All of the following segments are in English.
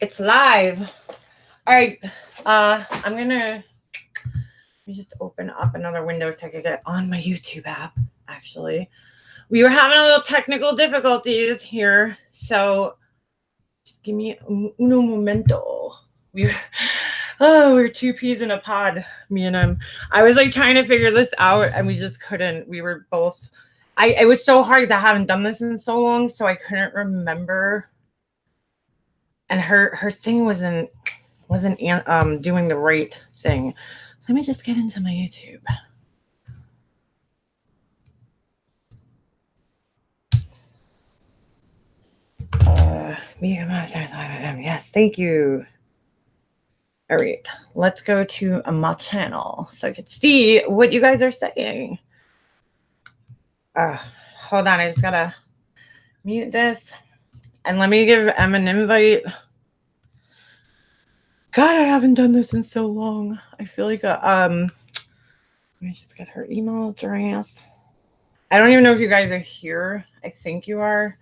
It's live. All right. I'm gonna let me just open up another window so I can get on my YouTube app. Actually, we were having a little technical difficulties here, so just give me uno momento. We're two peas in a pod, me and him. I was like trying to figure this out, and we just couldn't. We were both. It was so hard because I haven't done this in so long, so I couldn't remember. And her thing wasn't doing the right thing. So let me just get into my YouTube. Yes, thank you. All right, let's go to my channel so I can see what you guys are saying. Hold on, I just gotta mute this. And let me give Em an invite. God, I haven't done this in so long. I feel like let me just get her email address. I don't even know if you guys are here. I think you are.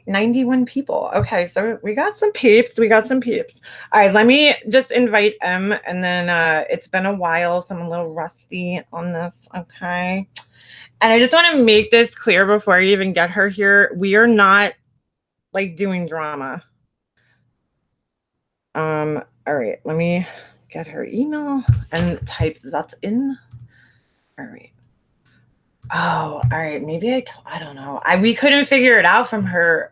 91 people. Okay, so we got some peeps. All right, let me just invite Em, and then it's been a while, so I'm a little rusty on this. Okay. And I just want to make this clear before I even get her here. We are not like doing drama. All right, let me get her email and type that's in. All right. Oh, all right. Maybe I don't know. We couldn't figure it out from her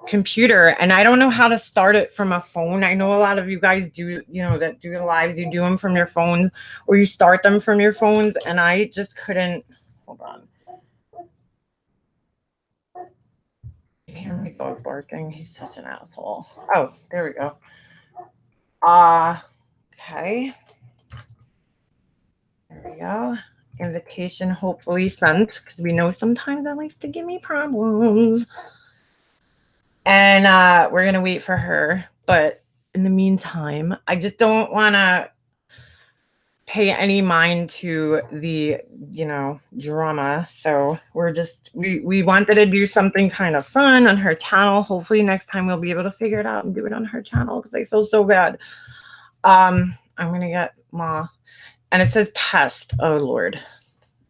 computer, and I don't know how to start it from a phone. I know a lot of you guys do, that do the lives, you do them from your phones or you start them from your phones, and I just couldn't. Hold on. You hear my dog barking? He's such an asshole. Oh, there we go. Okay. There we go. Invitation hopefully sent, because we know sometimes that likes to give me problems. And we're going to wait for her. But in the meantime, I just don't want to pay any mind to the, drama. So we're just, we wanted to do something kind of fun on her channel. Hopefully next time we'll be able to figure it out and do it on her channel, because I feel so bad. I'm going to get Ma. And it says test. Oh, Lord.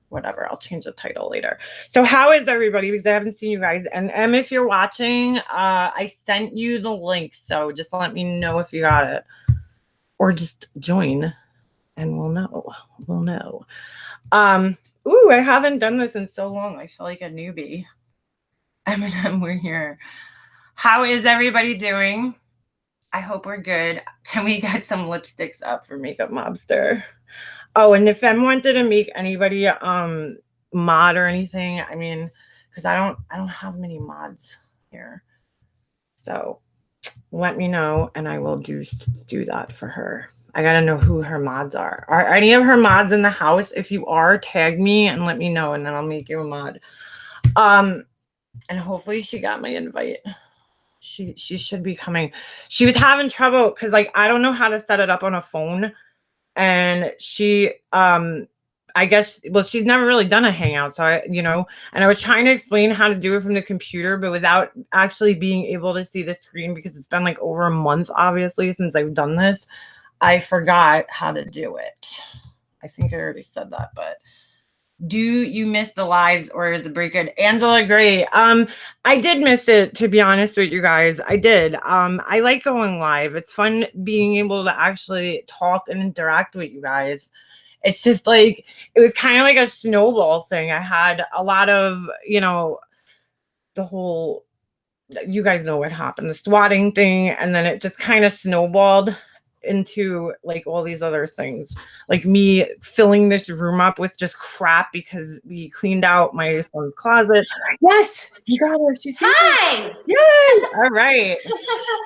Whatever. I'll change the title later. So how is everybody? Because I haven't seen you guys. And Em, if you're watching, I sent you the link. So just let me know if you got it. Or just join and we'll know. Ooh, I haven't done this in so long. I feel like a newbie. Em and Em, we're here. How is everybody doing? I hope we're good. Can we get some lipsticks up for Makeup Mobster? Oh, and if Em wanted to make anybody mod or anything, I mean, because I don't have many mods here. So let me know and I will do that for her. I gotta know who her mods are. Are any of her mods in the house? If you are, tag me and let me know, and then I'll make you a mod. And hopefully she got my invite. She should be coming. She was having trouble because I don't know how to set it up on a phone. And she I guess, well, she's never really done a Hangout. So and I was trying to explain how to do it from the computer, but without actually being able to see the screen, because it's been over a month, obviously, since I've done this. I forgot how to do it. I think I already said that, but do you miss the lives, or is the break good? Angela Gray. I did miss it, to be honest with you guys. I did. I like going live. It's fun being able to actually talk and interact with you guys. It's just it was kind of like a snowball thing. I had a lot of, the whole, you guys know what happened, the swatting thing. And then it just kind of snowballed into all these other things, like me filling this room up with just crap because we cleaned out my son's closet. Yes, you got her. She's here. Hi. Yay! All right.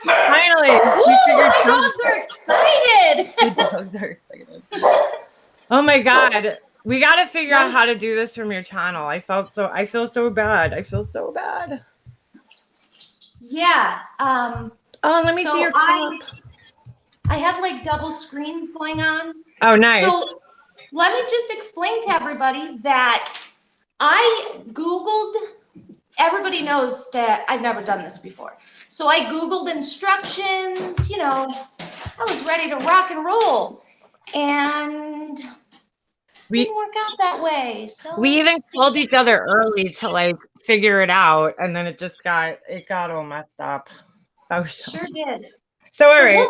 Finally. My dogs are excited. The dogs are excited. Oh my God. We got to figure out how to do this from your channel. I feel so bad. Yeah. Oh, let me see your top. I have double screens going on. Oh, nice. So let me just explain to everybody that I Googled everybody knows that I've never done this before. So I Googled instructions, you know, I was ready to rock and roll. And We didn't work out that way. So we even called each other early to like figure it out, and then it got all messed up. That was sure did. so all So right.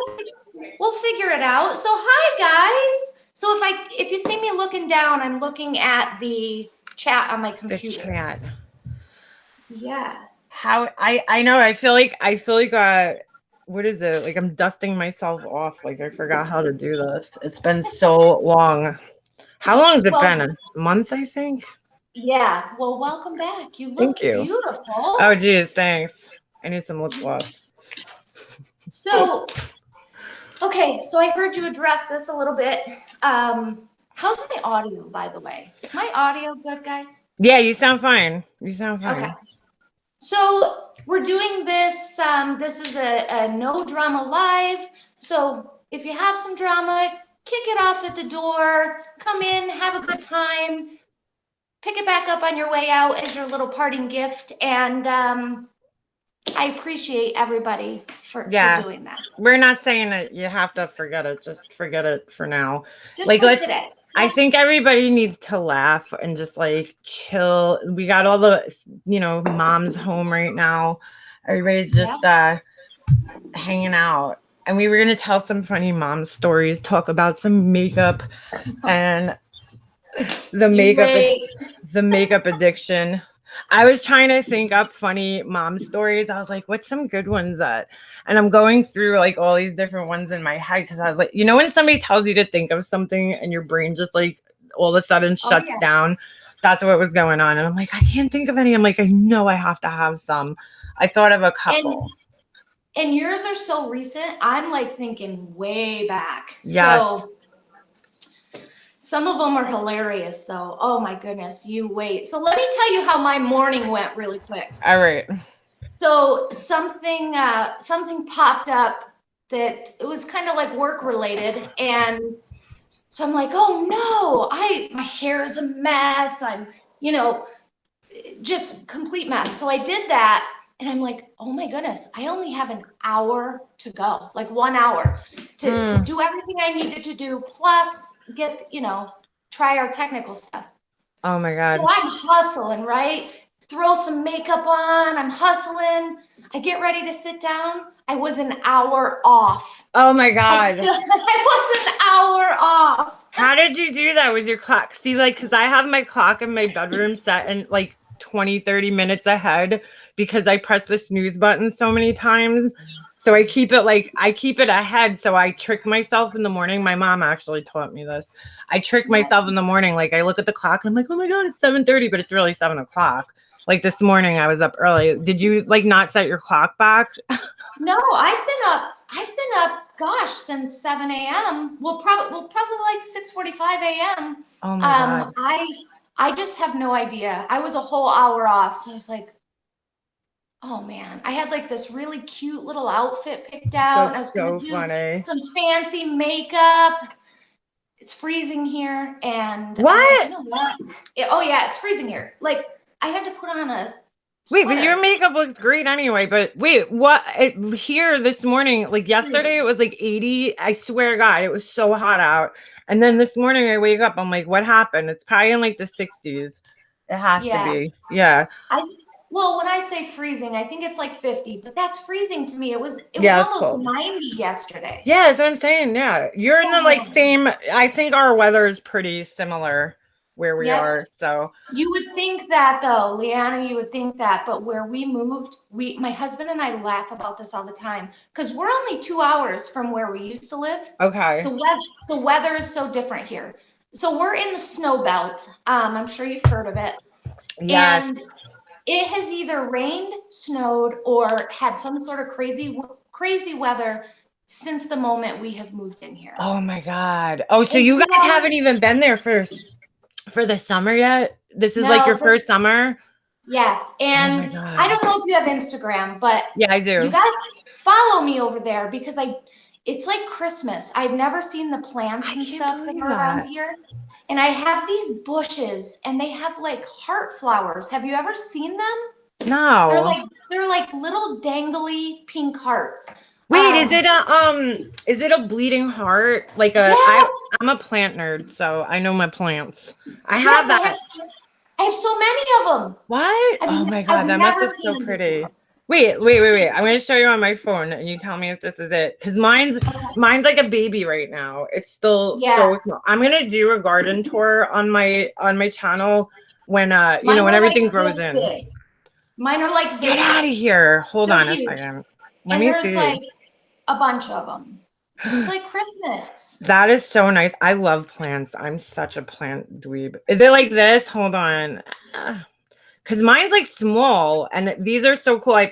we'll figure it out. So hi guys. So if you see me looking down, I'm looking at the chat on my The computer. chat. Yes. How I know. I feel like what is it? Like I'm dusting myself off. Like I forgot how to do this. It's been so long. How long has it been? A month, I think. Yeah. Well, welcome back. You Thank look you. beautiful. Oh, geez, thanks. I need some lip gloss. So, okay, so I heard you address this a little bit. How's my audio, by the way? Is my audio good, guys? Yeah, you sound fine. You sound fine. Okay. So we're doing this. This is a no drama live. So if you have some drama, kick it off at the door. Come in, have a good time. Pick it back up on your way out as your little parting gift. And I appreciate everybody for doing that. We're not saying that you have to forget it. Just forget it for now. Just like for today. I think everybody needs to laugh and just like chill. We got all the moms home right now. Everybody's just hanging out. And we were gonna tell some funny mom stories, talk about some makeup and the makeup addiction. I was trying to think up funny mom stories. I was like, what's some good ones that? And I'm going through like all these different ones in my head because I was like, when somebody tells you to think of something and your brain just like all of a sudden shuts down, that's what was going on. And I'm like, I can't think of any. I'm like, I know I have to have some. I thought of a couple. And yours are so recent. I'm like thinking way back. Yes. So some of them are hilarious though. Oh my goodness, you wait. So let me tell you how my morning went really quick. All right. So something popped up that it was kind of like work related. And so I'm like, oh no, my hair is a mess. I'm, just complete mess. So I did that. And I'm like, oh my goodness, I only have an hour to go, like 1 hour to do everything I needed to do, plus get, try our technical stuff. Oh my God. So I'm hustling, right? Throw some makeup on, I'm hustling. I get ready to sit down. I was an hour off. Oh my God. I was an hour off. How did you do that with your clock? See, like, because I have my clock in my bedroom set in like 20, 30 minutes ahead because I press the snooze button so many times. So I keep it ahead. So I trick myself in the morning. My mom actually taught me this. I trick myself in the morning. Like I look at the clock and I'm like, oh my God, it's 7:30, but it's really 7:00. Like this morning I was up early. Did you like not set your clock back? No, I've been up, gosh, since 7 a.m. Well, probably like 6:45 a.m. Oh my God. I just have no idea. I was a whole hour off. So I was like, oh man, I had like this really cute little outfit picked out. And I was going to do some fancy makeup. It's freezing here. And what? You know what? Oh yeah, it's freezing here. Like I had to put on a sweater. But your makeup looks great anyway. But wait, what? Here this morning, like yesterday, it was like 80. I swear to God, it was so hot out. And then this morning, I wake up, I'm like, what happened? It's probably in like the 60s. It has to be. Yeah. Well, when I say freezing, I think it's like 50, but that's freezing to me. It was almost cold. 90 yesterday. Yeah, that's what I'm saying. Yeah. You're in the like same, I think our weather is pretty similar where we are. So you would think that though, Leanna, you would think that, but where we moved, my husband and I laugh about this all the time because we're only 2 hours from where we used to live. Okay. The weather is so different here. So we're in the snow belt. I'm sure you've heard of it. Yeah. And it has either rained, snowed, or had some sort of crazy weather since the moment we have moved in here. Oh my God. Oh, so you guys haven't even been there for the summer yet? This is like your first summer? Yes. And I don't know if you have Instagram, but yeah, I do. You guys follow me over there because it's like Christmas. I've never seen the plants and stuff that are around here. And I have these bushes and they have like heart flowers. Have you ever seen them? No. They're like little dangly pink hearts. Wait, is it a bleeding heart? Like Yes, I'm a plant nerd, so I know my plants. I have yes, that. I have so many of them. What? Oh my God, I've that must never look seen so them pretty. before. Wait. I'm gonna show you on my phone and you tell me if this is it. Because mine's like a baby right now. It's still Yeah, so small. I'm gonna do a garden tour on my channel when mine when are like everything grows this in. big. Mine are like Get this out of big. here. Hold They're on a huge. second. Let And me there's see. like a bunch of them. It's like Christmas. That is so nice. I love plants. I'm such a plant dweeb. Is it like this? Hold on. Because mine's like small and these are so cool. I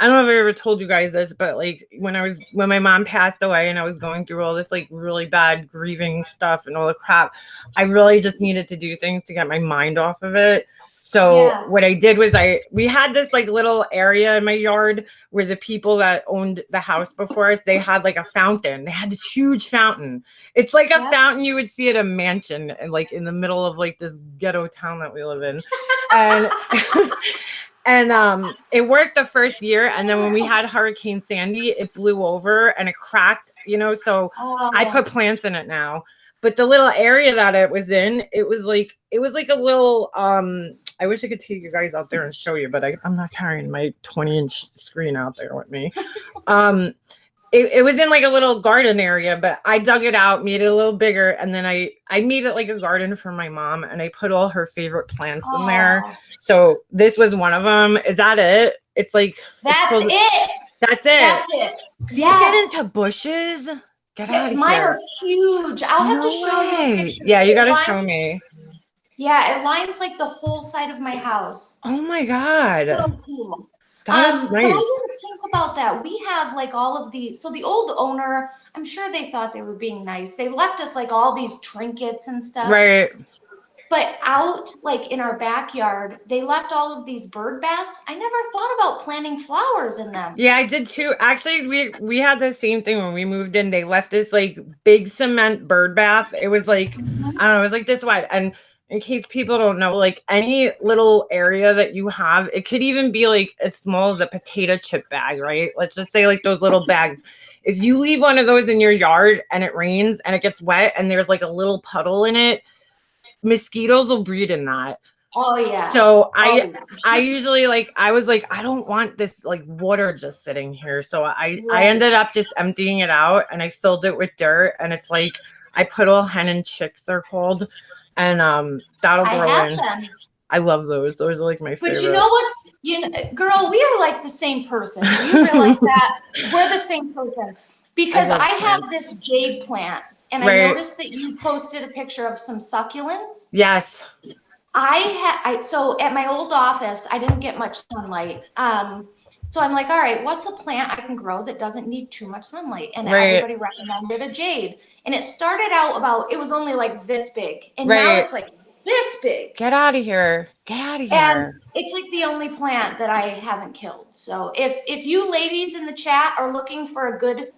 don't know if I ever told you guys this, but like when my mom passed away and I was going through all this like really bad grieving stuff and all the crap, I really just needed to do things to get my mind off of it. So Yeah. what I did was we had this like little area in my yard where the people that owned the house before us, they had like a fountain. They had this huge fountain. It's like a Yep. fountain you would see at a mansion and like in the middle of like this ghetto town that we live in. And and it worked the first year, and then when we had Hurricane Sandy, it blew over and it cracked, so I Oh, put plants in it now. But the little area that it was in, it was like a little I wish I could take you guys out there and show you, but I'm not carrying my 20-inch screen out there with me. um it was in like a little garden area, but I dug it out, made it a little bigger, and then I made it like a garden for my mom, and I put all her favorite plants in there. oh, So this was one of them. Is that it? It's like it's that's called. it. That's it. That's it. Do you get Yes. into bushes? Get Yeah, out of mine are here. huge. I'll have to No show you a way. picture. Yeah, you It gotta show lines, me. yeah, it lines like the whole side of my house. Oh my God. So cool. That is But I nice. didn't think about that. We have like all of the, so the old owner, I'm sure they thought they were being nice. They left us like all these trinkets and stuff. Right. But out like in our backyard, they left all of these bird bats. I never thought about planting flowers in them. Yeah, I did too. Actually, we had the same thing when we moved in. They left this like big cement bird bath. It was like, I don't know, it was like this wide. And in case people don't know, like any little area that you have, it could even be like as small as a potato chip bag, right? Let's just say like those little bags. If you leave one of those in your yard and it rains and it gets wet and there's like a little puddle in it, mosquitoes will breed in that. Oh yeah. So yeah. I usually I was like, I don't want this like water just sitting here. So I Right. ended up just emptying it out and I filled it with dirt, and it's like I put all hen and chicks, they're called, and that'll I grow have in. them. I love those. Those are like my favorite. But you know what's, girl, we are like the same person. Do you realize that? We're the same person. Because I have this jade plant, and I noticed that you posted a picture of some succulents. Yes. So at my old office, I didn't get much sunlight. So I'm like, all right, what's a plant I can grow that doesn't need too much sunlight? And everybody recommended a jade. And it started out it was only like this big. And now it's like this big. Get out of here. Get out of here. And it's like the only plant that I haven't killed. So if you ladies in the chat are looking for a good,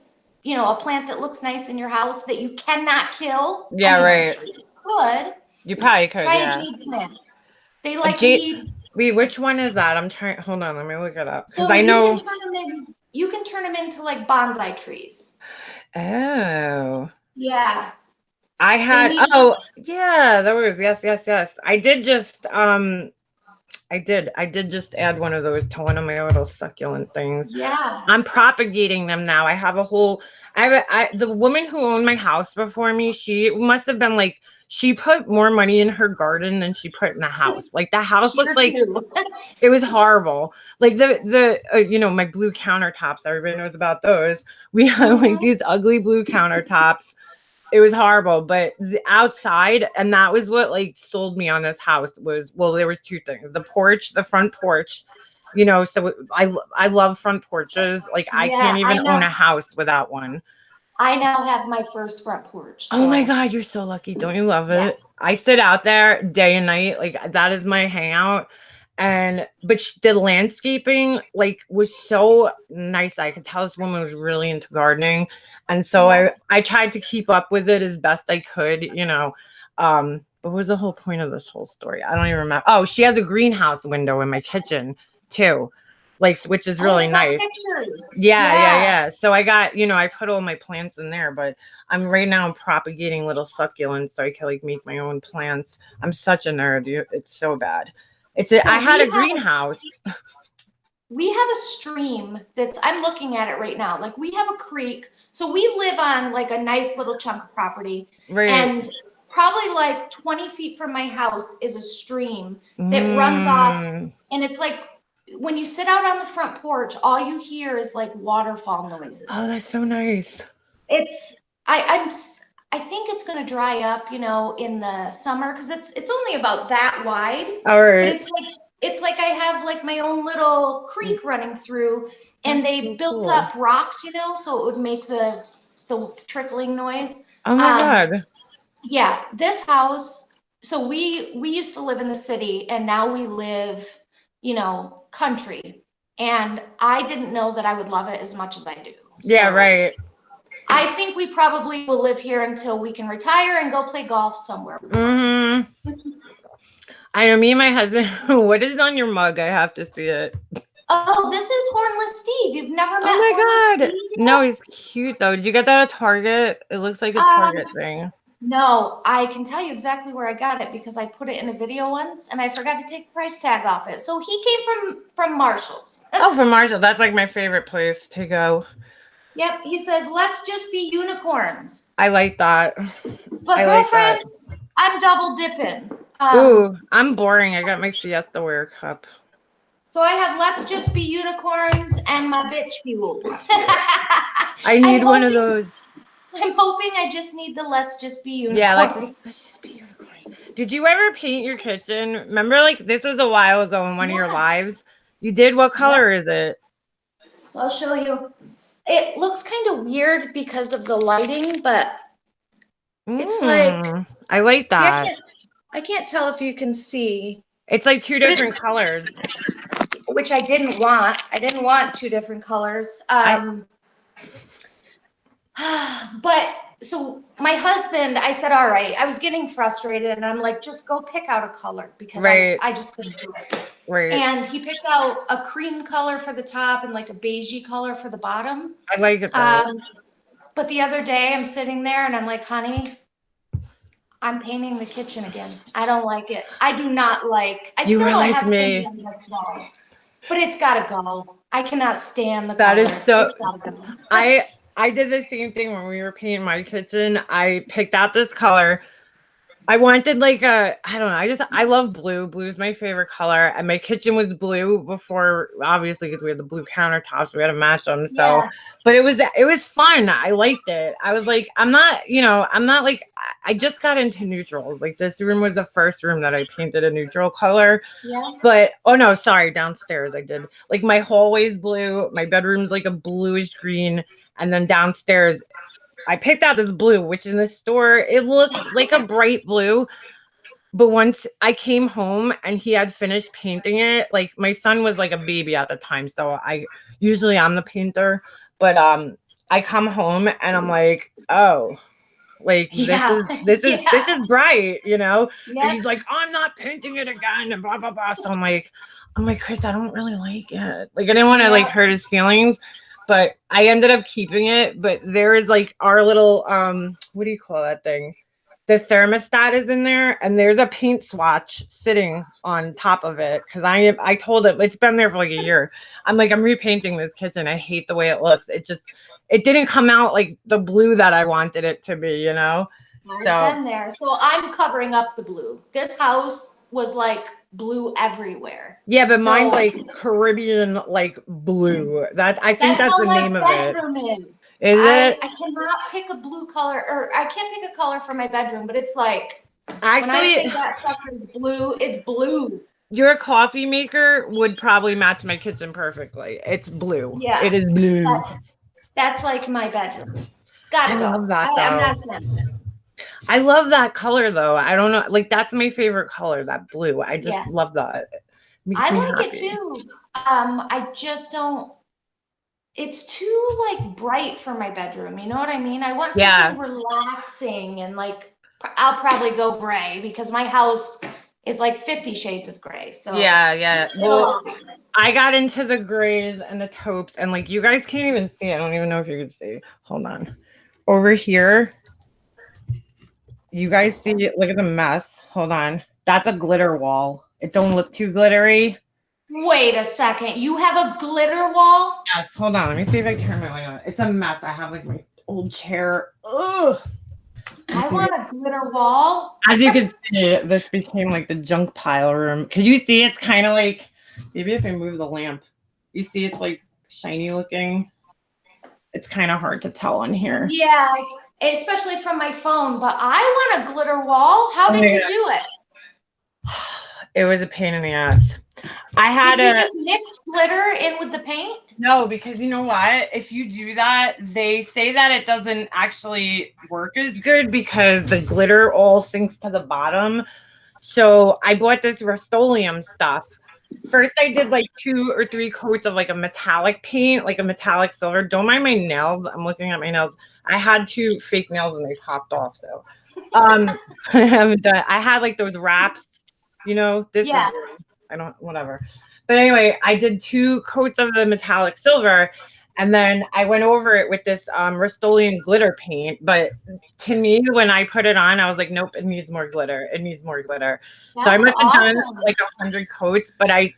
a plant that looks nice in your house that you cannot kill. Yeah, I'm sure you could. You probably could. Try a jade plant. They Wait, which one is that? I'm trying. Hold on, let me look it up. So I know you can turn them into like bonsai trees. Oh. Yeah. I had yeah, that was yes. I did just add one of those to one of my little succulent things. Yeah. I'm propagating them now. I have a whole the woman who owned my house before me, she must have been like, she put more money in her garden than she put in the house. Like the house looked like it was horrible. Like the my blue countertops, everybody knows about those. We have like these ugly blue countertops. It was horrible, but the outside, and that was what like sold me on this house was, well, there was two things. The front porch, so I love front porches. Like I can't even own a house without one. I now have my first front porch. So. Oh my God, you're so lucky. Don't you love it? Yeah. I sit out there day and night. Like that is my hangout. But the landscaping was so nice. I could tell this woman was really into gardening. And so I tried to keep up with it as best I could, but what was the whole point of this whole story? I don't even remember. Oh, she has a greenhouse window in my kitchen too, like, which is really nice. Pictures. Yeah. So I got, I put all my plants in there, but I'm propagating little succulents so I can like make my own plants. I'm such a nerd. It's so bad. I had a greenhouse. We have a stream I'm looking at it right now. Like we have a creek. So we live on like a nice little chunk of property. Right. And probably like 20 feet from my house is a stream that runs off. And it's like, when you sit out on the front porch, all you hear is like waterfall noises. Oh, that's so nice. I think it's going to dry up, in the summer because it's only about that wide. All right. But it's like I have like my own little creek running through, and they built up rocks, so it would make the trickling noise. Oh my God. Yeah, this house. So we used to live in the city, and now we live, country. And I didn't know that I would love it as much as I do. Yeah, right. I think we probably will live here until we can retire and go play golf somewhere. I know, me and my husband, what is on your mug? I have to see it. Oh, this is Hornless Steve. You've never met Oh my God. Steve? No, he's cute though. Did you get that at Target? It looks like a Target thing. No, I can tell you exactly where I got it because I put it in a video once and I forgot to take the price tag off it. So he came from Marshall's. Oh, from Marshall. That's like my favorite place to go. Yep. He says, let's just be unicorns. I like that. But girlfriend, I'm double dipping. Ooh, I'm boring. I got my Siesta Wear cup. So I have let's just be unicorns and my bitch fuel. I need one of those. I'm hoping I just need the let's just be unicorns. Yeah, let's just be unicorns. Did you ever paint your kitchen? Remember, like, this was a while ago in one of your lives. You did? What color is it? So I'll show you. It looks kind of weird because of the lighting, but it's like... I like that. See, I can't tell if you can see. It's like two different colors. Which I didn't want. I didn't want two different colors. But so my husband, I said, all right, I was getting frustrated and I'm like, just go pick out a color because I just couldn't do it. Right. And he picked out a cream color for the top and like a beigey color for the bottom. I like it though. But the other day I'm sitting there and I'm like, honey, I'm painting the kitchen again. I don't like it. I do not like, I still don't have things on this wall, but it's gotta go. I cannot stand the color. That is so, it's gotta go. I did the same thing when we were painting my kitchen. I picked out this color. I wanted like I don't know. I love blue. Blue is my favorite color. And my kitchen was blue before, obviously, because we had the blue countertops. We had to match them. So, but it was fun. I liked it. I was like, I'm not like, I just got into neutrals. Like this room was the first room that I painted a neutral color. Yeah. But, oh no, sorry. Downstairs I did. Like my hallway's blue. My bedroom's like a bluish green. And then downstairs, I picked out this blue, which in the store, it looked like a bright blue. But once I came home and he had finished painting it, like my son was like a baby at the time. So I'm the painter, but I come home and I'm like, oh, like this is bright, And he's like, I'm not painting it again and blah, blah, blah. So I'm like, Chris, I don't really like it. Like I didn't want to like hurt his feelings. But I ended up keeping it. But there is like our little, what do you call that thing? The thermostat is in there and there's a paint swatch sitting on top of it. Cause I told it, it's been there for like a year. I'm like, I'm repainting this kitchen. I hate the way it looks. It didn't come out like the blue that I wanted it to be, I've been there. So I'm covering up the blue. This house was like blue everywhere. Yeah, but mine's like Caribbean, like blue. That's the name of it. That's how my bedroom is. Is it? I cannot pick a blue color, or I can't pick a color for my bedroom, but it's like, actually, when I say that sucker is blue, it's blue. Your coffee maker would probably match my kitchen perfectly. It's blue. Yeah. It is blue. That's like my bedroom. Gotta go. Love that, I'm not a fan. I love that color though. I don't know, like that's my favorite color, that blue. I just love that. I like it too. I just don't. It's too like bright for my bedroom. You know what I mean? I want something relaxing and like. I'll probably go gray because my house is like 50 Shades of Gray. So Yeah. it'll all be good. I got into the grays and the taupes, and like you guys can't even see. I don't even know if you can see. Hold on. Over here, you guys see, look at the mess. Hold on. That's a glitter wall. It don't look too glittery. Wait a second. You have a glitter wall? Yes, hold on. Let me see if I can turn my light on. It's a mess. I have like my old chair. Ugh. I want a glitter wall. As you can see, this became like the junk pile room. Cause you see it's kind of like, maybe if I move the lamp, you see it's like shiny looking. It's kind of hard to tell on here. Yeah, especially from my phone, but I want a glitter wall. How did you do it? It was a pain in the ass. Did you just mix glitter in with the paint? No, because you know what? If you do that, they say that it doesn't actually work as good because the glitter all sinks to the bottom. So I bought this Rust-Oleum stuff. First, I did like 2 or 3 coats of like a metallic paint, like a metallic silver. Don't mind my nails. I'm looking at my nails. I had 2 fake nails and they popped off. So I haven't done. I had like those wraps, you know. This is, I don't, whatever. But anyway, I did 2 coats of the metallic silver, and then I went over it with this Rust-Oleum glitter paint. But to me, when I put it on, I was like, nope, it needs more glitter. It needs more glitter. That's so I must have awesome. done like 100 coats, but I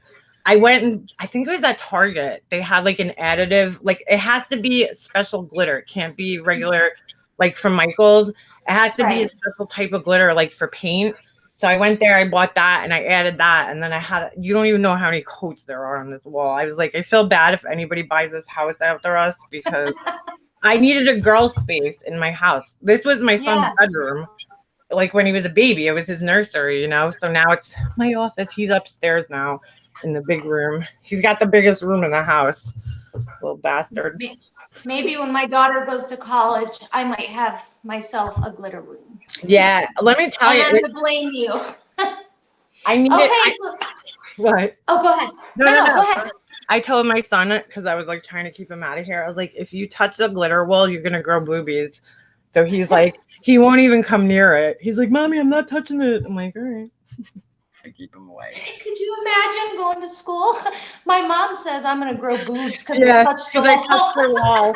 went and I think it was at Target. They had like an additive, like it has to be special glitter. It can't be regular, like from Michael's. It has to be a special type of glitter, like for paint. So I went there, I bought that, and I added that, and then I had, you don't even know how many coats there are on this wall. I was like, I feel bad if anybody buys this house after us because I needed a girl space in my house. This was my son's bedroom. Like when he was a baby, it was his nursery, you know? So now it's my office. He's upstairs now in the big room. He's got the biggest room in the house. Little bastard. Maybe when my daughter goes to college, I might have myself a glitter room. Yeah, let me tell you. I'm gonna blame you. I need it. What? Oh, go ahead. No, go ahead. I told my son, because I was like trying to keep him out of here. I was like, if you touch the glitter wall, you're gonna grow boobies. So he's like, he won't even come near it. He's like, Mommy, I'm not touching it. I'm like, all right. I keep him away. Could you imagine going to school? My mom says I'm gonna grow boobs because I touched the wall.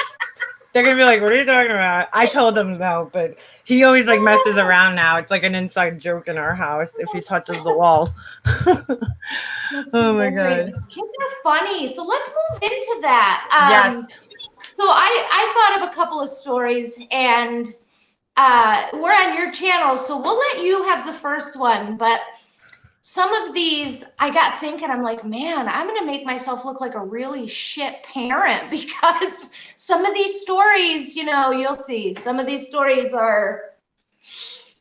They're gonna be like, what are you talking about? I told him no, but he always like messes around now. It's like an inside joke in our house if he touches the wall. Oh my God. Kids are funny. So let's move into that. So I thought of a couple of stories, and we're on your channel, so we'll let you have the first one. But some of these, I got thinking, I'm like, man, I'm going to make myself look like a really shit parent because some of these stories, you know, you'll see. Some of these stories are.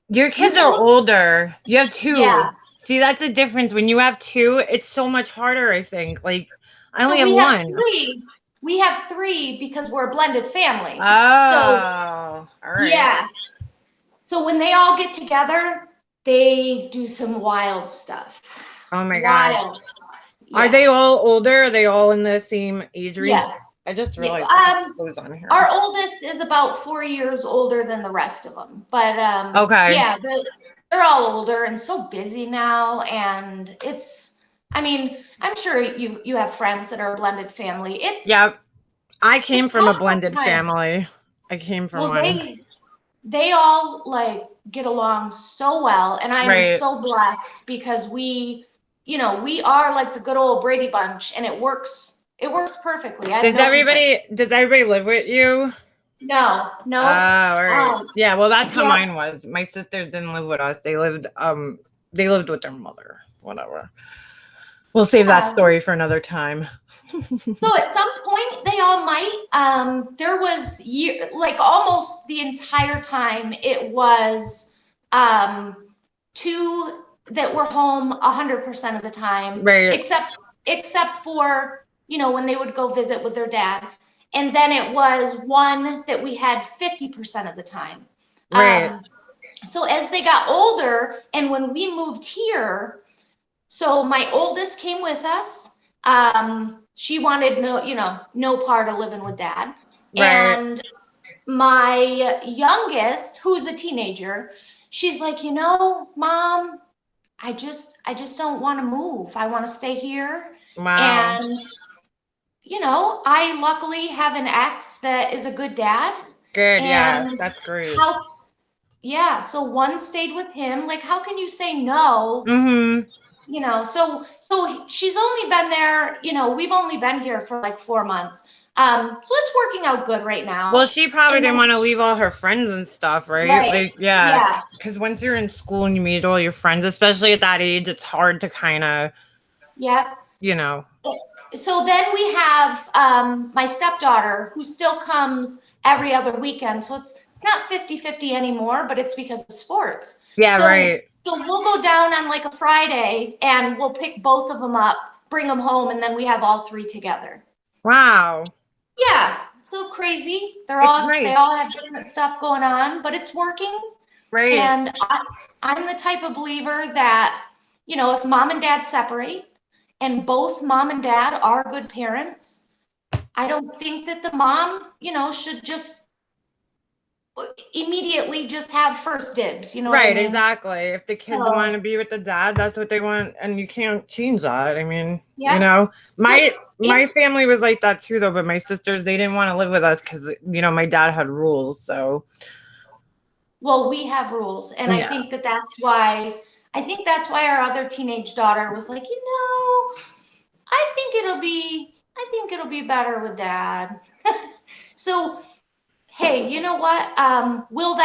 Your kids are older. You have 2. Yeah. See, that's the difference. When you have 2, it's so much harder, I think. Like, I only have 1. 3. We have 3 because we're a blended family. Oh, so, all right. Yeah. So when they all get together, they do some wild stuff. Oh my God. Yeah. Are they all older? Are they all in the same age range? Yeah. I just realized on here. Our oldest is about 4 years older than the rest of them. But okay. Yeah, they're all older and so busy now. And it's, I mean, I'm sure you have friends that are a blended family. I came from a blended family. I came from one. They all like get along so well, and I'm so blessed because we are like the good old Brady Bunch, and it works perfectly. Does everybody live with you? No. Oh, all right. Yeah, well, that's how mine was. My sisters didn't live with us. They lived with their mother. Whatever. We'll save that story for another time. So at some point they all might. There was almost the entire time it was 2 that were home 100% of the time, except for when they would go visit with their dad, and then it was 1 that we had 50% of the time. So as they got older, and when we moved here, so my oldest came with us. She wanted no part of living with dad. And my youngest, who's a teenager, she's like, Mom, I just don't want to move. I want to stay here. Wow. And, I luckily have an ex that is a good dad. Good. Yeah, And that's great. how, yeah, so one stayed with him. Like, how can you say no? Mm-hmm. So she's only been there, we've only been here for like 4 months. So it's working out good right Well, now. she probably And didn't then, want to leave all her friends and stuff, right? right, Like, yeah, yeah, because once you're in school and you meet all your friends, especially at that age, it's hard to kind of, yeah. you know. So then we have my stepdaughter who still comes every other weekend. So it's not 50-50 anymore, but it's because of sports. Yeah, So right. so we'll go down on like a Friday and we'll pick both of them up, bring them home, and then we have all three together. Wow. Yeah, so crazy. It's They nice, all have different stuff going on, but it's working. right? And I'm the type of believer that, if mom and dad separate and both mom and dad are good parents, I don't think that the mom, should just immediately just have first dibs. You know what I Right, mean? exactly. If the kids want So, to be with the dad, that's what they want, and you can't change that. I mean, yeah. my So my it's, family was like that too, though. But my sisters, they didn't want to live with us because my dad had rules. So well, we have rules. And I yeah, think that that's why our other teenage daughter was like, I think it'll be better with dad. So, hey, you know what? Will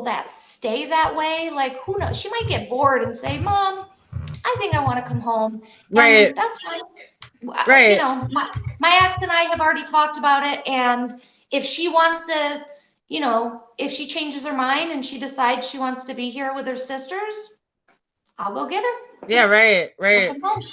that stay that way? Like, who knows? She might get bored and say, "Mom, I think I want to come home," right, and that's fine. right. My ex and I have already talked about it, and if she wants to, if she changes her mind and she decides she wants to be here with her sisters, I'll go get her. Yeah, right, She'll right. come home.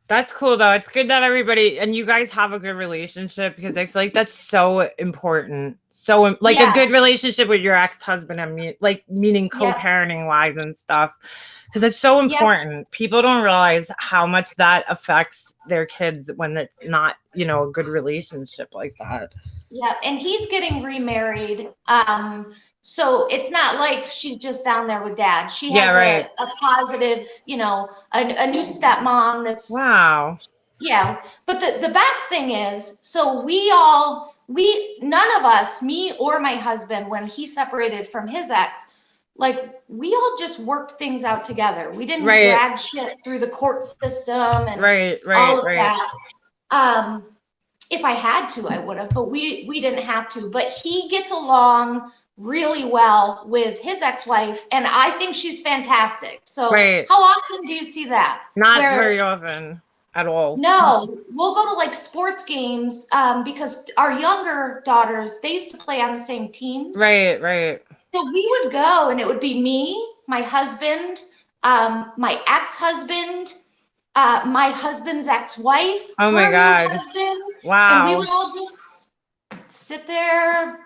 That's cool though. It's good that everybody and you guys have a good relationship because I feel like that's so important. So like a good Yes. relationship with your ex-husband and me, like meaning Yep. co-parenting wise and stuff. Because it's so Yep. important. People don't realize how much that affects their kids when it's not, a good relationship like that. Yeah, and he's getting remarried. So it's not like she's just down there with dad. She Yeah, has right. a positive, a new stepmom that's, Wow. yeah. But the best thing is, so none of us, me or my husband, when he separated from his ex, like we all just worked things out together. We didn't Right. drag shit through the court system and Right, right, all of right. that. If I had to, I would have, but we didn't have to. But he gets along really well with his ex-wife, and I think she's fantastic. So Right. how often do you see that? Not Where very often at all. no, we'll go to like sports games because our younger daughters, they used to play on the same teams. Right, right. So we would go, and it would be me, my husband, my ex-husband, my husband's ex-wife, Oh my her new God. husband, and we Wow. would all just sit there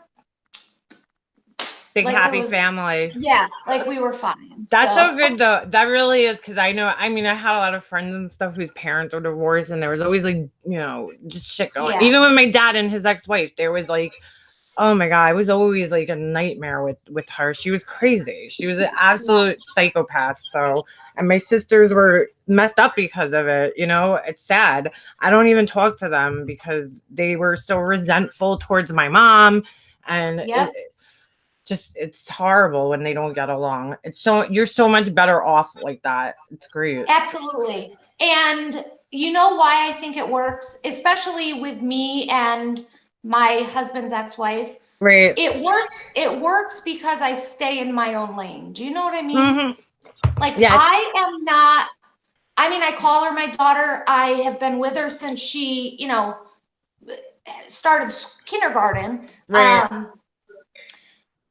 Big like there happy was, family. yeah, like we were fine. That's so So, good though. That really is because I mean, I had a lot of friends and stuff whose parents were divorced, and there was always like, just shit going. yeah, Even with my dad and his ex-wife, there was like, oh my God, it was always like a nightmare with her. She was crazy. She was an yeah, absolute psychopath. So, and my sisters were messed up because of it. It's sad. I don't even talk to them because they were so resentful towards my mom, and yep, it's horrible when they don't get along. You're so much better off like that. It's great. absolutely. And you know why I think it works, especially with me and my husband's ex-wife? Right. It works because I stay in my own lane. Do you know what I mean? Mm-hmm. Like Yes. I am not, I mean, I call her my daughter. I have been with her since she, started kindergarten. Right.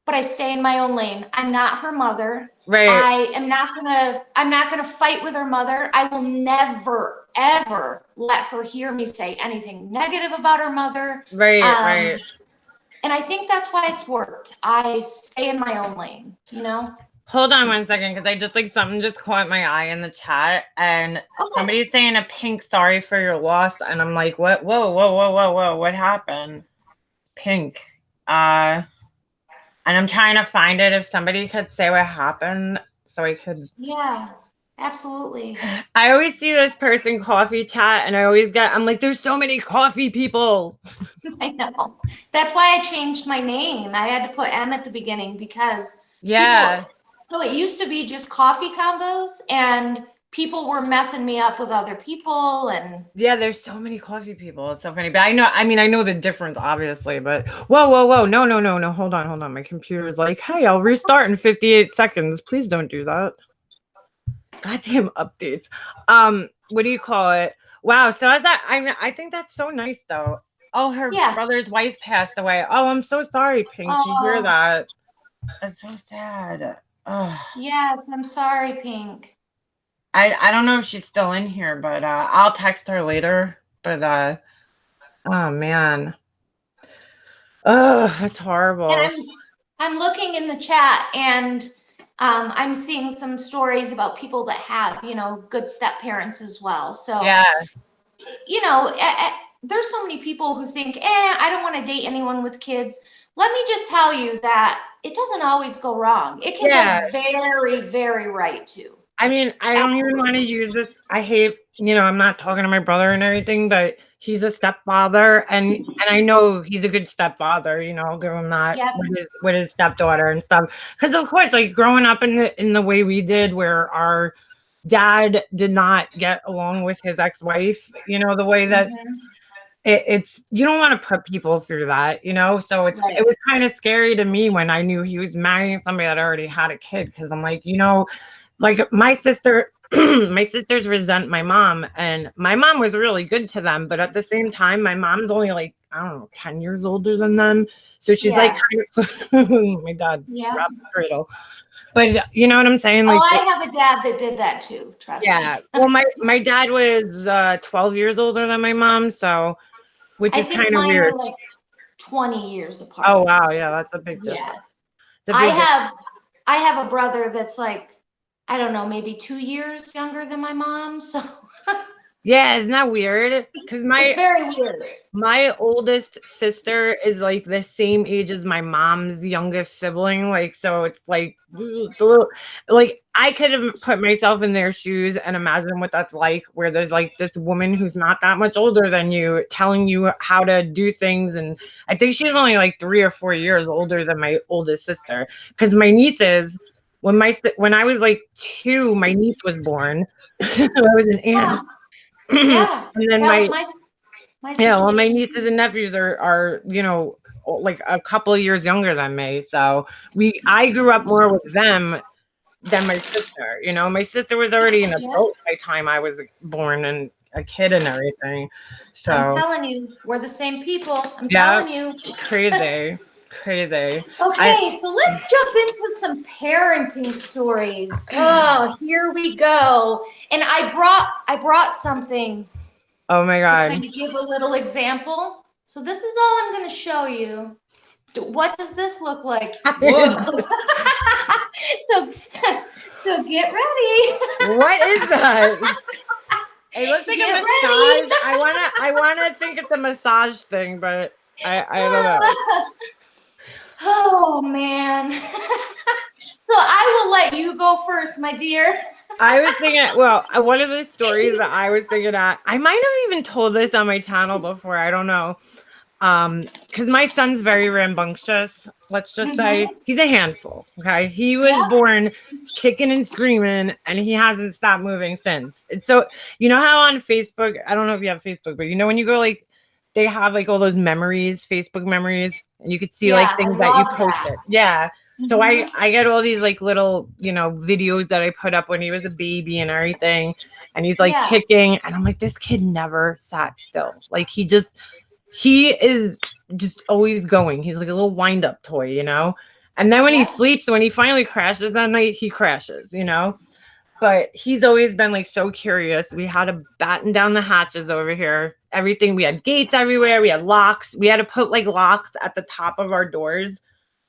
But I stay in my own lane. I'm not her mother. Right. I'm not gonna fight with her mother. I will never, ever let her hear me say anything negative about her mother. Right. Um, Right. and I think that's why it's worked. I stay in my own lane. Hold on 1 second, because I just like something just caught my eye in the chat, and Okay. somebody's saying a pink sorry for your loss, and I'm like, what? Whoa, whoa, whoa, whoa, whoa! What happened? Pink. And I'm trying to find it. If somebody could say what happened, so I could. Yeah. Absolutely. I always see this person coffee chat and I'm like, there's so many coffee people. I know. That's why I changed my name. I had to put M at the beginning because Yeah. so it used to be just coffee combos and people were messing me up with other people and Yeah, there's so many coffee people. It's so funny. But I know the difference, obviously, but whoa. No. Hold on. My computer is like, hey, I'll restart in 58 seconds. Please don't do that. Goddamn updates. What do you call it? Wow. So I think that's so nice though. Oh, her yeah. brother's wife passed away. Oh, I'm so sorry, Pink, to hear Oh, that. It's so sad. Ugh. yes, I'm sorry, Pink. I don't know if she's still in here, but I'll text her later. But oh man. Oh, that's horrible. And I'm looking in the chat and I'm seeing some stories about people that have, good step parents as well. So, Yeah. There's so many people who think, I don't want to date anyone with kids. Let me just tell you that it doesn't always go wrong. It can Yeah. go very, very right too. I mean, I don't even want to use this. I hate, I'm not talking to my brother and everything, but he's a stepfather and I know he's a good stepfather, I'll give him that Yep. with his stepdaughter and stuff. Because of course, like growing up in the way we did, where our dad did not get along with his ex-wife, the way that it's you don't want to put people through that, so it was kind of scary to me when I knew he was marrying somebody that already had a kid, because I'm like, like my sisters resent my mom, and my mom was really good to them, but at the same time my mom's only like, I don't know, 10 years older than them, so she's like my dad grabbed the cradle, but you know what I'm saying, like, I have a dad that did that too, trust me. Well, my dad was 12 years older than my mom, so which is kind of weird. Were like 20 years apart. Oh wow, yeah, that's a big difference. I have a brother that's like, I don't know, maybe 2 years younger than my mom. So yeah, isn't that weird? Because it's very weird. My oldest sister is like the same age as my mom's youngest sibling. Like, so it's like, it's a little like, I could have put myself in their shoes and imagine what that's like, where there's like this woman who's not that much older than you telling you how to do things. And I think she's only like 3 or 4 years older than my oldest sister. Because my nieces, when I was like 2, my niece was born. I was an aunt. Yeah. And then my well, my nieces and nephews are like a couple of years younger than me, so I grew up more with them than my sister. My sister was already an adult by the time I was born and a kid and everything. So I'm telling you, we're the same people. I'm telling you. Crazy. Okay, so let's jump into some parenting stories. Oh, here we go. And I brought something. Oh my God. To kind of give a little example. So this is all I'm going to show you. What does this look like? So get ready. What is that? It looks like a massage. I wanna think it's a massage thing, but I don't know. Oh man. So I will let you go first, my dear. I was thinking, well, one of the stories that I was thinking at, I might have even told this on my channel before, I don't know. Because my son's very rambunctious, let's just say. He's a handful, okay? He was born kicking and screaming, and he hasn't stopped moving since. And so, you know how on Facebook, I don't know if you have Facebook, but when you go like, they have like all those memories, Facebook memories, and you could see like things that you posted. Yeah. So I get all these like little, videos that I put up when he was a baby and everything. And he's like kicking. And I'm like, this kid never sat still. Like he is just always going. He's like a little wind up toy, And then when he sleeps, when he finally crashes that night, he crashes, But he's always been like so curious. We had to batten down the hatches over here. Everything. We had gates everywhere. We had locks. We had to put like locks at the top of our doors,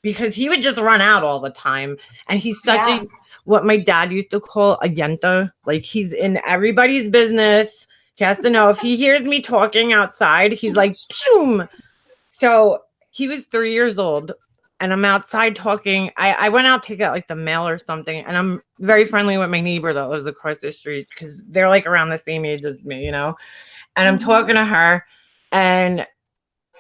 because he would just run out all the time. And he's such what my dad used to call a yenta. Like he's in everybody's business. He has to know if he hears me talking outside, he's like, boom. So he was 3 years old and I'm outside talking. I went out to get like the mail or something, and I'm very friendly with my neighbor that lives across the street because they're like around the same age as me, and I'm talking to her, and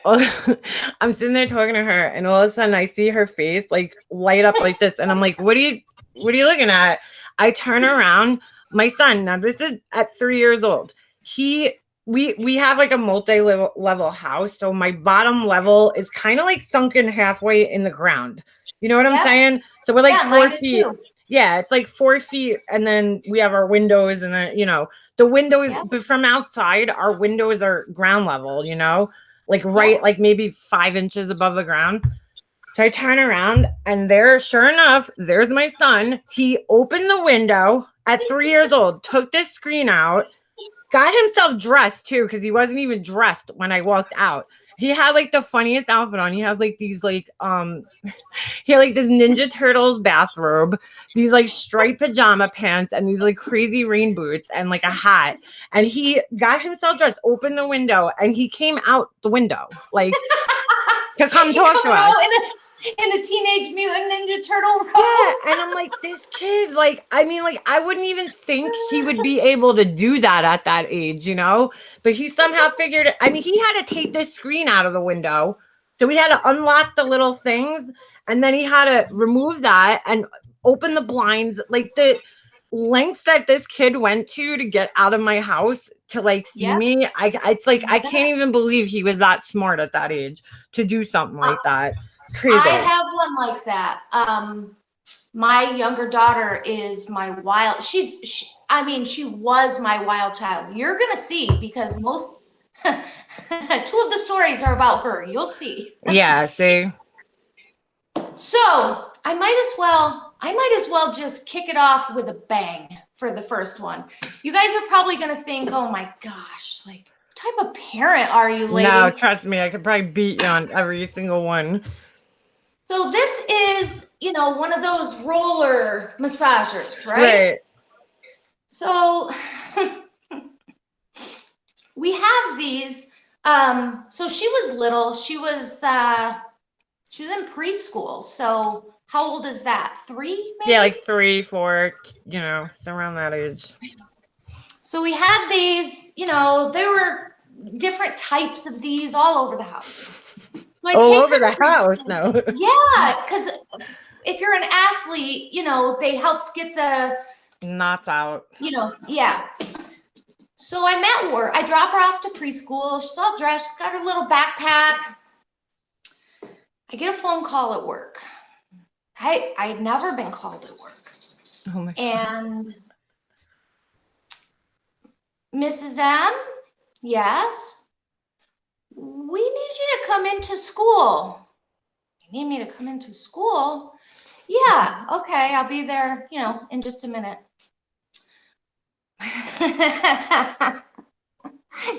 I'm sitting there talking to her, and all of a sudden I see her face like light up like this, and I'm like, what are you looking at? I turn around, my son, now this is at 3 years old. We have like a multi-level house, so my bottom level is kind of like sunken halfway in the ground. You know what I'm saying? So we're like 4 feet. Yeah, it's like 4 feet, and then we have our windows, and then the windows. But from outside, our windows are ground level. Like like maybe 5 inches above the ground. So I turn around, and sure enough, there's my son. He opened the window at 3 years old, took this screen out, got himself dressed too, because he wasn't even dressed when I walked out. He had like the funniest outfit on. He has like these like he had like this Ninja Turtles bathrobe, these like striped pajama pants, and these like crazy rain boots, and like a hat. And he got himself dressed, opened the window, and he came out the window like to come talk to us. In a Teenage Mutant Ninja Turtle role. Yeah, and I'm like, this kid, like, I mean, like, I wouldn't even think he would be able to do that at that age, But he somehow figured it. I mean, he had to take this screen out of the window. So we had to unlock the little things, and then he had to remove that and open the blinds. Like, the lengths that this kid went to get out of my house to like see me, it's like I can't even believe he was that smart at that age to do something like that. Crazy. I have one like that. My younger daughter is my wild. She was my wild child. You're gonna see, because most 2 of the stories are about her. You'll see. Yeah, see. So I might as well just kick it off with a bang for the first one. You guys are probably gonna think, oh my gosh, like what type of parent are you, lady? No, trust me, I could probably beat you on every single one. So this is, one of those roller massagers, right? So we have these. So she was little. She was in preschool. So how old is that? 3, maybe? Yeah, like 3, 4, around that age. So we had these, there were different types of these all over the house. All over the house, no. Yeah, because if you're an athlete, they help get the knots out. Yeah. So I'm at work. I drop her off to preschool. She's all dressed. She's got her little backpack. I get a phone call at work. I had never been called at work. Oh my God. And Mrs. M, yes. We need you to come into school. You need me to come into school? Yeah, okay, I'll be there, in just a minute.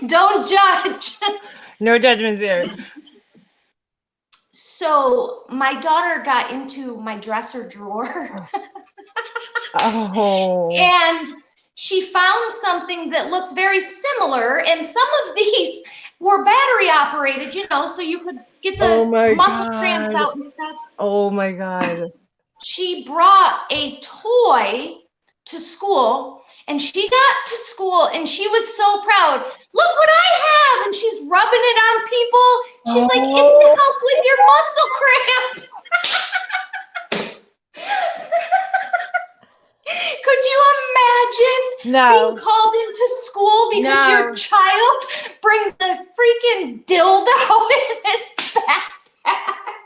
Don't judge. No judgments there. So my daughter got into my dresser drawer. Oh. And she found something that looks very similar, and some of these were battery operated, so you could get the muscle cramps out and stuff. Oh my God. She brought a toy to school, and she got to school and she was so proud. Look what I have. And she's rubbing it on people. She's like, it's to help with your muscle cramps. Could you imagine being called into school because your child brings a freaking dildo in his backpack?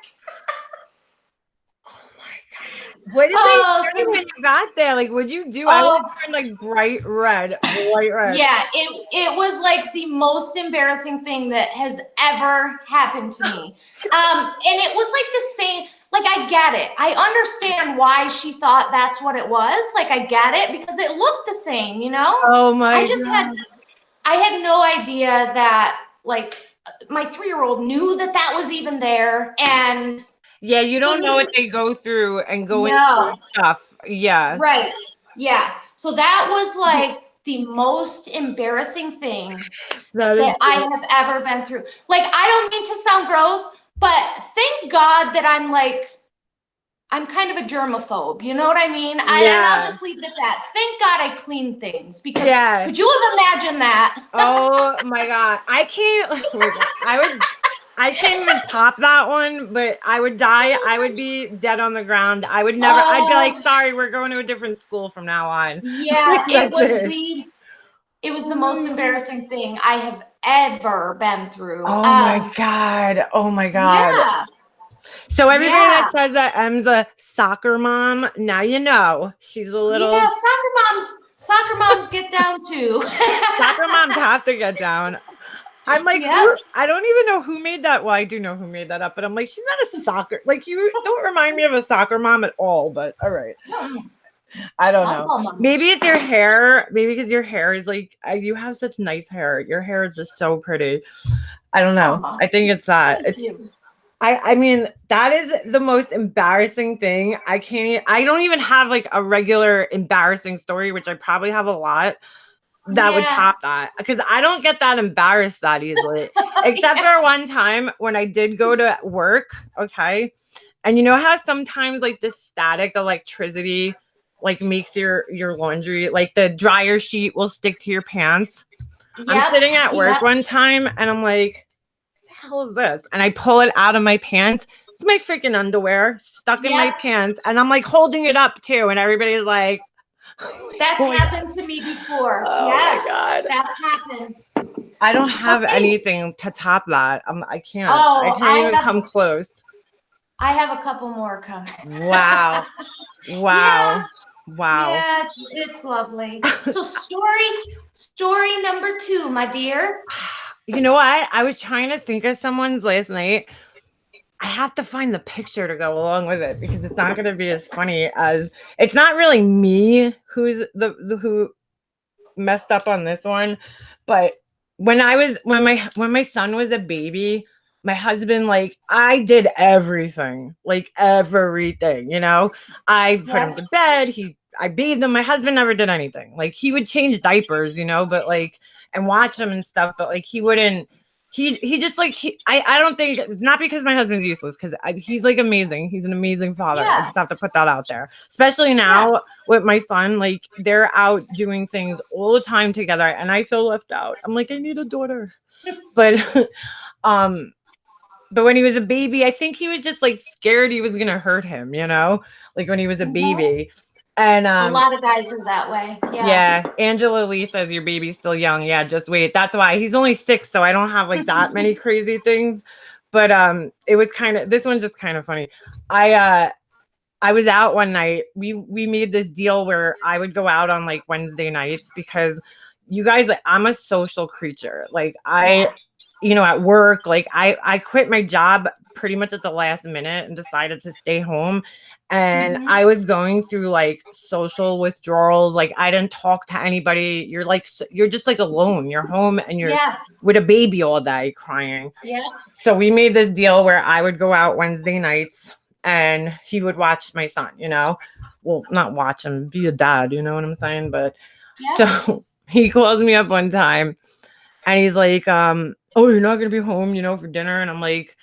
What did they do when you got there? Like, what'd you do? I was like bright red. Yeah, it was like the most embarrassing thing that has ever happened to me. And it was like the same. Like, I get it. I understand why she thought that's what it was. Like, I get it because it looked the same, Oh my God. I had no idea that, like, my 3-year-old knew that that was even there. And yeah, you don't know what they go through and go into stuff. Yeah. Right. Yeah. So that was like the most embarrassing thing that I have ever been through. Like, I don't mean to sound gross, But thank God that I'm kind of a germaphobe. You know what I mean? And I'll just leave it at that. Thank God I clean things, because could you have imagined that? Oh my God. I can't, oh my God. I can't even top that one, but I would die. I would be dead on the ground. I would never, I'd be like, sorry, we're going to a different school from now on. Yeah, it was the most embarrassing thing I have ever been through. Oh my God. Oh my God. Yeah. So everybody that says that Em's a soccer mom, now you know. She's a little. Yeah, soccer moms get down too. Soccer moms have to get down. I'm like, I don't even know who made that. Well, I do know who made that up, but I'm like, she's not a soccer. Like, you don't remind me of a soccer mom at all, but all right. I don't know. Maybe it's your hair. Maybe because your hair is like, you have such nice hair. Your hair is just so pretty. I don't know. I think it's that. I mean, that is the most embarrassing thing. I don't even have like a regular embarrassing story, which I probably have a lot that would top that, because I don't get that embarrassed that easily. Except for one time when I did go to work. Okay. And you know how sometimes like the static electricity like makes your laundry, like the dryer sheet will stick to your pants. I'm sitting at work one time and I'm like, hell is this? And I pull it out of my pants. It's my freaking underwear stuck in my pants. And I'm like holding it up too. And everybody's like, that's happened to me before. Oh my God. That's happened. I don't have anything to top that. I can't. I can't even come close. I have a couple more coming. Wow. Wow. Wow. Yeah, it's lovely. So story number 2, my dear. You know what? I was trying to think of someone's last night. I have to find the picture to go along with it because it's not going to be as funny as, it's not really me who's who messed up on this one, but when my son was a baby, my husband, like, I did everything, you know. I put him to bed. I bathed him. My husband never did anything. Like, he would change diapers, you know, but like, and watch him and stuff, but like, he wouldn't. He just like, I don't think, not because my husband's useless, because he's like amazing. He's an amazing father. I just have to put that out there. Especially now with my son, like, they're out doing things all the time together and I feel left out. I'm like, I need a daughter. But when he was a baby, I think he was just like scared he was gonna hurt him, you know, like when he was a baby. And a lot of guys are that way. Yeah. Angela Lee says your baby's still young. Yeah, just wait. That's why he's only 6, so I don't have like that many crazy things. But it was this one's just kind of funny. I was out one night. We made this deal where I would go out on like Wednesday nights because you guys, like, I'm a social creature. Like, you know, at work, like I quit my job pretty much at the last minute and decided to stay home. And I was going through like social withdrawals. Like, I didn't talk to anybody. You're just like alone. You're home and you're with a baby all day crying. Yeah. So we made this deal where I would go out Wednesday nights and he would watch my son, you know, well, not watch him, be a dad, you know what I'm saying? But so he calls me up one time and he's like, oh, you're not going to be home, you know, for dinner. And I'm like,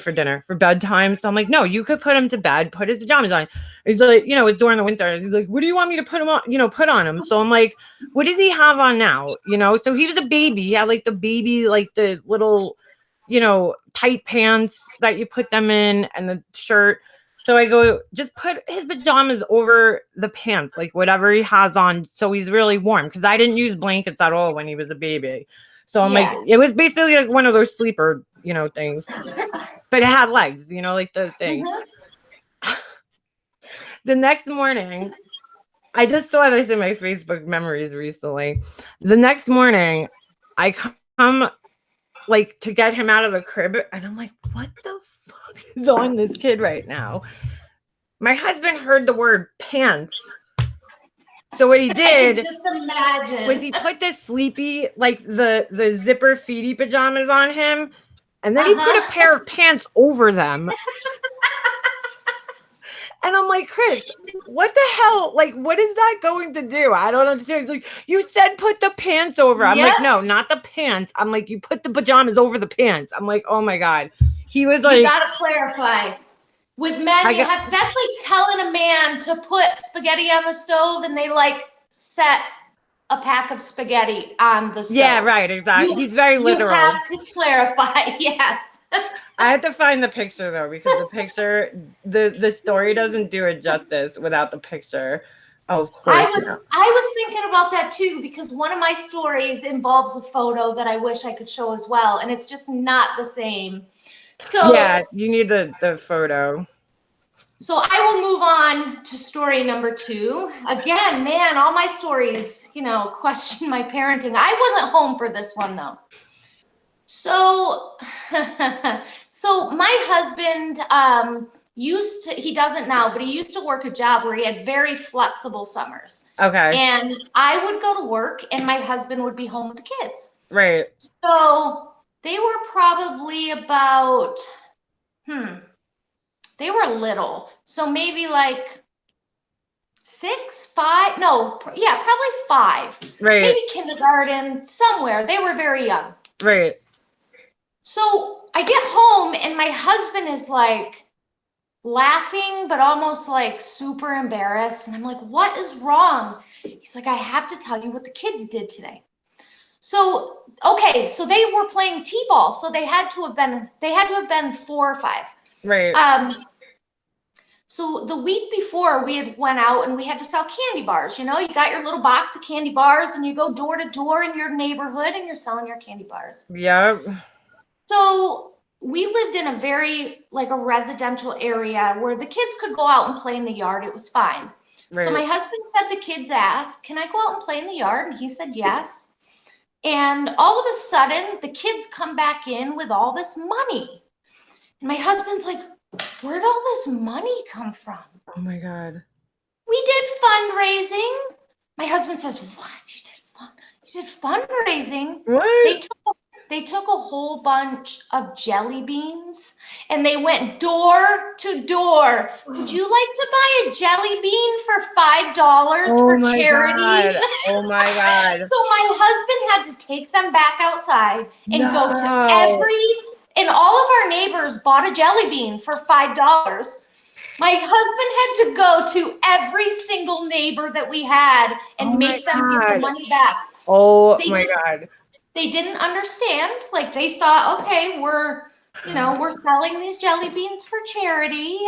for bedtime. So I'm like, no, you could put him to bed, put his pajamas on. He's like, you know, it's during the winter. He's like, what do you want me to put him on, you know, put on him? So I'm like, what does he have on now? You know, so he was a baby. He had like the baby, like the little, you know, tight pants that you put them in and the shirt. So I go, just put his pajamas over the pants, like whatever he has on. So he's really warm. Cause I didn't use blankets at all when he was a baby. So I'm like, it was basically like one of those sleeper, you know, things, but it had legs, you know, like the thing. The next morning, I just saw this in my Facebook memories recently. The next morning, I come like to get him out of the crib and I'm like, what the fuck is on this kid right now? My husband heard the word pants. So what he did was he put the sleepy, like the zipper feety pajamas on him, and then he put a pair of pants over them. And I'm like, Chris, what the hell? Like, what is that going to do? I don't understand. He's like, you said put the pants over. I'm like, no, not the pants. I'm like, you put the pajamas over the pants. I'm like, oh my God. He was You like, gotta clarify. With men, that's like telling a man to put spaghetti on the stove and they like set a pack of spaghetti on the stove. Yeah, right, exactly. He's very literal. You have to clarify, yes. I had to find the picture though, because the picture, the story doesn't do it justice without the picture. Of course. I was thinking about that too, because one of my stories involves a photo that I wish I could show as well, and it's just not the same. So yeah, you need the photo. So I will move on to story number 2. Again, man, all my stories, question my parenting. I wasn't home for this one though. So, so my husband he doesn't now, but he used to work a job where he had very flexible summers. Okay. And I would go to work and my husband would be home with the kids. Right. So they were probably about, they were little. So maybe like 6, 5, no, yeah, probably 5. Right. Maybe kindergarten, somewhere. They were very young. Right. So I get home and my husband is like laughing, but almost like super embarrassed. And I'm like, what is wrong? He's like, I have to tell you what the kids did today. So, okay, so they were playing t-ball. So they had to have been 4 or 5. Right. So the week before we had went out and we had to sell candy bars. You got your little box of candy bars and you go door to door in your neighborhood and you're selling your candy bars. Yep. So we lived in a very a residential area where the kids could go out and play in the yard. It was fine. Right. So my husband said, the kids asked, can I go out and play in the yard? And he said, yes. And all of a sudden the kids come back in with all this money. And my husband's like, where'd all this money come from? Oh my God. We did fundraising. My husband says, what? You did fundraising? What? They took a whole bunch of jelly beans and they went door to door. Would you like to buy a jelly bean for $5 for charity? God. Oh my God. So my husband had to take them back outside and go to and all of our neighbors bought a jelly bean for $5. My husband had to go to every single neighbor that we had and make them give the money back. Oh my God. They didn't understand. They thought, okay, we're selling these jelly beans for charity.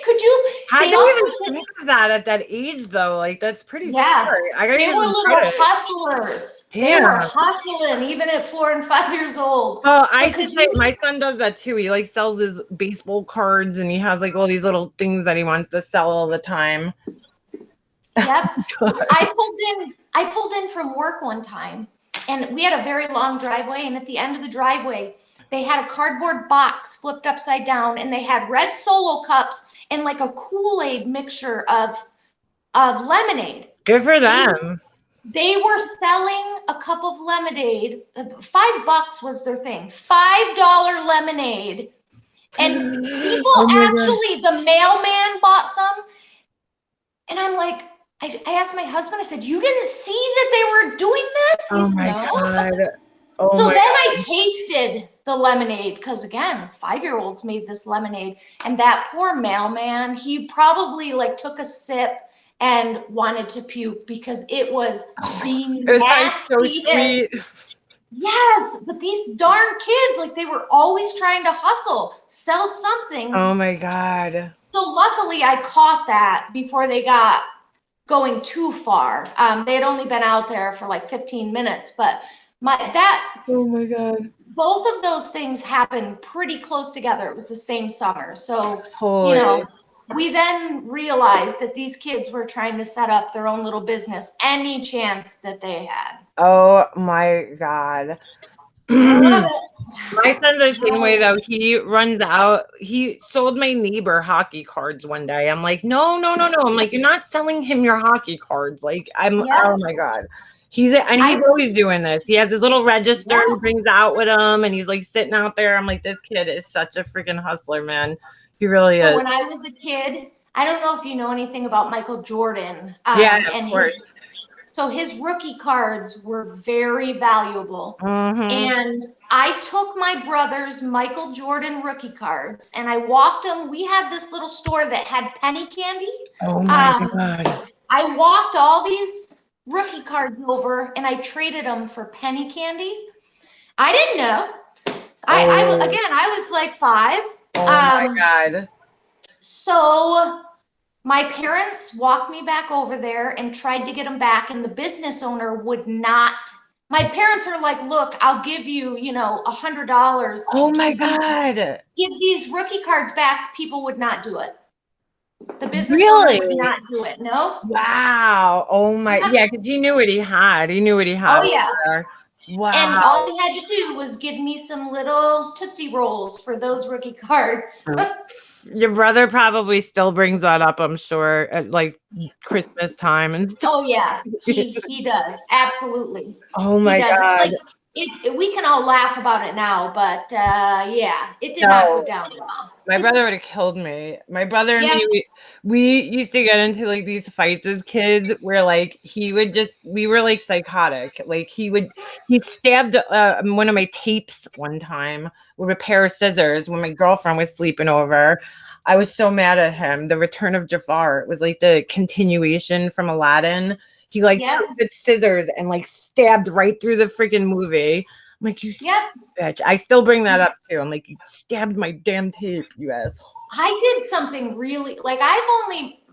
Could you? How do you even think of that at that age, though? That's pretty scary. They were little hustlers. Damn. They were hustling even at 4 and 5 years old. Oh, I should say my son does that too. He sells his baseball cards and he has all these little things that he wants to sell all the time. Yep. I pulled in from work one time and we had a very long driveway, and at the end of the driveway they had a cardboard box flipped upside down and they had red Solo cups and a Kool-Aid mixture of lemonade. Good for them. They were selling a cup of lemonade. $5 was their thing. $5 lemonade. And people the mailman bought some. And I'm like, I asked my husband, I said, you didn't see that they were doing this? Oh my God. Oh so then I tasted the lemonade because, again, 5-year-olds made this lemonade. And that poor mailman, he probably took a sip and wanted to puke because it was the nastiest. So sweet. Yes, but these darn kids, they were always trying to hustle, sell something. Oh my God. So luckily I caught that before they got going too far. They had only been out there for 15 minutes, but oh my God. Both of those things happened pretty close together. It was the same summer. So, we then realized that these kids were trying to set up their own little business any chance that they had. Oh my God. I love it. My son's the same way though. He runs out. He sold my neighbor hockey cards one day. I'm like, no. I'm like, you're not selling him your hockey cards. Oh my God. He's always doing this. He has his little register he brings out with him and he's sitting out there. I'm like, this kid is such a freaking hustler, man. He really is. So when I was a kid, I don't know if you know anything about Michael Jordan. Yeah, of course. So his rookie cards were very valuable. Mm-hmm. And I took my brother's Michael Jordan rookie cards and I walked them. We had this little store that had penny candy. Oh my God. I walked all these rookie cards over and I traded them for penny candy. I didn't know. I was like 5. Oh my God. So my parents walked me back over there and tried to get them back, and the business owner would not. My parents are like, look, I'll give you, $100. Oh my God. Give these rookie cards back. People would not do it. The business owner would not do it. No. Wow. Oh my. Yeah, because he knew what he had. He knew what he had. Oh yeah. There. Wow. And all he had to do was give me some little Tootsie Rolls for those rookie cards. Your brother probably still brings that up, I'm sure, at like Christmas time and stuff. Oh yeah, he does. Absolutely. Oh my God. It's like, we can all laugh about it now, but yeah, it did not go down well. My brother would have killed me. My brother and me, we used to get into like these fights as kids where like we were like psychotic. Like he stabbed one of my tapes one time with a pair of scissors when my girlfriend was sleeping over. I was so mad at him. The Return of Jafar. It was like the continuation from Aladdin. He like took the scissors and like stabbed right through the freaking movie. I'm like, you bitch. I still bring that up too. I'm like, you stabbed my damn tape, you asshole. I did something really, like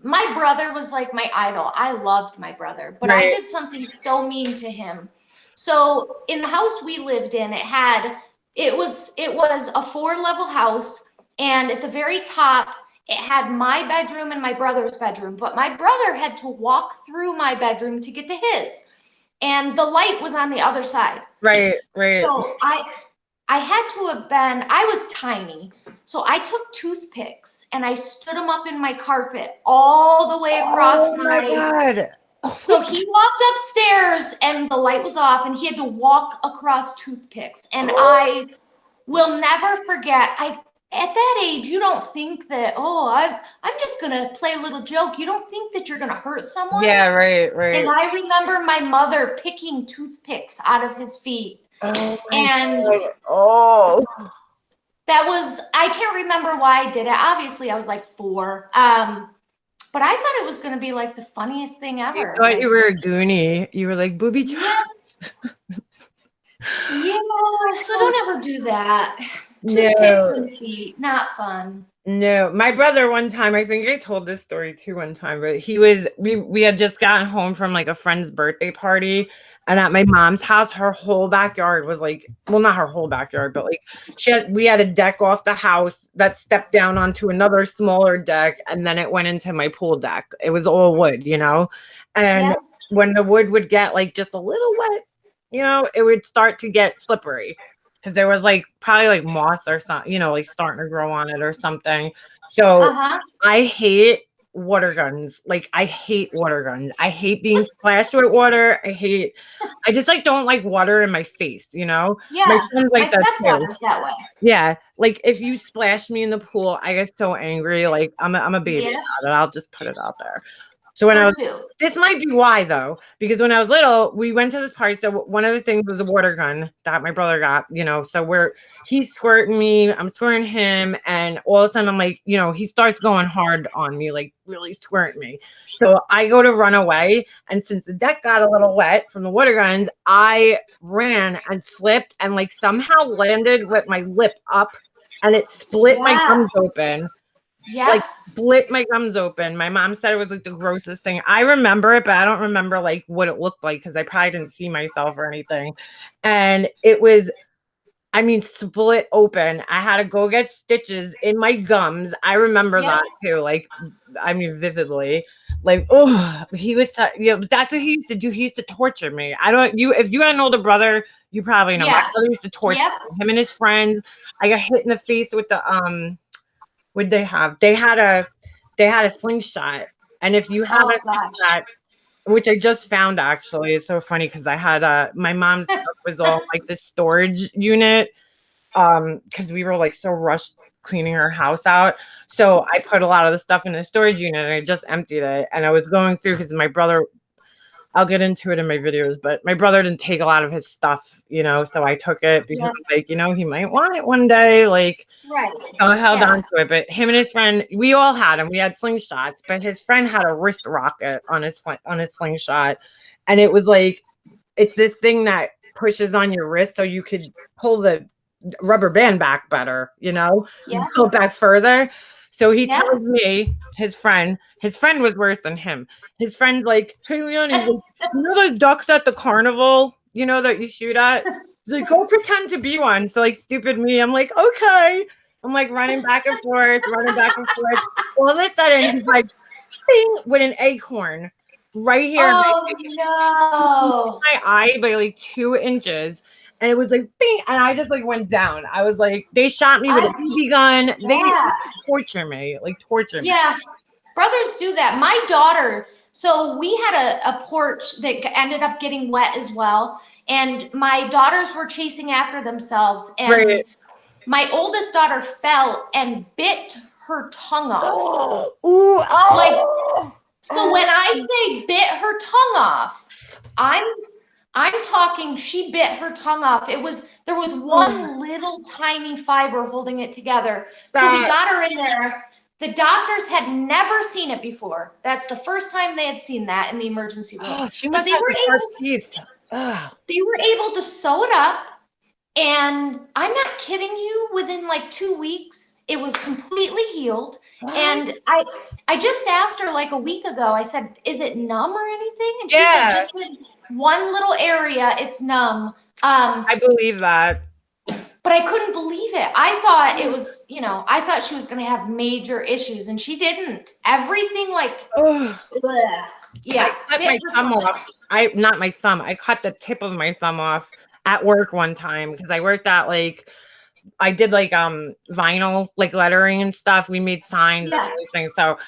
my brother was like my idol. I loved my brother, but I did something so mean to him. So in the house we lived in, it was a 4-level house. And at the very top, it had my bedroom and my brother's bedroom, but my brother had to walk through my bedroom to get to his. And the light was on the other side. Right. So I had to have been, I was tiny. So I took toothpicks and I stood them up in my carpet all the way across my God. So he walked upstairs and the light was off and he had to walk across toothpicks. And I will never forget, at that age, you don't think that, I'm just going to play a little joke. You don't think that you're going to hurt someone. Yeah, right. And I remember my mother picking toothpicks out of his feet. Oh, that was, I can't remember why I did it. Obviously, I was like 4. But I thought it was going to be like the funniest thing ever. You thought you were a goonie. You were like, booby traps. Yeah, so don't ever do that. Toothpicks and feet, not fun. No, my brother one time, I think I told this story too one time, but we had just gotten home from like a friend's birthday party, and at my mom's house, her whole backyard was like, well, not her whole backyard, but like we had a deck off the house that stepped down onto another smaller deck, and then it went into my pool deck. It was all wood, and when the wood would get like just a little wet, it would start to get slippery. Because there was like probably like moss or something, like starting to grow on it or something. So I hate water guns. Like I hate water guns. I hate being splashed with water. I just like don't like water in my face, Yeah, my stepdaughter's that way. Yeah, like if you splash me in the pool, I get so angry. Like I'm a baby about it. I'll just put it out there. So when this might be why though, because when I was little, we went to this party. So one of the things was a water gun that my brother got, so he's squirting me, I'm squirting him. And all of a sudden I'm like, he starts going hard on me, like really squirting me. So I go to run away. And since the deck got a little wet from the water guns, I ran and slipped and like somehow landed with my lip up and it split my gums open. Yeah. Like split my gums open. My mom said it was like the grossest thing. I remember it, but I don't remember like what it looked like because I probably didn't see myself or anything. And it was, split open. I had to go get stitches in my gums. I remember that too. Like, vividly. Like, he was, that's what he used to do. He used to torture me. If you had an older brother, you probably know. My brother used to torture him and his friends. I got hit in the face with the, what'd they have? They had a slingshot. And if you have a slingshot, which I just found actually, it's so funny because I had my mom's stuff was all like this storage unit. Because we were like so rushed cleaning her house out. So I put a lot of the stuff in the storage unit and I just emptied it. And I was going through because my brother I'll get into it in my videos, but my brother didn't take a lot of his stuff, you know, so I took it because like, you know, he might want it one day, like, Right. so I held on to it. But him and his friend, we all had them. We had slingshots, but his friend had a wrist rocket on his slingshot, and it was like, it's this thing that pushes on your wrist so you could pull the rubber band back better, you know, you pull it back further. So he tells me his friend was worse than him. His friend's like, hey, Leon, he's like, you know those ducks at the carnival, you know, that you shoot at? He's like, go pretend to be one. So like, stupid me, I'm like, okay. I'm like running back and forth. All of a sudden, he's like, bing, with an acorn right here. Oh, no. My eye by like 2 inches. And it was like, bing. And I just like went down. I was like, they shot me with a BB gun. They torture me. Yeah. Brothers do that. My daughter, so we had a porch that ended up getting wet as well. And my daughters were chasing after themselves. And my oldest daughter fell and bit her tongue off. So when I say bit her tongue off, I'm talking she bit her tongue off. There was one little tiny fiber holding it together. So we got her in there. The doctors had never seen it before. That's the first time they had seen that in the emergency room. But they were able to sew it up. And I'm not kidding you, within like 2 weeks, it was completely healed. And I just asked her like a week ago, I said, is it numb or anything? And she said, just in one little area, it's numb. I believe that. But I couldn't believe it. I thought it was, you know, I thought she was going to have major issues, and she didn't. Everything like, yeah. I cut my thumb off. Not my thumb. I cut the tip of my thumb off at work one time because I worked at like, I did like vinyl, like lettering and stuff. We made signs and everything. So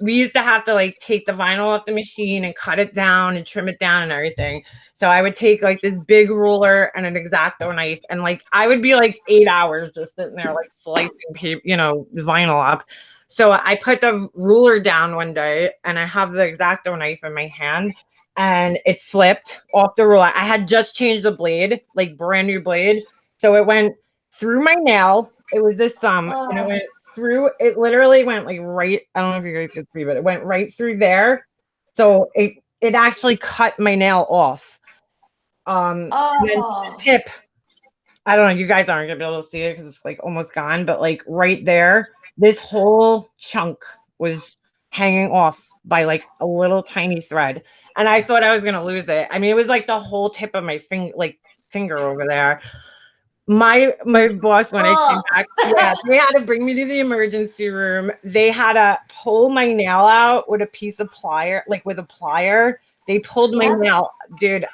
we used to have to like take the vinyl off the machine and cut it down and trim it down and everything. So I would take like this big ruler and an X-Acto knife, and like I would be like 8 hours just sitting there like slicing paper, you know, vinyl up. So I put the ruler down one day and I have the X-Acto knife in my hand, and it flipped off the ruler. I had just changed the blade, like brand new blade. So it went through my nail. It was this thumb, and it went through. It literally went like right. I don't know if you guys could see, but it went right through there. So it actually cut my nail off. And the tip. I don't know. You guys aren't gonna be able to see it because it's like almost gone. But like right there, this whole chunk was hanging off by like a little tiny thread, and I thought I was gonna lose it. I mean, it was like the whole tip of my finger over there. My boss, when I came back, they had to bring me to the emergency room. They had to pull my nail out with a piece of plier, like with a plier. They pulled my nail, dude.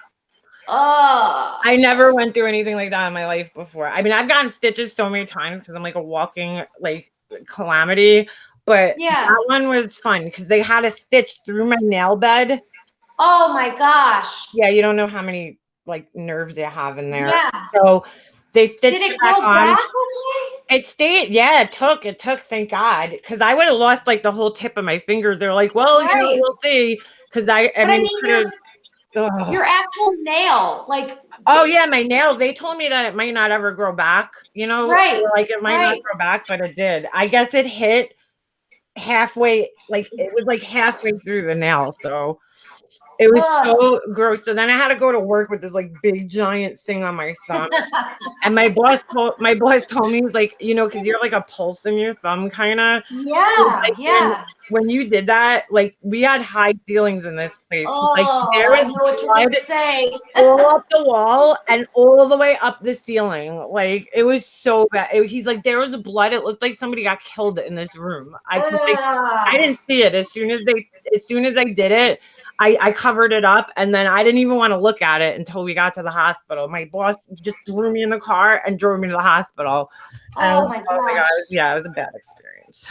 I never went through anything like that in my life before. I mean, I've gotten stitches so many times because I'm like a walking like calamity, but that one was fun because they had a stitch through my nail bed. Oh my gosh. Yeah, you don't know how many like nerves they have in there. So they stitched it back on. It stayed. Yeah, it took. Thank God, because I would have lost like the whole tip of my finger. They're like, well, you know, we'll see. Because I mean your actual nail, like. Oh yeah, my nail. They told me that it might not ever grow back. You know, like it might not grow back, but it did. I guess it hit halfway. Like it was like halfway through the nail. So. It was so gross. So then I had to go to work with this like big giant thing on my thumb. And my boss told me, he was like, you know, because you're like a pulse in your thumb kind of. When you did that, like we had high ceilings in this place. Like there was blood all up the wall and all the way up the ceiling. Like it was so bad. He's like, there was blood. It looked like somebody got killed in this room. I didn't see it as soon as I did it. I covered it up, and then I didn't even want to look at it until we got to the hospital. My boss just threw me in the car and drove me to the hospital. Oh my gosh. Yeah, it was a bad experience.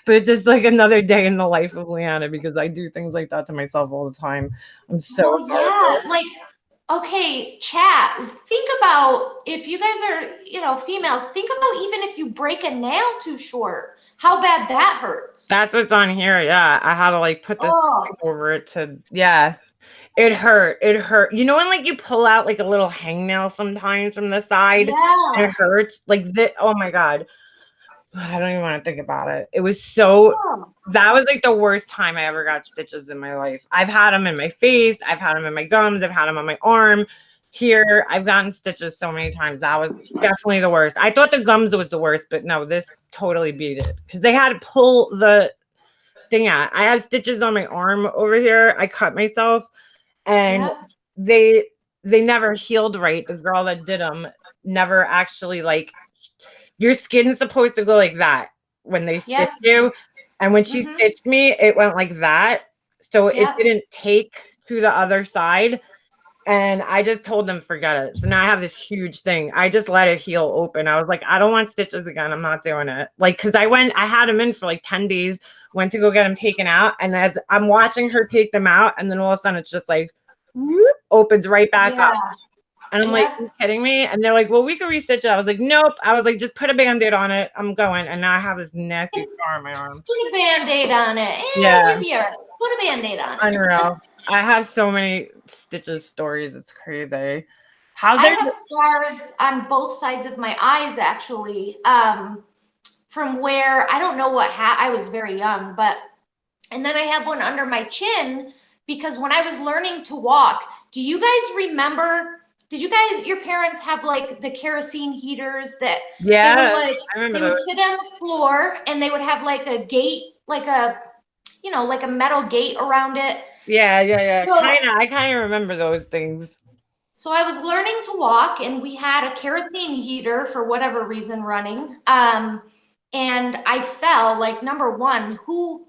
But it's just like another day in the life of Leanna because I do things like that to myself all the time. I'm so like Okay, chat, think about if you guys are, females, think about even if you break a nail too short, how bad that hurts. That's what's on here. Yeah. I had to like put this Oh, over it to, yeah. It hurt. It hurt. You know when like you pull out like a little hangnail sometimes from the side and yeah. it hurts? Like this. Oh my God. I don't even want to think about it. It was so, Oh, that was like the worst time I ever got stitches in my life. I've had them in my face. I've had them in my gums. I've had them on my arm. Here, I've gotten stitches so many times. That was definitely the worst. I thought the gums was the worst, but no, this totally beat it because they had to pull the thing out. I have stitches on my arm over here. I cut myself and yep, they never healed right. The girl that did them never actually like, your skin's supposed to go like that when they stitch yep, you. And when she mm-hmm, stitched me, it went like that. So it yep. didn't take to the other side. And I just told them, forget it. So now I have this huge thing. I just let it heal open. I was like, I don't want stitches again. I'm not doing it. Like, cause I had them in for like 10 days, went to go get them taken out. And as I'm watching her take them out, and then all of a sudden it's just like, whoop, opens right back Yeah, up. And I'm like, yep. are you kidding me? And they're like, well, we can restitch it. I was like, nope. I was like, just put a Band-Aid on it. I'm going. And now I have this nasty scar on my arm. Put a Band-Aid on it. Yeah, You'll be all right. Put a Band-Aid on it. unreal. I have so many stitches stories. It's crazy. How's I there? have scars on both sides of my eyes, actually, from where, I don't know I was very young, and then I have one under my chin because when I was learning to walk, do you guys remember, your parents have like the kerosene heaters that they would Yeah, like, I remember they would those. sit on the floor and they would have like a gate, like a metal gate around it. Yeah. So I kind of remember those things. So I was learning to walk, and we had a kerosene heater for whatever reason running. And I fell. Like, number one, who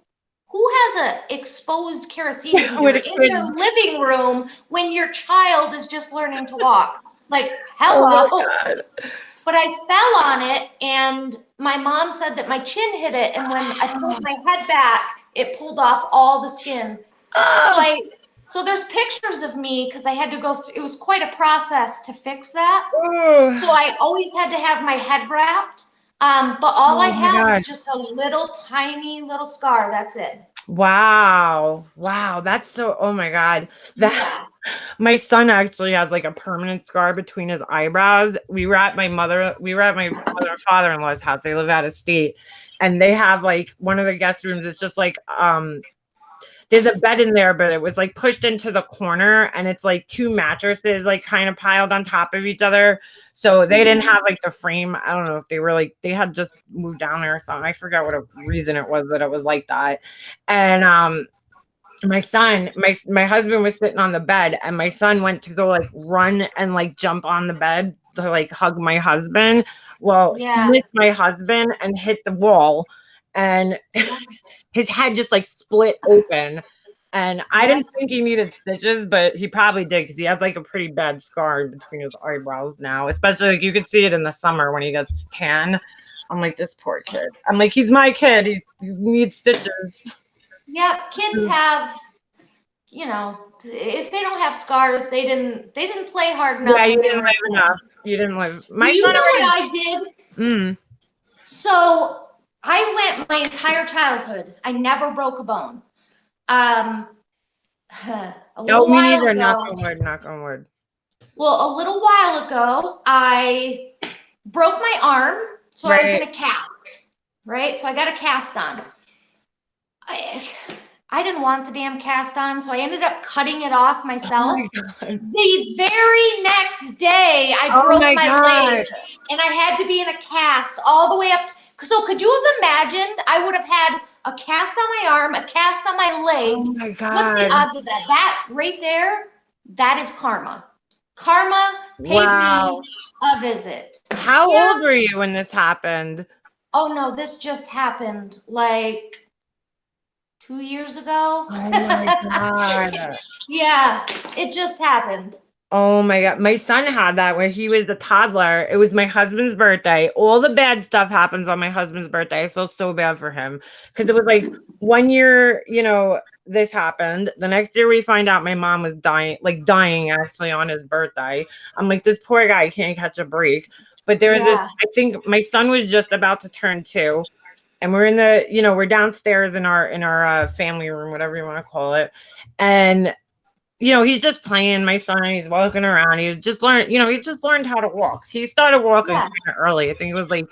has a exposed kerosene With heater a in their kid. living room when your child is just learning to walk? Like, Oh my hello. God. But I fell on it, and my mom said that my chin hit it, and when I pulled my head back, it pulled off all the skin. So Oh, I so there's pictures of me because I had to go through, it was quite a process to fix that. So oh, I always had to have my head wrapped. But all I oh my have is God. just a little tiny little scar. That's it. Wow. Wow. That's so, oh my God. That Yeah. my son actually has like a permanent scar between his eyebrows. We were at my mother and father-in-law's house. They live out of state. And they have like one of the guest rooms. It's just like there's a bed in there, but it was like pushed into the corner and it's like two mattresses like kind of piled on top of each other. So they didn't Mhm. have like the frame. I don't know if they were like they had just moved down there or something. I forgot what a reason it was that it was like that. And my son, my husband was sitting on the bed and my son went to go like run and like jump on the bed to like hug my husband. Well, he Yeah. missed my husband and hit the wall and Yep. his head just like split open. And I Yep. didn't think he needed stitches, but he probably did because he has like a pretty bad scar between his eyebrows now. Especially like you could see it in the summer when he gets tan. I'm like, this poor kid. I'm like, he's my kid. He needs stitches. Yep. Kids have, if they don't have scars, they didn't play hard Yeah, enough you when they didn't were a live kid. enough. You didn't live. Do My you son know what already. I did? Mm. So I went my entire childhood. I never broke a bone. Um, a Oh, little me while neither. Knock ago, on wood. Knock on wood. well, a little while ago, I broke my arm. So I was in Right. a cast, right? So I got a cast on. I, I didn't want the damn cast on, so I ended up cutting it off Oh my myself. god. The very next day, I Oh broke my my god. leg and I had to be in a cast all the way up. So could you have imagined I would have had a cast on my arm, a cast on my Oh leg? my What's the god. odds of that? That right there, that is karma. Karma paid me Wow. a visit. How Yeah. old were you when this happened? Oh no, this just happened like 2 years ago. Oh my god. Yeah, it just happened. Oh my God. My son had that where he was a toddler. It was my husband's birthday. All the bad stuff happens on my husband's birthday. I feel so bad for him because it was like 1 year, this happened. The next year we find out my mom was dying actually on his birthday. I'm like, this poor guy can't catch a break. But there was this, Yeah. I think my son was just about to turn 2. And we're in we're downstairs in our family room, whatever you want to call it. And he's just playing, my son, he's walking around. He just learned how to walk. He started walking Yeah. kind of early. I think it was like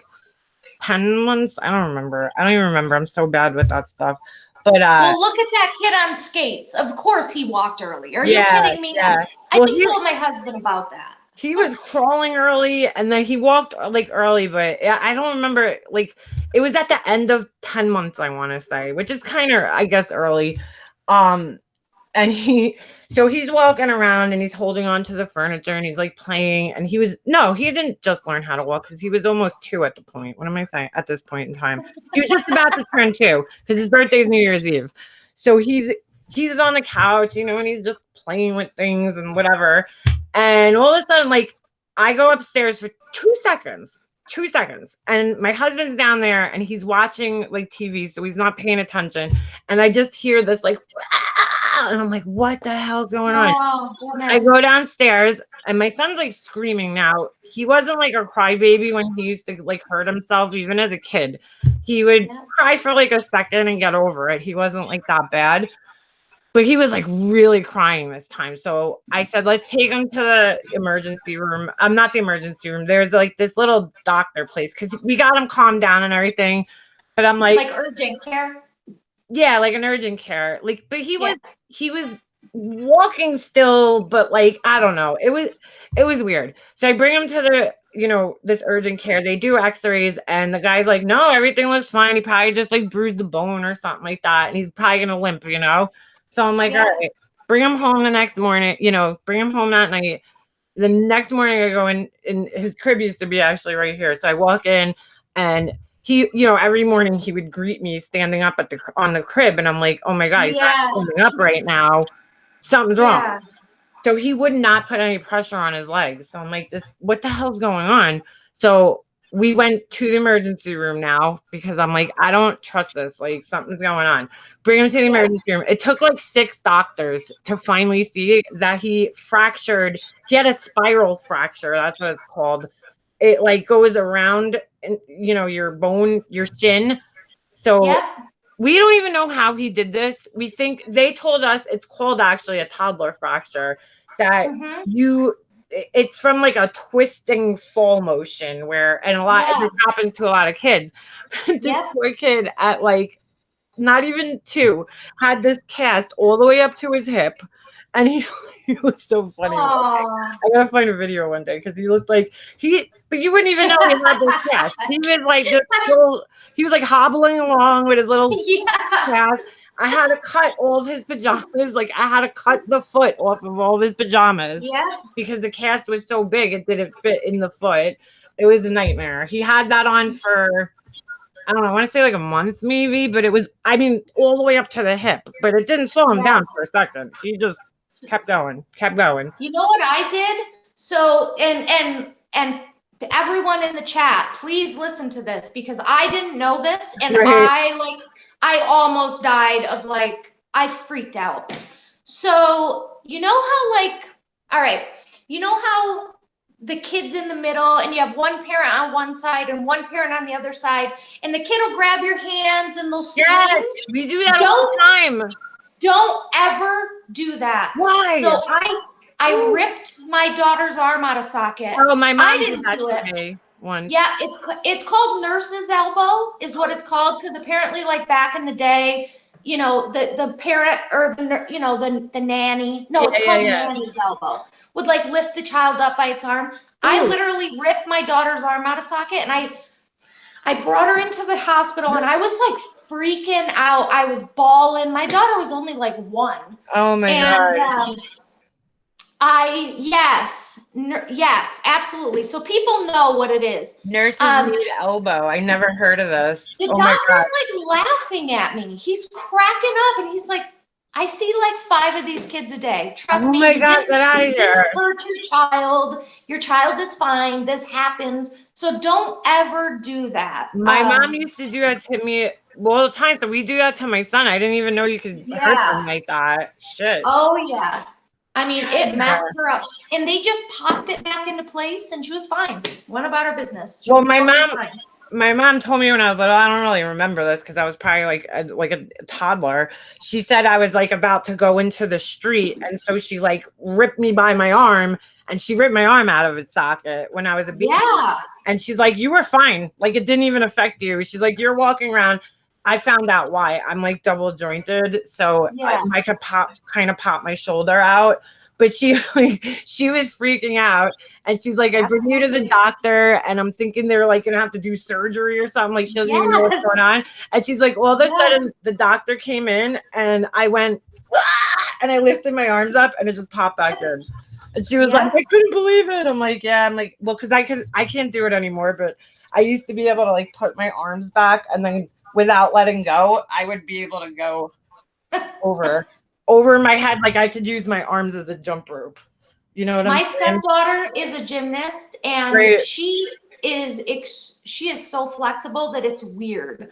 10 months. I don't remember. I don't even remember. I'm so bad with that stuff. But Well, look at that kid on skates. Of course he walked early. Are you yeah, kidding me? yeah. I Well, just told my husband about that. he was crawling early and then he walked like early, but I don't remember, like it was at the end of 10 months, I want to say, which is kind of, I guess, early. And he's walking around and he's holding on to the furniture and he's like playing. And he didn't just learn how to walk because he was almost 2 at the point. What am I saying? At this point in time, he was just about to turn 2 because his birthday is New Year's Eve. So he's on the couch, and he's just playing with things and whatever. And all of a sudden, like, I go upstairs for 2 seconds. 2 seconds. And my husband's down there and he's watching like TV, so he's not paying attention. And I just hear this like, and I'm like, what the hell's going on? Oh, goodness. I go downstairs and my son's like screaming now. He wasn't like a crybaby when he used to like hurt himself, even as a kid. He would cry for like a second and get over it. He wasn't like that bad. But he was like really crying this time. So I said, let's take him to the emergency room. I'm not the emergency room. There's like this little doctor place because we got him calmed down and everything. But I'm like urgent care? Yeah, like an urgent care. Like, but he was walking still, but like, I don't know. It was weird. So I bring him to this urgent care. They do x-rays and the guy's like, no, everything looks fine. He probably just like bruised the bone or something like that. And he's probably going to limp, So I'm like, all right, bring him home the next morning, bring him home that night. The next morning I go in, and his crib used to be actually right here. So I walk in and he, every morning he would greet me standing up on the crib. And I'm like, oh my God, he's not standing up right now. Something's wrong. So he would not put any pressure on his legs. So I'm like, what the hell's going on? So we went to the emergency room now because I'm like, I don't trust this. Like something's going on. Bring him to the emergency room. It took like 6 doctors to finally see that he fractured. He had a spiral fracture. That's what it's called. It like goes around, your bone, your shin. So we don't even know how he did this. We think they told us it's called actually a toddler fracture, that it's from like a twisting fall motion this happens to a lot of kids. This poor kid at like not even 2 had this cast all the way up to his hip, and he was so funny. I gotta find a video one day because he looked like but you wouldn't even know he had this cast. He was like he was like hobbling along with his little cast. I had to cut all of his pajamas. Like I had to cut the foot off of all of his pajamas because the cast was so big it didn't fit in the foot. It was a nightmare. He had that on for, I don't know, I want to say like a month maybe, but it was, all the way up to the hip, but it didn't slow him down for a second. He just kept going. You know what I did? So, and everyone in the chat, please listen to this because I didn't know this and I almost died of I freaked out. So, how the kid's in the middle and you have one parent on one side and one parent on the other side, and the kid will grab your hands and they'll swing. Yes, we do that all the time. Don't ever do that. Why? So I ripped my daughter's arm out of socket. Oh, my mom I didn't do it. Once. Yeah, it's called nurse's elbow is what it's called, because apparently back in the day, the parent or the nanny, it's called nanny's elbow, would lift the child up by its arm. Ooh. I literally ripped my daughter's arm out of socket and I brought her into the hospital and I was freaking out. I was bawling. My daughter was only 1. Oh my God. Yes, absolutely. So people know what it is. Nurses need elbow. I never heard of this. The doctor's laughing at me. He's cracking up and he's like, I see like 5 of these kids a day. Trust Oh me, my you God, get out of didn't here. hurt your child. Your child is fine. This happens. So don't ever do that. My mom used to do that to me all the time. So we do that to my son. I didn't even know you could hurt Yeah. them like that. Shit. Oh yeah. I mean, it Yeah. messed her up. And they just popped it back into place and she was fine. Went about her business. She Well, was totally fine. my mom told me when I was little, I don't really remember this because I was probably like a toddler. She said I was like about to go into the street, and so she like ripped me by my arm, and she ripped my arm out of its socket when I was a baby. Yeah. And she's like, you were fine. Like it didn't even affect you. She's like, you're walking around. I found out why. I'm like double jointed, so Yeah. I could kind of pop my shoulder out. But she like she was freaking out, and she's like, I bring you to the doctor, and I'm thinking they're like gonna have to do surgery or something. Like she doesn't even know what's going on. And she's like, all of a sudden the doctor came in, and I went, ah! And I lifted my arms up, and it just popped back in. And she was like, I couldn't believe it. I'm like, yeah. I'm like, well, because I can't do it anymore, but I used to be able to like put my arms back, and then without letting go, I would be able to go over my head, like I could use my arms as a jump rope. You know what I'm saying? My stepdaughter is a gymnast, and Great. she is so flexible that it's weird.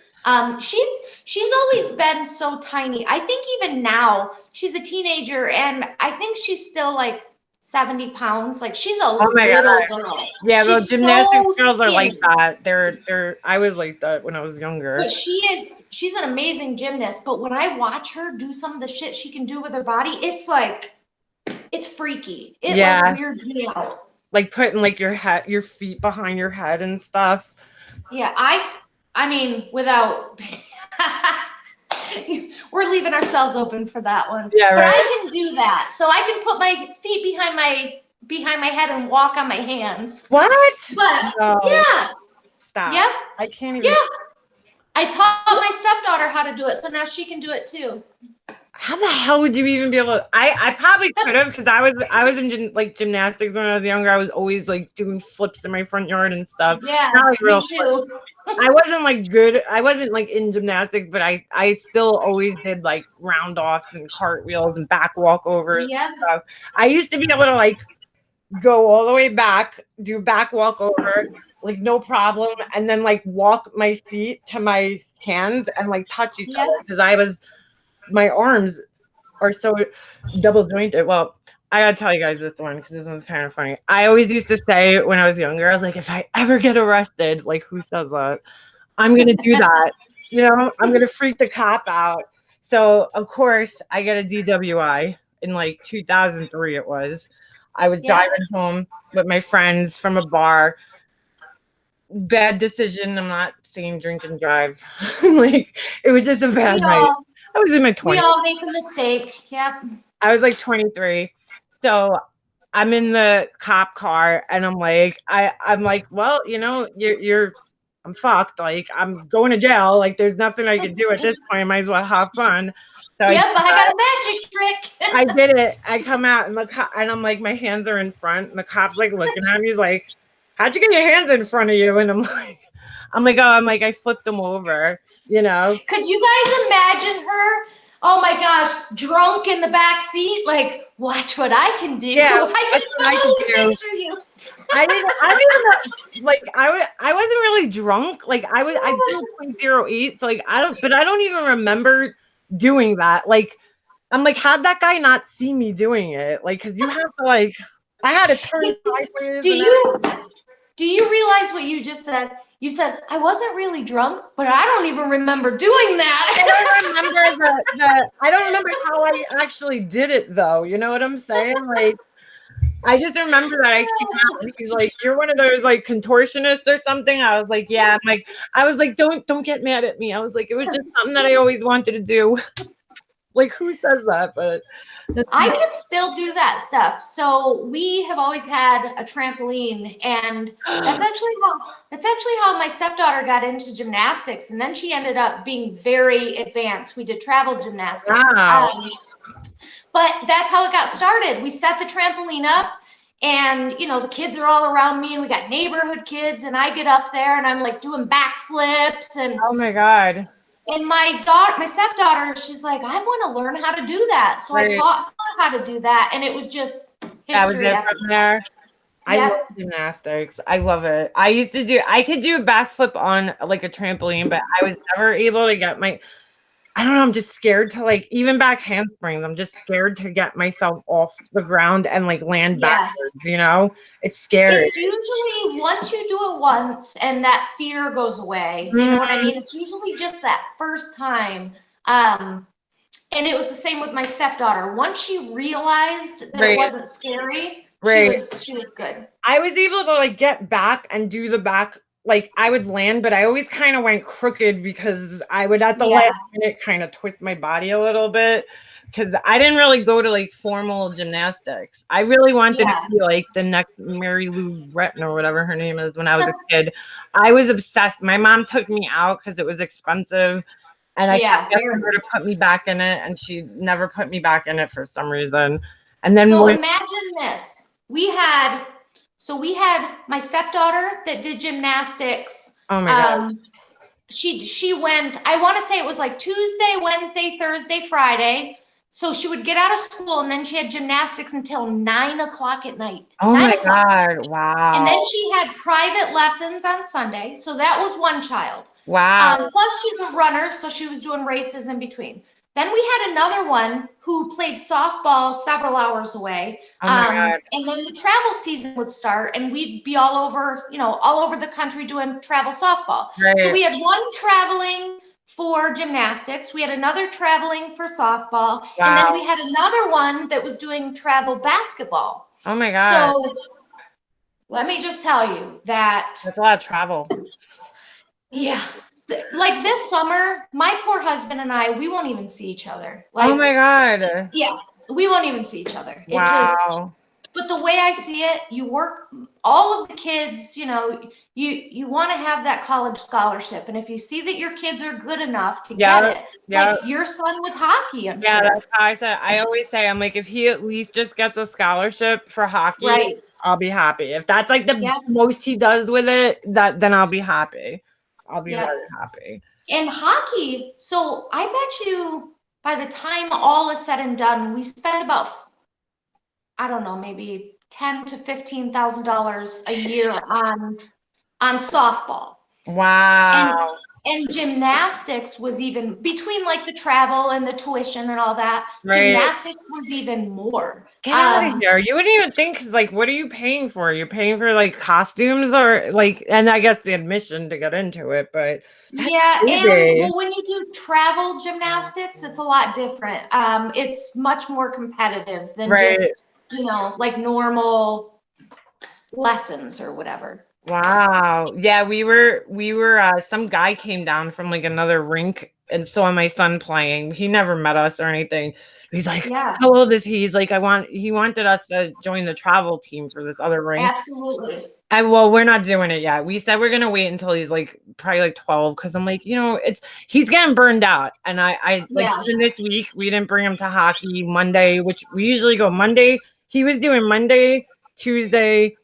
She's always been so tiny. I think even now she's a teenager, and I think she's still like 70 pounds. Like she's a little girl. Yeah, the She's gymnastics so girls are like skinny. that. I was like that when I was younger. But she's an amazing gymnast. But when I watch her do some of the shit she can do with her body, it's like, it's freaky. It like weirds me out. Like putting like your feet behind your head and stuff. Yeah, I mean, without we're leaving ourselves open for that one. Yeah, but right. I can do that. So I can put my feet behind my head and walk on my hands. What? But no. yeah. Stop. Yep. I can't even. Yeah. I taught my stepdaughter how to do it, so now she can do it too. How the hell would you even be able to? I probably could have, because I was in like gymnastics when I was younger. I was always like doing flips in my front yard and stuff. Yeah, not like real me too. I wasn't like good. I wasn't like in gymnastics, but I still always did like round offs and cartwheels and back walkovers and stuff. I used to be able to like go all the way back, do back walkover, like no problem, and then like walk my feet to my hands and like touch each other, because my arms are so double jointed. Well, I gotta tell you guys this one because this one's kind of funny. I always used to say when I was younger, I was like, if I ever get arrested, like who says that? I'm gonna do that. You know, I'm gonna freak the cop out. So of course I get a DWI in like 2003. It was. I was driving home with my friends from a bar. Bad decision. I'm not saying drink and drive. Like it was just a bad night. I was in my 20s. We all make a mistake. Yep. I was like 23. So I'm in the cop car and I'm like, well, you know, I'm fucked. Like I'm going to jail. Like there's nothing I can do at this point. I might as well have fun. So I got a magic trick. I did it. I come out and and I'm like, my hands are in front, and the cop's like looking at me. He's like, how'd you get your hands in front of you? And I'm like, I flipped them over, you know. Could you guys imagine her? Oh my gosh, drunk in the back seat, like, watch what I can do. Yeah, I can totally picture you. I didn't know, like I wasn't really drunk. Like I did 0.08, so like I don't even remember doing that. Like I'm like, how'd that guy not see me doing it? Like, cause you have to like, I had to turn sideways. Do you realize what you just said? You said, I wasn't really drunk, but I don't even remember doing that. I don't remember how I actually did it though. You know what I'm saying? Like, I just remember that I came out and he's like, you're one of those like contortionists or something. I was like, yeah. I was like, don't get mad at me. I was like, it was just something that I always wanted to do. Like who says that? But I can still do that stuff. So we have always had a trampoline, and that's actually how my stepdaughter got into gymnastics, and then she ended up being very advanced. We did travel gymnastics. Wow. But that's how it got started. We set the trampoline up, and you know, the kids are all around me, and we got neighborhood kids, and I get up there and I'm like doing backflips and oh my God. And my stepdaughter, she's like, I want to learn how to do that. So I Right. taught her how to do that. And it was just That was history it after from there. I Yep. love gymnastics. I love it. I could do a backflip on like a trampoline, but I was never able to get I don't know, I'm just scared to like, even back handsprings, I'm just scared to get myself off the ground and like land Yeah. backwards, It's scary. It's usually once you do it once and that fear goes away. You know what I mean? It's usually just that first time. And it was the same with my stepdaughter. Once she realized that it wasn't scary, she was good. I was able to like get back and do the back, like I would land, but I always kind of went crooked because I would at the last minute kind of twist my body a little bit because I didn't really go to like formal gymnastics. I really wanted to be like the next Mary Lou Retton or whatever her name is when I was a kid. I was obsessed. My mom took me out because it was expensive. And I kept asking her to put me back in it, and she never put me back in it for some reason. And then so imagine this. We had my stepdaughter that did gymnastics. Oh my God. She went, I want to say it was like Tuesday, Wednesday, Thursday, Friday. So she would get out of school and then she had gymnastics until 9 o'clock at night. Oh my God. Wow. And then she had private lessons on Sunday. So that was one child. Wow. Plus she's a runner, so she was doing races in between. Then we had another one who played softball several hours away. Oh my God. And then the travel season would start and we'd be all over the country doing travel softball. Right. So we had one traveling for gymnastics. We had another traveling for softball. Wow. And then we had another one that was doing travel basketball. Oh my God. So let me just tell you that. That's a lot of travel. Yeah. Like this summer, my poor husband and I, we won't even see each other. Like, oh my God. Yeah, we won't even see each other. Wow. But the way I see it, you work, all of the kids, you want to have that college scholarship. And if you see that your kids are good enough to get it, like your son with hockey, I'm sure. That's how I always say, I'm like, if he at least just gets a scholarship for hockey, I'll be happy. If that's like the most he does with it, then I'll be happy. I'll be very happy. And hockey, so I bet you by the time all is said and done, we spend about, I don't know, maybe $10,000 to $15,000 a year on softball. Wow. And gymnastics was even, between like the travel and the tuition and all that, gymnastics was even more. Get out of here. You wouldn't even think, like, what are you paying for? You're paying for like costumes or like, and I guess the admission to get into it, but and when you do travel gymnastics, it's a lot different. It's much more competitive than just, like normal lessons or whatever. Wow. Yeah, we were some guy came down from like another rink and saw my son playing. He never met us or anything. He's like, how old is he? He's like, he wanted us to join the travel team for this other rink. Absolutely. And well, we're not doing it yet. We said we're gonna wait until he's like probably like 12 because I'm like, he's getting burned out. And I even this week we didn't bring him to hockey Monday, which we usually go Monday. He was doing Monday, Tuesday,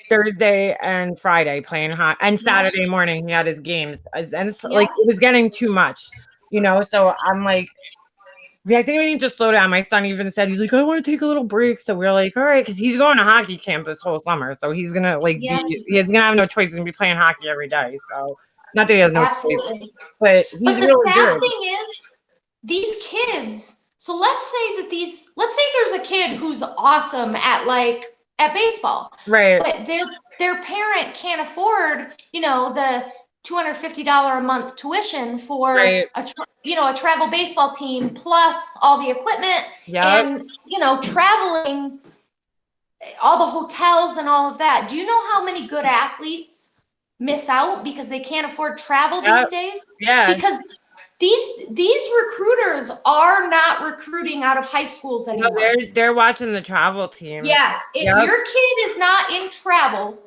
Thursday, and Friday playing hockey, and Saturday morning he had his games. And like it was getting too much, So I'm like, I think we need to slow down. My son even said, he's like, I want to take a little break. So we're like, all right, because he's going to hockey camp this whole summer. So he's gonna he's gonna have no choice. He's gonna be playing hockey every day. So not that he has no choice, but the sad thing is, these kids. So let's say there's a kid who's awesome at baseball, right? But their parent can't afford, the $250 a month tuition for a travel baseball team plus all the equipment and traveling, all the hotels and all of that. Do you know how many good athletes miss out because they can't afford travel these days? Yeah. Because these recruiters are not recruiting out of high schools anymore. No, they're watching the travel team. Yes. If your kid is not in travel,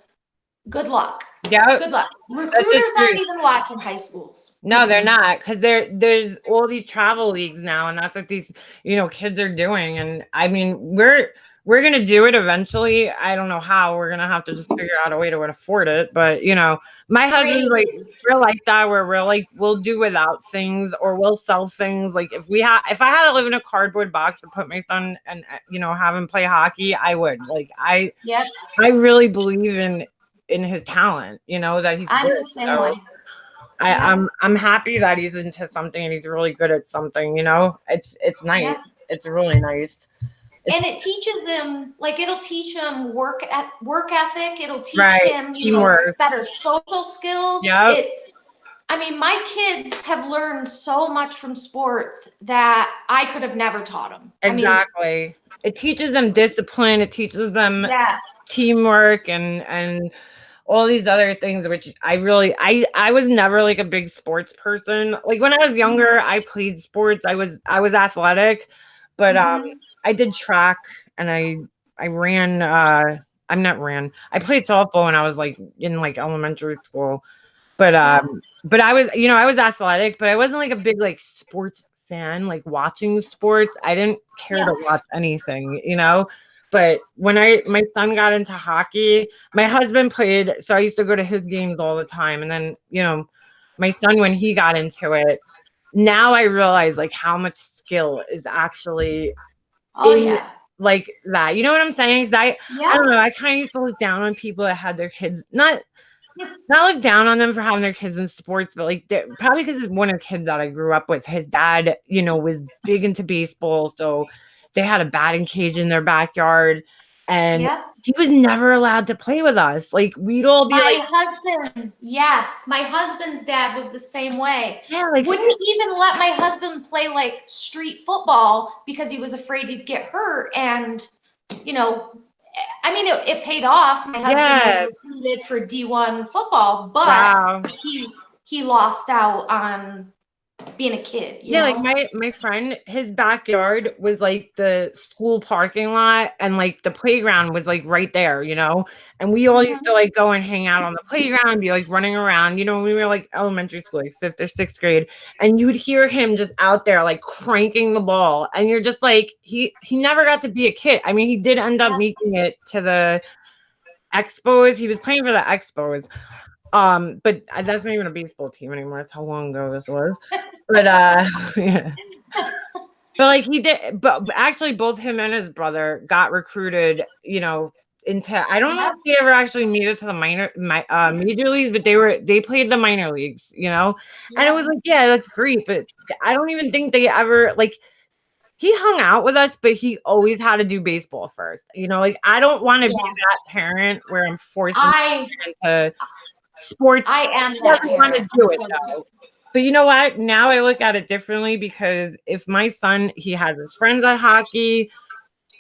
good luck. Yeah. Good luck. Recruiters aren't even watching high schools. No, they're not, because there's all these travel leagues now, and that's what these kids are doing. And I mean, we're we're going to do it eventually. I don't know how. We're going to have to just figure out a way to afford it. But, you know, my husband's like, we're like that, where we're like, we'll do without things, or we'll sell things. Like if I had to live in a cardboard box to put my son and, you know, have him play hockey, I would. Like I really believe in his talent, you know, that he's I'm good. the same way. I'm happy that he's into something and he's really good at something, you know. It's nice. Yeah. It's really nice. And it teaches them, like, it'll teach him work ethic. It'll teach Right. him, you know, Teamwork. better social skills. Yep. I mean, my kids have learned so much from sports that I could have never taught them. Exactly. It teaches them discipline. It teaches them teamwork and all these other things, which I was never like a big sports person. Like when I was younger, I played sports. I was athletic, but I did track and I ran. I played softball when I was like in like elementary school, but I was, you know, I was athletic, but I wasn't like a big like sports fan. Like watching sports, I didn't care to watch anything, you know. But when my son got into hockey, my husband played, so I used to go to his games all the time. And then, you know, my son, when he got into it, now I realize like how much skill is actually like that. You know what I'm saying? 'Cause I don't know, I kind of used to look down on people that had their kids, not look down on them for having their kids in sports, but like probably because it's one of the kids that I grew up with. His dad, you know, was big into baseball, so they had a batting cage in their backyard, and he was never allowed to play with us. Like we'd all be my husband's dad was the same way. Like, wouldn't even let my husband play like street football because he was afraid he'd get hurt. And, you know, I mean, it paid off. My husband was recruited for D1 football, but he lost out on being a kid. You know? Like my friend, his backyard was like the school parking lot, and like the playground was like right there, you know. And we all used to like go and hang out on the playground and be like running around, you know, when we were like elementary school, like 5th or 6th grade. And you would hear him just out there like cranking the ball, and you're just like, he never got to be a kid. I mean, he did end up making it to the Expos. He was playing for the Expos. But that's not even a baseball team anymore. That's how long ago this was. But yeah. But like he did, but actually both him and his brother got recruited, you know, into, I don't know if they ever actually made it to the major leagues, but they played the minor leagues, you know. And it was like, yeah, that's great, but I don't even think they ever, like, he hung out with us, but he always had to do baseball first, you know. Like I don't want to be that parent where I'm forcing him into sports. I am he doesn't want to do it though. But you know what? Now I look at it differently, because if my son, he has his friends at hockey,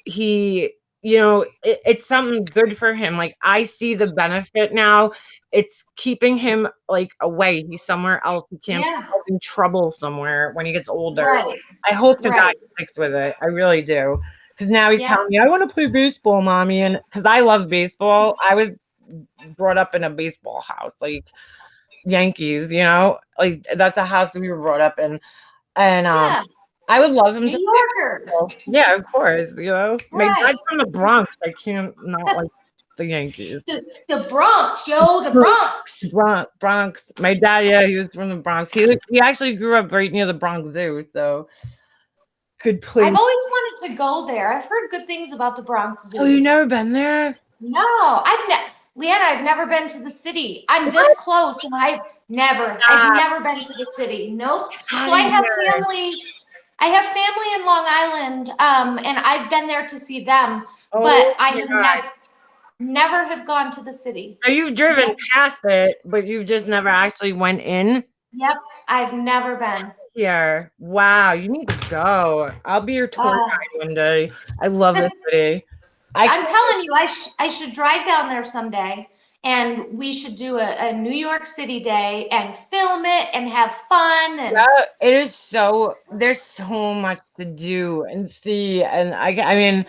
he, you know, it's something good for him. Like I see the benefit now. It's keeping him like away. He's somewhere else. He can't get in trouble somewhere when he gets older. I hope to God he sticks with it. I really do. Because now he's telling me, I want to play baseball, mommy. And because I love baseball, I was brought up in a baseball house, like Yankees, you know, like that's a house that we were brought up in. And I would love him New Yorkers. Yeah, of course, you know. My dad's from the Bronx. I can't not like the Yankees. The Bronx, yo, the Bronx. Bronx. My dad, he was from the Bronx. He actually grew up right near the Bronx Zoo, so could play. I've always wanted to go there. I've heard good things about the Bronx Zoo. Oh, you've never been there? No, Leanna, I've never been to the city. I'm this close, and I've never been to the city. Nope. So I have family in Long Island, and I've been there to see them, but I have never have gone to the city. So you've driven past it, but you've just never actually went in? Yep, I've never been. Here. Wow, you need to go. I'll be your tour guide one day. I love this city. I'm telling you, I should drive down there someday, and we should do a New York City day and film it and have fun. And it is there's so much to do and see. And I mean,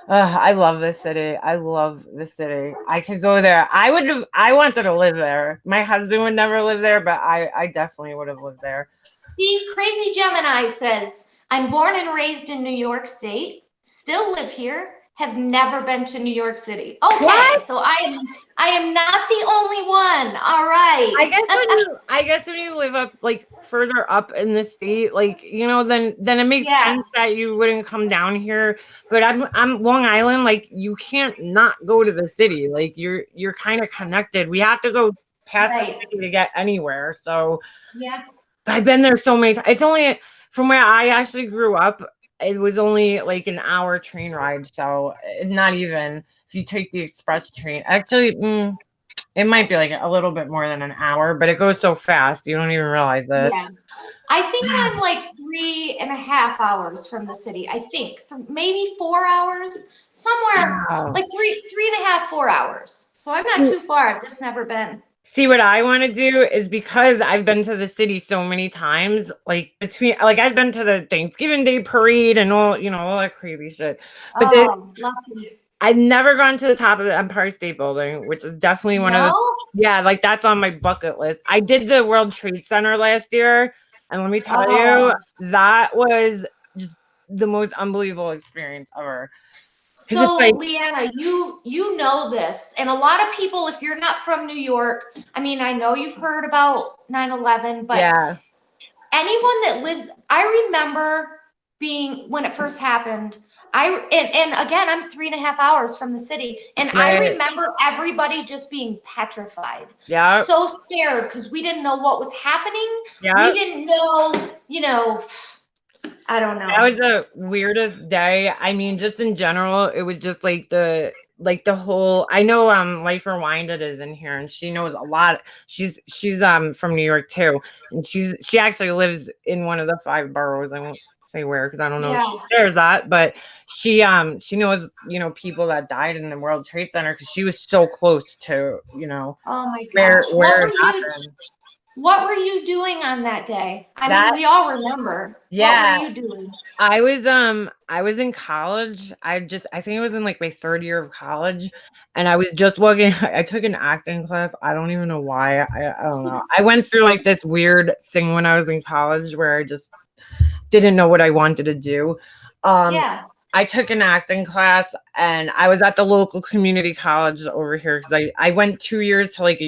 I love this city. I love the city. I could go there. I wanted to live there. My husband would never live there, but I definitely would have lived there. See, Crazy Gemini says, I'm born and raised in New York State, still live here. have never been to New York City. Okay, What? so I am not the only one. All right. I guess when you live up like further up in the state, like then it makes Yeah. sense that you wouldn't come down here. But I'm Long Island, like you can't not go to the city. Like you're kind of connected. We have to go past the Right. city to get anywhere. So Yeah. I've been there so many times. It's only from where I actually grew up. It was only like an hour train ride, so not even if you take the express train. Actually, it might be like a little bit more than an hour, but it goes so fast you don't even realize it. Yeah. I think I'm like 3.5 hours from the city. I think maybe 4 hours, somewhere Wow. like 3.5, 4 hours. So I'm not too far. I've just never been. See, what I want to do is because I've been to the city so many times, like I've been to the Thanksgiving Day parade and all that crazy shit. But Oh, lucky. I've never gone to the top of the Empire State Building, which is definitely one of No? like that's on my bucket list. I did the World Trade Center last year, and let me tell you, Oh. that was just the most unbelievable experience ever. Because it's So, like, Leanna, you know this, and a lot of people, if you're not from New York, I mean, I know you've heard about 9/11, but yeah, anyone that lives, I remember being when it first happened. And again, I'm 3.5 hours from the city, and I right, remember everybody just being petrified, yeah, so scared because we didn't know what was happening. We yeah. didn't know, I don't That know. was the weirdest day. I mean, just in general, it was just like the whole. I know Life Rewinded is in here, and she knows a lot. She's from New York too, and she actually lives in one of the 5 boroughs. I won't say where because I don't know if Yeah. she shares that, but she knows people that died in the World Trade Center because she was so close to Oh my where gosh. it happened. What were you doing on that day? I mean, That we all remember. What were yeah. you doing? I was in college. I think it was in like my 3rd year of college, and I was just working. I took an acting class. I don't even know why. I don't know. I went through like this weird thing when I was in college where I just didn't know what I wanted to do. Yeah. I took an acting class, and I was at the local community college over here because I went 2 years to like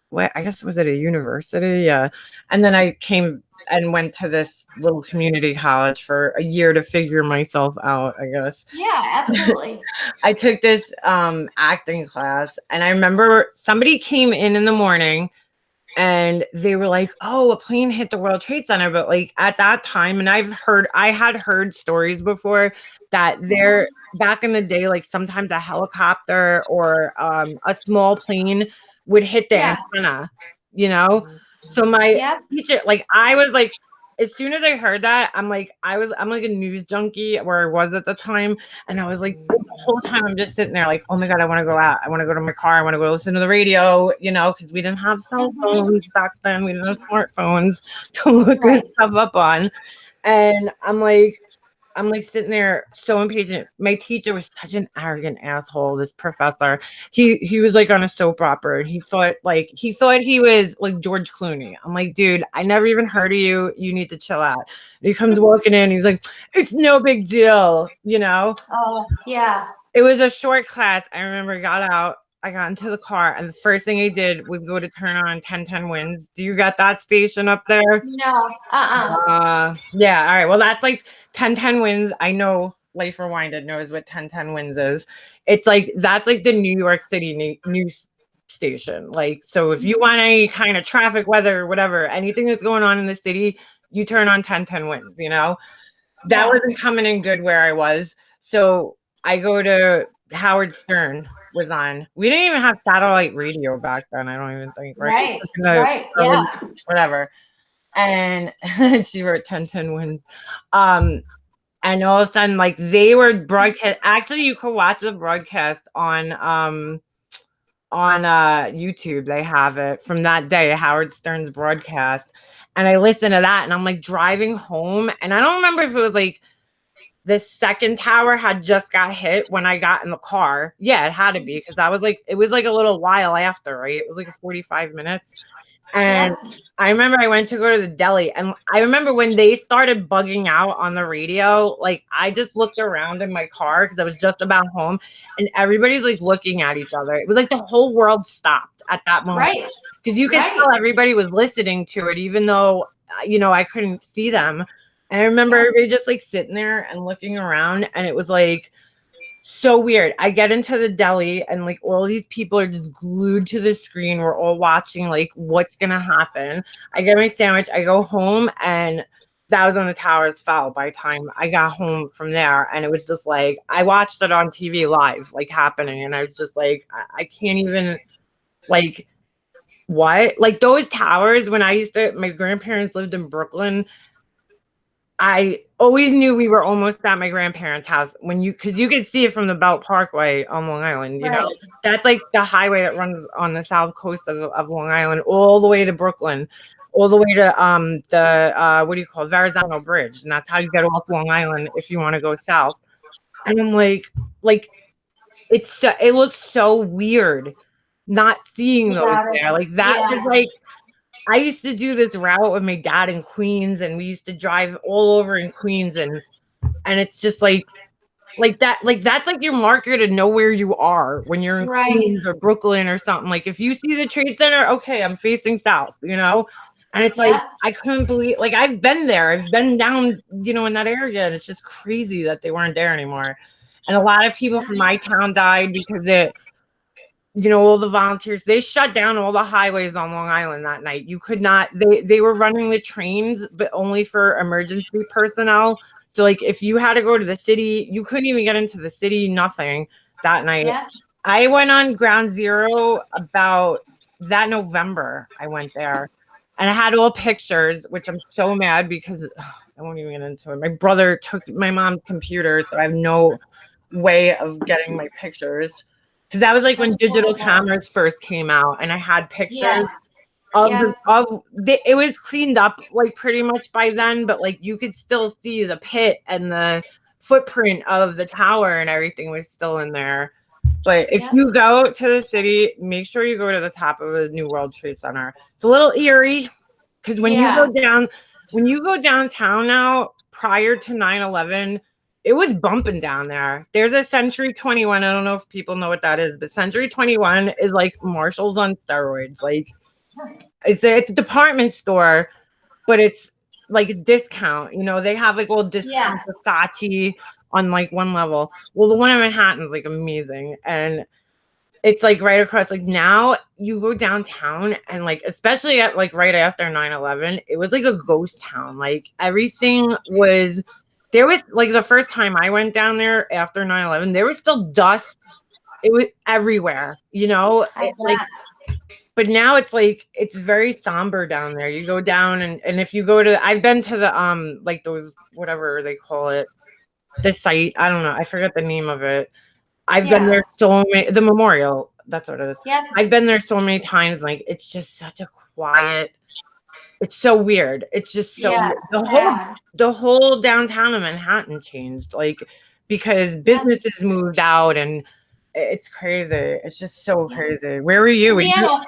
what I guess was it a university? Yeah. And then I came and went to this little community college for a year to figure myself out, I guess. Yeah, absolutely. I took this acting class, and I remember somebody came in the morning and they were like, "Oh, a plane hit the World Trade Center." But like at that time, and I had heard stories before that there back in the day, like sometimes a helicopter or a small plane would hit the Yeah. antenna, you know? So my Yep. teacher, like I was like, as soon as I heard that, I'm like a news junkie where I was at the time. And I was like, the whole time I'm just sitting there like, oh my God, I want to go out. I want to go to my car. I want to go listen to the radio, because we didn't have cell phones back then. We didn't have smartphones to look this Right. stuff up on. And I'm like sitting there so impatient. My teacher was such an arrogant asshole, this professor. He was like on a soap opera, and he thought he was like George Clooney. I'm like, dude, I never even heard of you. You need to chill out. And he comes walking in, he's like, it's no big deal, Oh, yeah. It was a short class. I remember I got into the car, and the first thing I did was go to turn on 1010 Wins. Do you got that station up there? No. Yeah. All right. Well, that's like 1010 Wins. I know Life Rewinded knows what 1010 Wins is. It's like that's like the New York City news station. Like, so if you want any kind of traffic, weather, whatever, anything that's going on in the city, you turn on 1010 Wins. That wasn't coming in good where I was. So I go to Howard Stern was on. We didn't even have satellite radio back then. I don't even think, right? Right. Right. Yeah. Whatever. And she wrote 1010 Wins. And all of a sudden, like they were broadcast. Actually, you could watch the broadcast on YouTube. They have it from that day, Howard Stern's broadcast. And I listened to that, and I'm like driving home, and I don't remember if it was like the second tower had just got hit when I got in the car. Yeah, it had to be because it was like a little while after, right? It was like 45 minutes. And I remember I went to go to the deli, and I remember when they started bugging out on the radio, like I just looked around in my car because I was just about home, and everybody's like looking at each other. It was like the whole world stopped at that moment. Right. Because you could tell everybody was listening to it, even though, I couldn't see them. And I remember everybody just like sitting there and looking around, and it was like so weird. I get into the deli, and like all these people are just glued to the screen. We're all watching like what's gonna happen. I get my sandwich, I go home, and that was when the towers fell by the time I got home from there. And it was just like I watched it on TV live, like happening, and I was just like, I can't even, like, what? Like those towers, when my grandparents lived in Brooklyn, I always knew we were almost at my grandparents' house because you could see it from the Belt Parkway on Long Island. You know, that's like the highway that runs on the south coast of Long Island, all the way to Brooklyn, all the way to the what do you call it, Verrazano Bridge, and that's how you get off Long Island if you want to go south. And I'm like it looks so weird not seeing those there. Like that was like, I used to do this route with my dad in Queens, and we used to drive all over in Queens, and it's just like that, like that's like your marker to know where you are when you're in Queens or Brooklyn or something. Like if you see the Trade Center, okay, I'm facing south, and it's like I couldn't believe, like I've been there, I've been down, in that area, and it's just crazy that they weren't there anymore. And a lot of people from my town died because all the volunteers, they shut down all the highways on Long Island that night. You could not, they were running the trains, but only for emergency personnel. So like if you had to go to the city, you couldn't even get into the city, nothing that night. I went on Ground Zero about that November. I went there, and I had all pictures, which I'm so mad because I won't even get into it. My brother took my mom's computer, so I have no way of getting my pictures. Because that was like when digital cameras first came out, and I had pictures it was cleaned up like pretty much by then, but like you could still see the pit and the footprint of the tower and everything was still in there. But if you go to the city, make sure you go to the top of the New World Trade Center. It's a little eerie because when you go downtown now, prior to 9/11, it was bumping down there. There's a Century 21. I don't know if people know what that is, but Century 21 is like Marshall's on steroids. Like it's a department store, but it's like a discount. They have like all discount Versace on like one level. Well, the one in Manhattan is like amazing, and it's like right across. Like now you go downtown, and like especially at like right after 9/11, it was like a ghost town. Like everything was. There was like the first time I went down there after 9/11, there was still dust. It was everywhere, but now it's like, it's very somber down there. You go down and if you go to, I've been to the, like those, whatever they call it, the site, I don't know. I forgot the name of it. I've been there the memorial. That's what it is. I've been there so many times. Like, it's just such a quiet, it's so weird. It's just so the whole downtown of Manhattan changed, like because businesses moved out, and it's crazy. It's just so crazy. Where were you? Leanna,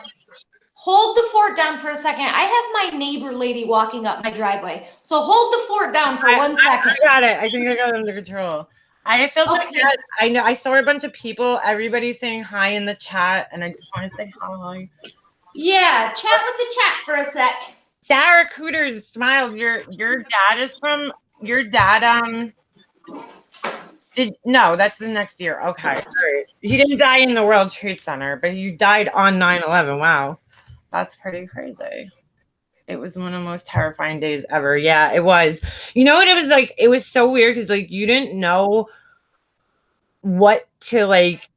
hold the fort down for a second. I have my neighbor lady walking up my driveway, so hold the fort down for 1 second. I got it. I think I got it under control. I feel like that. I know. I saw a bunch of people. Everybody's saying hi in the chat, and I just want to say hi. Yeah, chat with the chat for a sec. Sarah Cooters smiles. Your dad is from your dad. No, that's the next year. Okay, great. He didn't die in the World Trade Center, but he died on 9/11. Wow, that's pretty crazy. It was one of the most terrifying days ever. Yeah, it was. You know what it was like? It was so weird because like you didn't know what to like.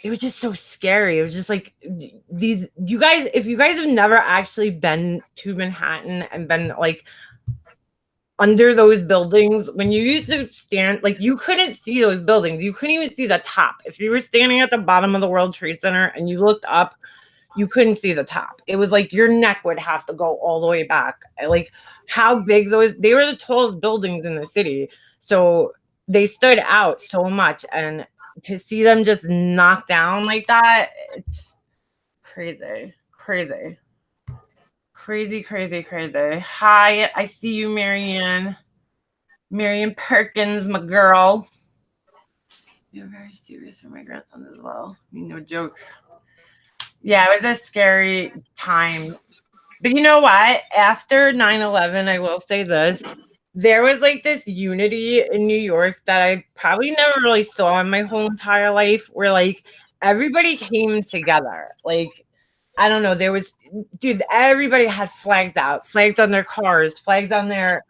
It was just so scary. It was just like you guys, if you guys have never actually been to Manhattan and been like under those buildings, when you used to stand, like you couldn't see those buildings. You couldn't even see the top. If you were standing at the bottom of the World Trade Center and you looked up, you couldn't see the top. It was like your neck would have to go all the way back. Like how big they were the tallest buildings in the city. So they stood out so much, and to see them just knocked down like that, it's crazy. Crazy, crazy, crazy. Hi, I see you, Marianne. Marianne Perkins, my girl. You're very serious for my grandson as well. I mean, no joke. Yeah, it was a scary time. But you know what? After 9/11, I will say this. There was like this unity in New York that I probably never really saw in my whole entire life where like everybody came together. Like, I don't know, there was, dude, everybody had flags out, flags on their cars, flags on their,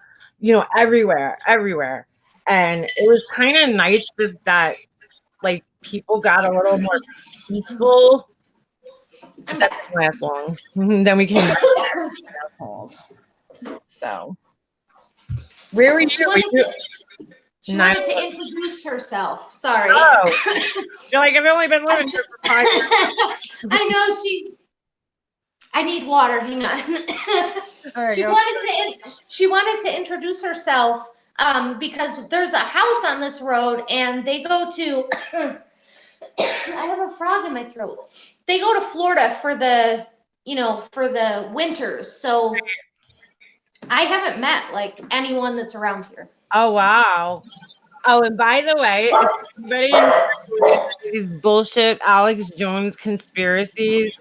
everywhere, everywhere. And it was kind of nice just that like people got a little more peaceful. But I'm that back. didn't last long. Then we came back to assholes. So, where were you? She Were wanted you to, she nine? wanted to introduce herself. Sorry. Oh, you're like, I've only been living here for 5 years. I know I need water. Hang on. There She you go. wanted to introduce herself because there's a house on this road and they go to I have a frog in my throat. They go to Florida for the winters. So I haven't met like anyone that's around here. Oh, wow. Oh, and by the way, if anybody in here believes in these bullshit Alex Jones conspiracies,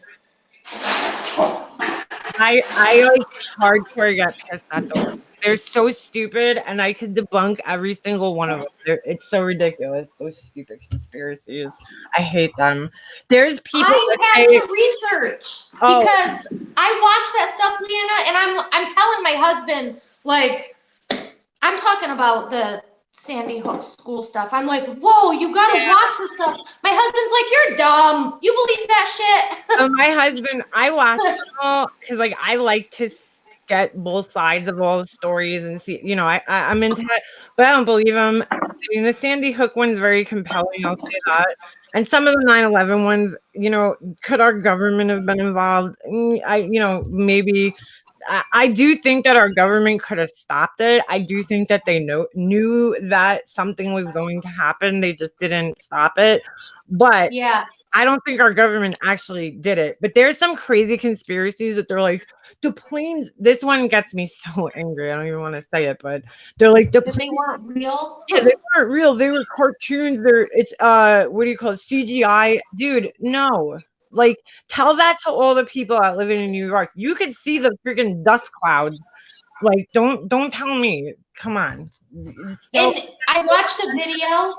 I like hardcore get pissed at those. They're so stupid, and I could debunk every single one of them. It's so ridiculous. Those stupid conspiracies. I hate them. There's people I that had say, to research "Oh, because I watched that stuff, Leanna, and I'm telling my husband, like, I'm talking about the Sandy Hook school stuff. I'm like, whoa, you gotta yeah." watch this stuff. My husband's like, you're dumb. You believe that shit? My husband, I watch them all because, like, I like to get both sides of all the stories and see. I'm into it, but I don't believe them. I mean, the Sandy Hook one's very compelling. I'll say that. And some of the 9/11 ones, could our government have been involved? Maybe. I do think that our government could have stopped it. I do think that they knew that something was going to happen. They just didn't stop it. But Yeah. I don't think our government actually did it. But there's some crazy conspiracies that they're like, the planes. This one gets me so angry. I don't even want to say it, but they're like, That they weren't real. yeah, they weren't real. They were cartoons. It's what do you call it? CGI. Dude, no. Like, tell that to all the people that live in New York. You could see the freaking dust clouds. Like, don't tell me. Come on. And I watched a video.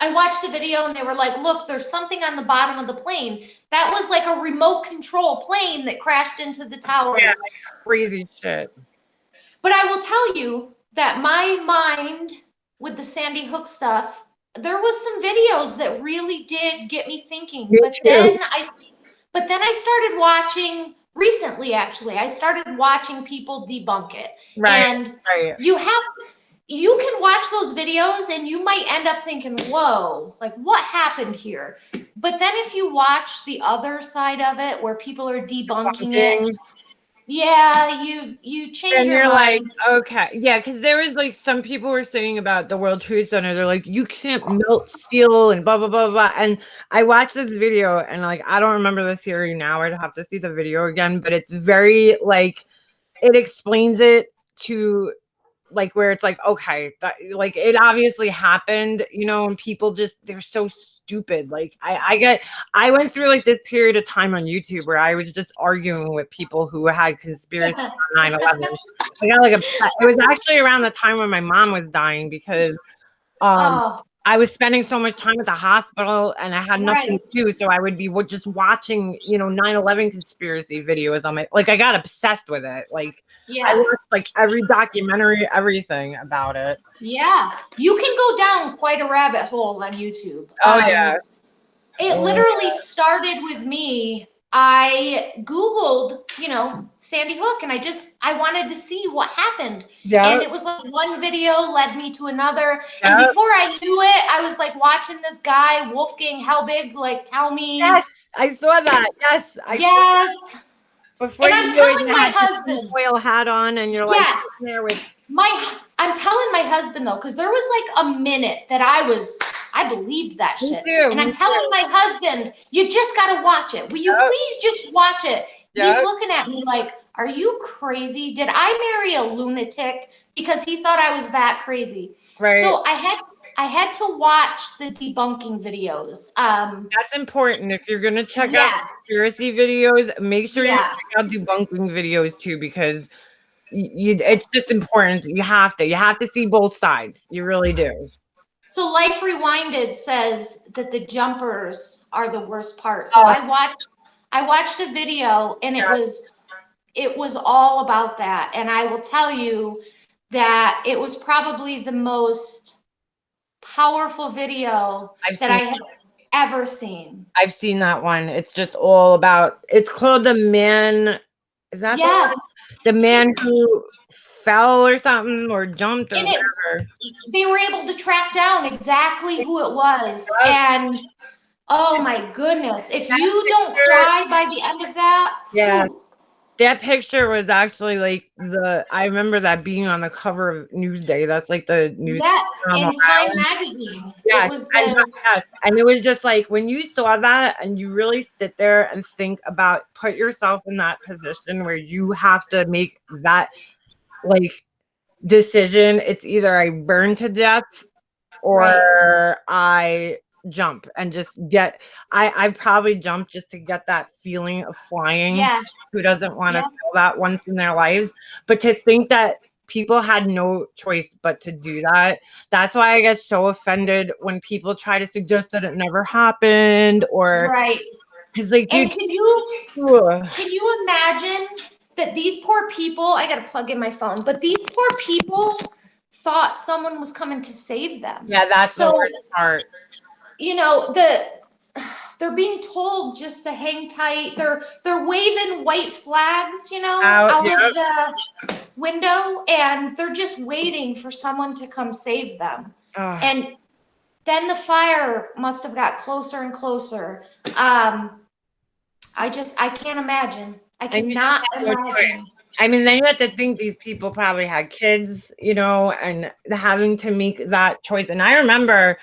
And they were like, look, there's something on the bottom of the plane. That was like a remote control plane that crashed into the towers. Yeah, like crazy shit. But I will tell you that my mind with the Sandy Hook stuff, there was some videos that really did get me thinking. Me But too. then I started watching recently, actually. I started watching people debunk it. Right, And right. you can watch those videos and you might end up thinking, whoa, like what happened here? But then if you watch the other side of it where people are debunking it, yeah, you change And your you're like, mind. okay. Yeah, because there was like some people were saying about the World Trade Center, they're like, you can't melt steel and blah, blah, blah, blah. And I watched this video and like, I don't remember the theory now. I'd have to see the video again, but it's very like, it explains it to like where it's like, okay, that, like it obviously happened, and people just, they're so stupid. Like I went through like this period of time on YouTube where I was just arguing with people who had conspiracy on 9/11. I got like upset. It was actually around the time when my mom was dying because Oh, I was spending so much time at the hospital and I had nothing right. to do. So I would be just watching, 9/11 conspiracy videos on like I got obsessed with it. Like I Yeah. watched like every documentary, everything about it. Yeah. You can go down quite a rabbit hole on YouTube. Oh yeah. It literally started with me. I Googled, Sandy Hook, and I wanted to see what happened. Yeah. And it was like one video led me to another. Yeah. And before I knew it, I was like watching this guy, Wolfgang Helbig, like tell me. Yes, I saw that. Yes. Yes. Before and you I'm knew it, telling you my had your husband. foil hat on and you're like Yes. sitting there with I'm telling my husband though, because there was like a minute that I believed that me shit. too, And I'm telling my husband, you just gotta watch it. Will you please just watch it? Yep. He's looking at me like, are you crazy? Did I marry a lunatic? Because he thought I was that crazy. Right. So I had to watch the debunking videos. That's important. If you're going to check out Yes. conspiracy videos, make sure you Yeah. check out debunking videos too, because it's just important. You have to see both sides. You really do. So Life Rewinded says that the jumpers are the worst part. So I watched a video and it was all about that. And I will tell you that it was probably the most powerful video that I have ever seen. I've seen that one. It's just all about, it's called The Man. Is that Yes. the man who fell or something, or jumped or whatever? They were able to track down exactly who it was. And oh my goodness, if you don't cry by the end of that. Yeah. That picture was actually like I remember that being on the cover of Newsday. That's like the news. Yeah, in Time magazine. Yeah, It was the yes. And it was just like when you saw that and you really sit there and think about, put yourself in that position where you have to make that like decision. It's either I burn to death or I jump and just get, I probably jump just to get that feeling of flying. Yes. Who doesn't want to feel that once in their lives? But to think that people had no choice but to do that, that's why I get so offended when people try to suggest that it never happened, or because like, dude, and can you imagine that these poor people, I gotta plug in my phone, but these poor people thought someone was coming to save them. Yeah, that's the worst part. You know, they're being told just to hang tight. They're waving white flags, you know, out of the window, and they're just waiting for someone to come save them. And then the fire must have got closer and closer. I can't imagine. I cannot imagine. I mean, then you have to think these people probably had kids, you know, and having to make that choice. And I remember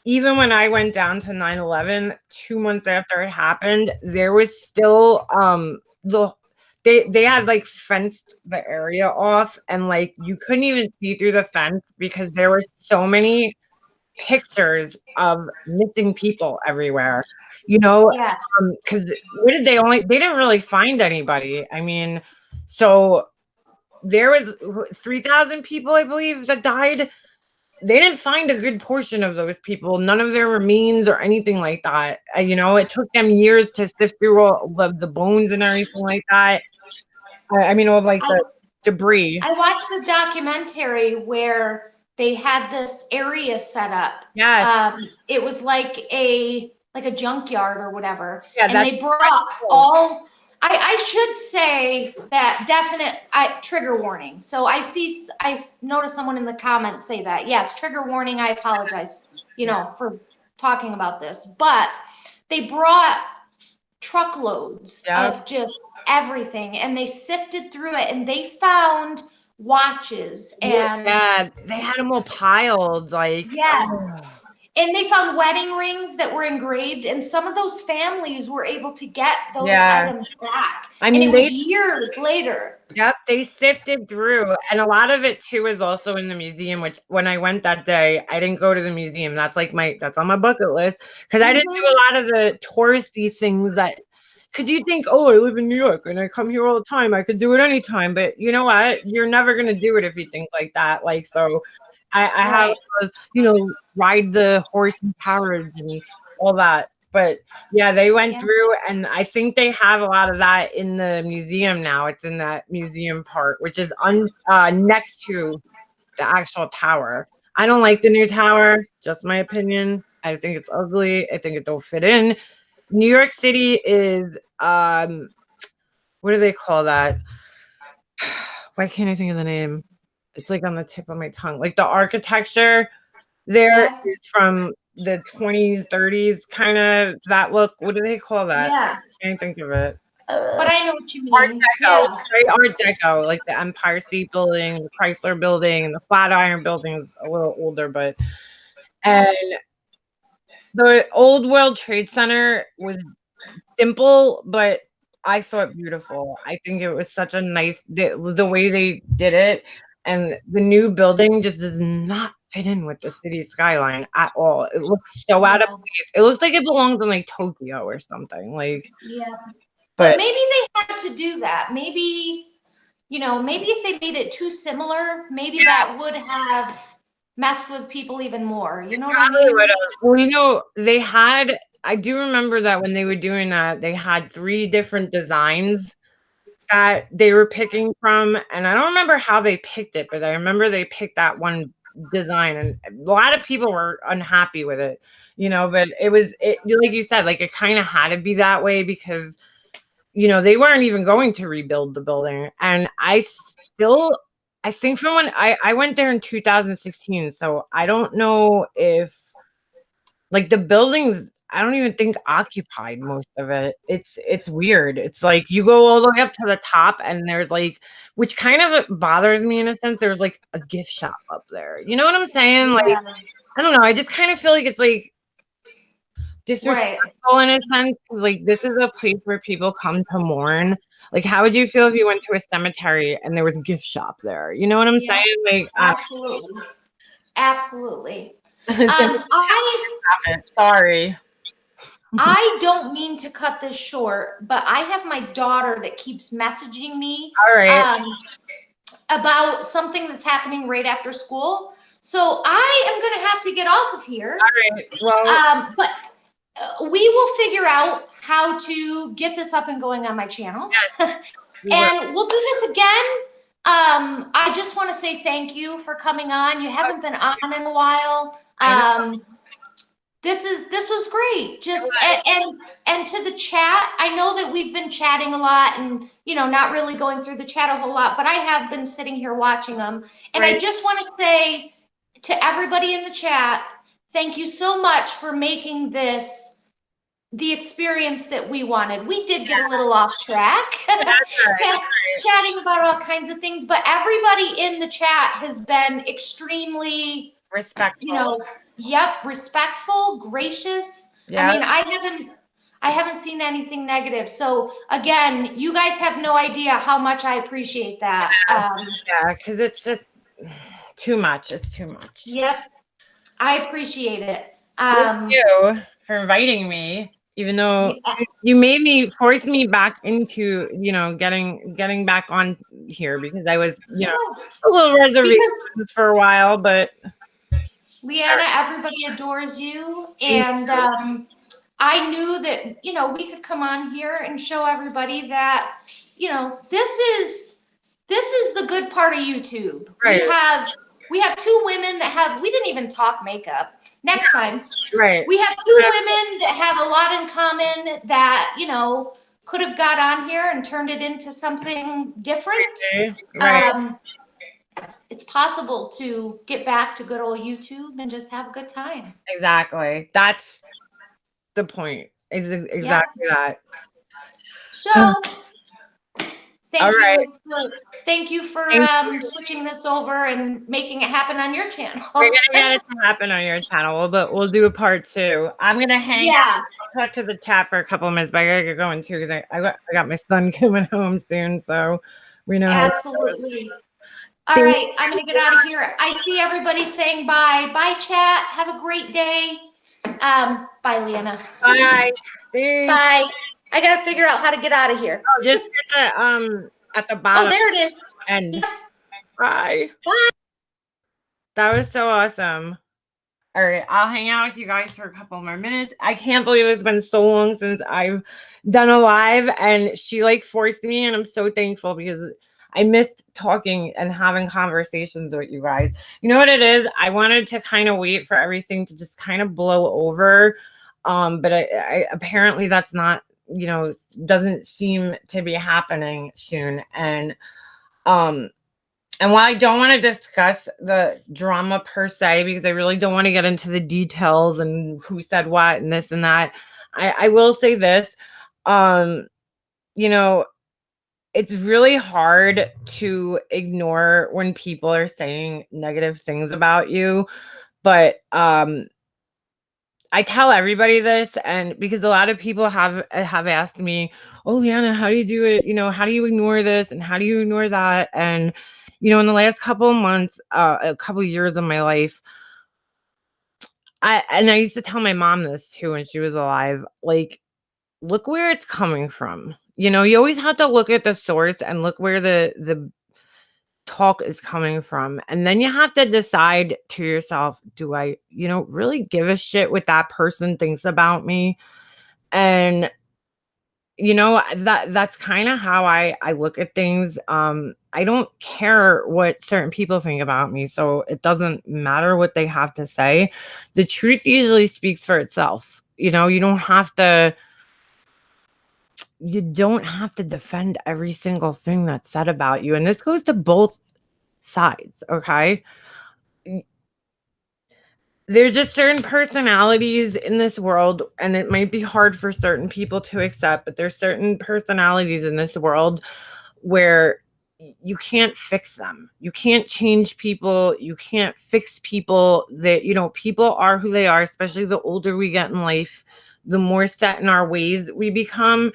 even when I went down to 9/11, 2 months after it happened, there was still they had like fenced the area off, and like you couldn't even see through the fence because there were so many pictures of missing people everywhere, you know. Because they didn't really find anybody. I mean, so there was 3,000 people, I believe, that died. They didn't find a good portion of those people, none of their remains or anything like that. You know, it took them years to sift through all of the bones and everything like that. I mean, all of like the debris. I watched the documentary where they had this area set up. Yes. It was like a junkyard or whatever. Yeah, and they brought all, I should say that trigger warning. So I noticed someone in the comments say that. Yes, trigger warning. I apologize, you know, for talking about this. But they brought truckloads of just everything, and they sifted through it, and they found watches, and they had them all piled, like, and they found wedding rings that were engraved, and some of those families were able to get those items back. I mean, and it was years later. Yep, they sifted through, and a lot of it too is also in the museum, which when I went that day, I didn't go to the museum. That's like that's on my bucket list, because I didn't do a lot of the touristy things that, because you think, oh, I live in New York and I come here all the time, I could do it anytime. But you know what? You're never going to do it if you think like that. Like, so I have, you know, ride the horse and carriage and all that. But yeah, they went through, and I think they have a lot of that in the museum now. It's in that museum part, which is next to the actual tower. I don't like the new tower, just my opinion. I think it's ugly. I think it don't fit in. New York City is, what do they call that? Why can't I think of the name? It's like on the tip of my tongue. Like the architecture there is from the 20s, 30s, kind of that look. What do they call that? I can't think of it. But I know what you mean. Art Deco, right? Art Deco, like the Empire State Building, the Chrysler Building, and the Flatiron Building is a little older, but and the Old World Trade Center was simple, but I thought beautiful. I think it was such a nice the way they did it, and the new building just does not fit in with the city skyline at all. It looks so out of Yeah. place. It looks like it belongs in like Tokyo or something. Like, Yeah. But but maybe they had to do that. Maybe, maybe if they made it too similar, maybe that would have messed with people even more. You know what I probably would mean? have. Well, you know, they had. I do remember that when they were doing that, they had 3 different designs that they were picking from, and I don't remember how they picked it, but I remember they picked that one design, and a lot of people were unhappy with it, but like you said, like it kind of had to be that way because, they weren't even going to rebuild the building. And I think from when I went there in 2016, so I don't know if like the buildings, I don't even think occupied most of it. It's weird. It's like you go all the way up to the top and there's like, which kind of bothers me in a sense, there's like a gift shop up there. You know what I'm saying? Like, Yeah. I don't know. I just kind of feel like it's like Right. disrespectful in a sense. 'Cause, like, this is a place where people come to mourn. Like, how would you feel if you went to a cemetery and there was a gift shop there? You know what I'm Yeah. saying? Like, Absolutely. Absolutely. same sorry. I don't mean to cut this short, but I have my daughter that keeps messaging me All right. about something that's happening right after school. So I am going to have to get off of here. All right. Well, But we will figure out how to get this up and going on my channel. And we'll do this again. I just want to say thank you for coming on. You haven't been on in a while. This was great. Just and to the chat, I know that we've been chatting a lot and not really going through the chat a whole lot, but I have been sitting here watching them. And I just want to say to everybody in the chat, thank you so much for making this the experience that we wanted. We did get a little off track, chatting about all kinds of things, but everybody in the chat has been extremely respectful. Respectful, gracious. Yeah. I mean, I haven't seen anything negative. So again, you guys have no idea how much I appreciate that. Yeah, because it's just too much. It's too much. Yep, I appreciate it. Thank you for inviting me, even though you forced me back into, getting back on here because I was, a little reservations for a while, but Leanna, everybody adores you. And I knew that, we could come on here and show everybody that, this is the good part of YouTube. Right. We have 2 women that we didn't even talk makeup. Next time. Right. We have 2 women that have a lot in common that, could have got on here and turned it into something different. Right. It's possible to get back to good old YouTube and just have a good time. Exactly. That's the point. Exactly that. So thank you for switching this over and making it happen on your channel. We're gonna get it to happen on your channel, but we'll do a part 2. I'm gonna hang out. I'll talk to the chat for a couple of minutes, but I gotta get going too because I got my son coming home soon, so we know. Absolutely. All right, I'm gonna get out of here. I see everybody saying bye. Bye, chat. Have a great day. Bye, Leanna. Bye. Bye. I gotta figure out how to get out of here. Oh, just at the bottom. Oh, there it is. And yep. Bye. Bye. That was so awesome. All right, I'll hang out with you guys for a couple more minutes. I can't believe it's been so long since I've done a live, and she forced me, and I'm so thankful because I missed talking and having conversations with you guys. You know what it is? I wanted to kind of wait for everything to just kind of blow over, but I apparently that's not, doesn't seem to be happening soon. And while I don't want to discuss the drama per se, because I really don't want to get into the details and who said what and this and that, I will say this, it's really hard to ignore when people are saying negative things about you. But I tell everybody this, and because a lot of people have asked me, "Oh, Liana, how do you do it? How do you ignore this and how do you ignore that?" And in the last couple of months, a couple of years of my life, I used to tell my mom this too when she was alive, like, look where it's coming from. You always have to look at the source and look where the talk is coming from. And then you have to decide to yourself, do I, really give a shit what that person thinks about me? And that's kind of how I look at things. I don't care what certain people think about me, so it doesn't matter what they have to say. The truth usually speaks for itself. You don't have to defend every single thing that's said about you. And this goes to both sides, okay? There's just certain personalities in this world, and it might be hard for certain people to accept, but there's certain personalities in this world where you can't fix them. You can't change people. You can't fix people. That people are who they are, especially the older we get in life, the more set in our ways we become.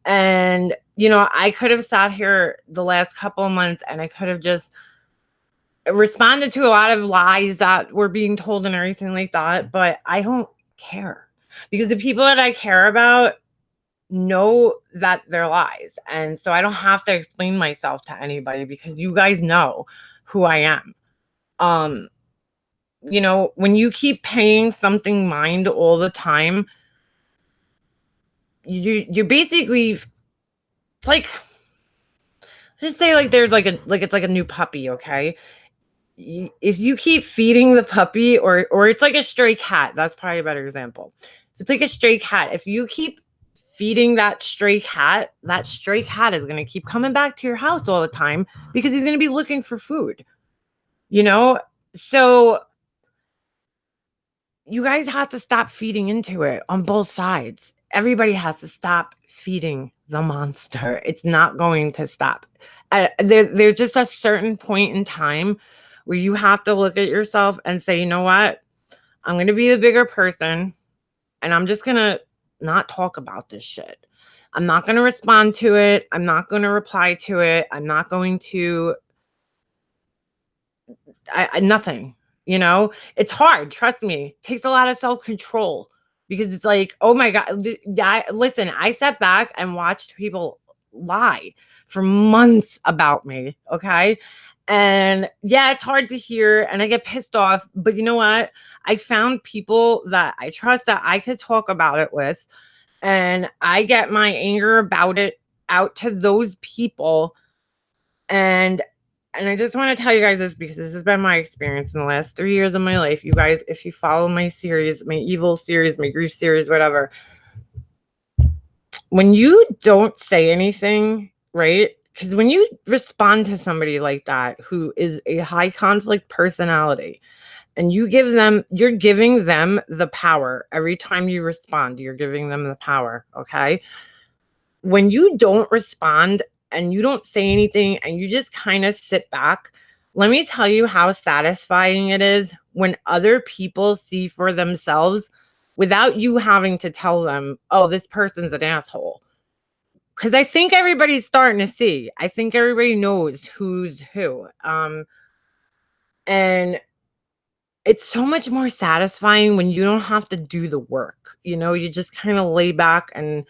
And I could have sat here the last couple of months and I could have just responded to a lot of lies that were being told and everything like that, but I don't care, because the people that I care about know that they're lies. And so I don't have to explain myself to anybody, because you guys know who I am. When you keep paying something mind all the time, you're basically, it's like, just say like there's like it's like a new puppy, okay? If you keep feeding the puppy, or it's like a stray cat, that's probably a better example. If it's like a stray cat, if you keep feeding that stray cat is going to keep coming back to your house all the time, because he's going to be looking for food. So you guys have to stop feeding into it on both sides. Everybody has to stop feeding the monster. It's not going to stop. There's just a certain point in time where you have to look at yourself and say, you know what? I'm going to be the bigger person, and I'm just going to not talk about this shit. I'm not going to respond to it. I'm not going to reply to it. I'm not going to nothing. It's hard. Trust me. It takes a lot of self-control, because it's like, oh my God. Listen, I sat back and watched people lie for months about me. Okay. And yeah, it's hard to hear and I get pissed off, but you know what? I found people that I trust, that I could talk about it with, and I get my anger about it out to those people. And I just want to tell you guys this, because this has been my experience in the last 3 years of my life. You guys, if you follow my series, my evil series, my grief series, whatever, when you don't say anything, right? Because when you respond to somebody like that, who is a high conflict personality, and you're giving them the power. Every time you respond, you're giving them the power, okay? When you don't respond and you don't say anything and you just kind of sit back, let me tell you how satisfying it is when other people see for themselves, without you having to tell them, oh, this person's an asshole. Because I think everybody's starting to see. I think everybody knows who's who. And it's so much more satisfying when you don't have to do the work. You just kind of lay back, and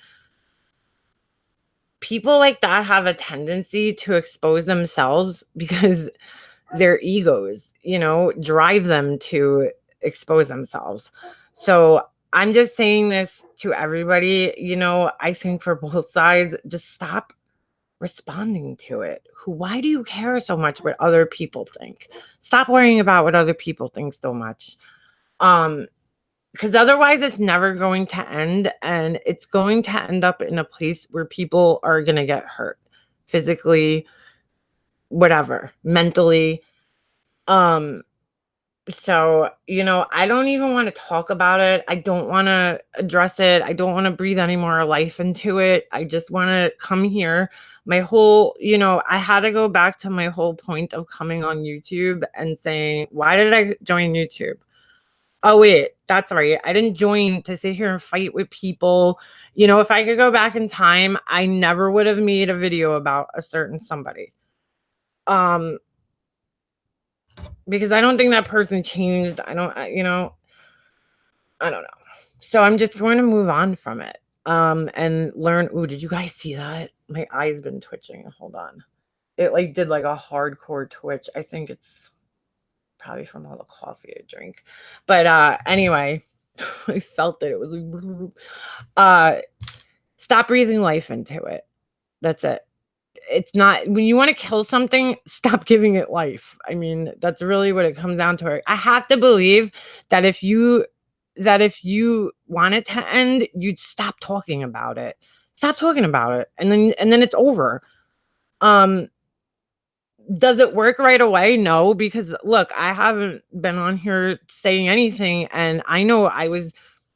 people like that have a tendency to expose themselves because their egos, drive them to expose themselves. So I'm just saying this to everybody, I think for both sides, just stop responding to it. Why do you care so much what other people think? Stop worrying about what other people think so much. Because otherwise it's never going to end, and it's going to end up in a place where people are going to get hurt physically, whatever, mentally. So, I don't even want to talk about it. I don't want to address it. I don't want to breathe any more life into it. I just want to come here. My whole, I had to go back to my whole point of coming on YouTube and saying, why did I join YouTube? Oh, wait, that's right. I didn't join to sit here and fight with people. You know, if I could go back in time, I never would have made a video about a certain somebody. Because I don't think that person changed. I don't know. So I'm just going to move on from it. And learn. Ooh, did you guys see that? My eye's been twitching. Hold on. It like did like a hardcore twitch. I think it's probably from all the coffee I drink. But anyway, I felt that it was like, stop breathing life into it. That's it. It's not, when you want to kill something, stop giving it life. I mean, that's really what it comes down to. I have to believe that if you want it to end, you'd stop talking about it. Stop talking about it. And then it's over. Does it work right away? No, because look, I haven't been on here saying anything, and I know I was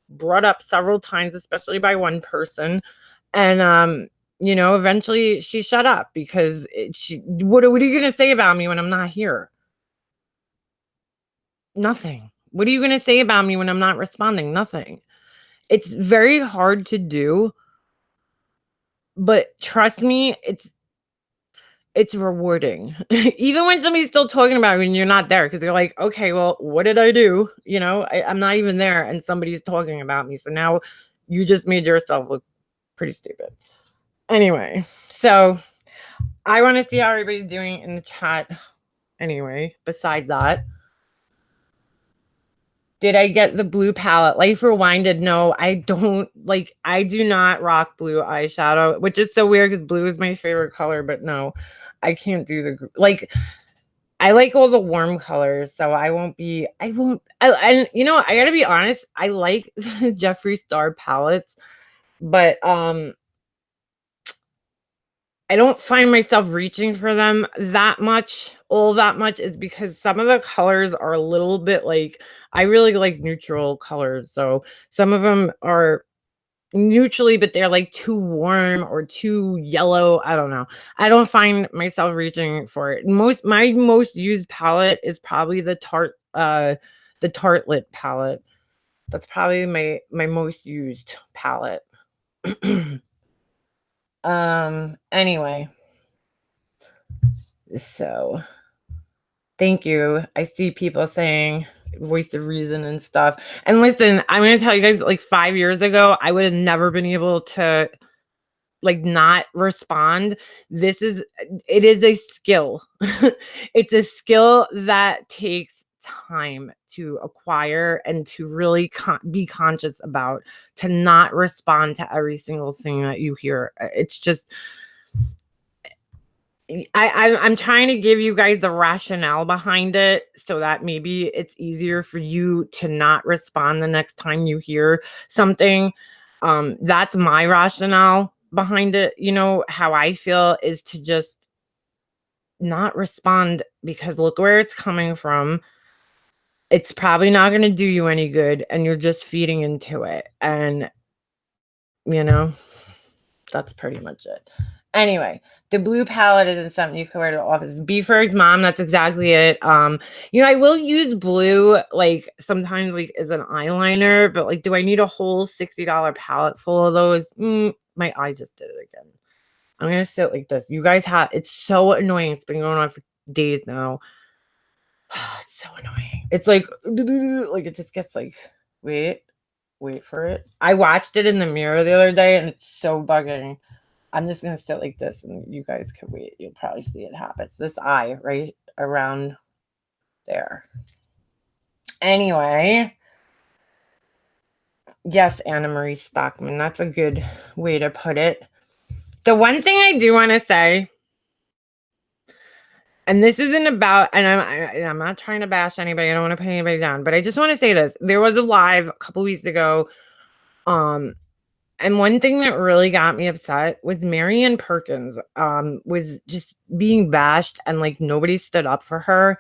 brought up several times, especially by one person, and you know, eventually she shut up because what are you going to say about me when I'm not here? Nothing. What are you going to say about me when I'm not responding? Nothing. It's very hard to do, but trust me, it's rewarding. Even when somebody's still talking about it and you're not there, because they're like, okay, well, what did I do? You know, I'm not even there and somebody's talking about me. So now you just made yourself look pretty stupid. Anyway, so I want to see how everybody's doing in the chat. Anyway, besides that, did I get the blue palette? Life Rewinded? No, I don't. Like, I do not rock blue eyeshadow, which is so weird because blue is my favorite color, but no, I can't do the, like, I like all the warm colors, so I won't, and you know, I gotta be honest, I like Jeffree Star palettes, but I don't find myself reaching for them that much. All that much is because some of the colors are a little bit like, I really like neutral colors. So some of them are neutrally, but they're like too warm or too yellow. I don't know. I don't find myself reaching for it. My most used palette is probably the Tartlet palette. That's probably my most used palette. Anyway. So thank you. I see people saying voice of reason and stuff. And listen, I'm going to tell you guys, like 5 years ago, I would have never been able to like not respond. It is a skill. It's a skill that takes time to acquire and to really be conscious about, to not respond to every single thing that you hear. It's just, I'm trying to give you guys the rationale behind it so that maybe it's easier for you to not respond the next time you hear something. That's my rationale behind it. You know, how I feel is to just not respond, because look where it's coming from. It's probably not going to do you any good, and you're just feeding into it. And, you know, that's pretty much it. Anyway, the blue palette isn't something you can wear to the office. Beefer's mom, that's exactly it. You know, I will use blue like sometimes like as an eyeliner, but like, do I need a whole $60 palette full of those? My eye just did it again. I'm gonna sit like this. You guys it's so annoying. It's been going on for days now. It's so annoying. It's like it just gets like, wait for it. I watched it in the mirror the other day and it's so bugging. I'm just going to sit like this and you guys can wait. You'll probably see it happen. It's this eye right around there. Anyway. Yes, Anna Marie Stockman. That's a good way to put it. The one thing I do want to say, and this isn't about, and I'm not trying to bash anybody. I don't want to put anybody down, but I just want to say this. There was a live a couple weeks ago. And one thing that really got me upset was Marianne Perkins was just being bashed, and like nobody stood up for her,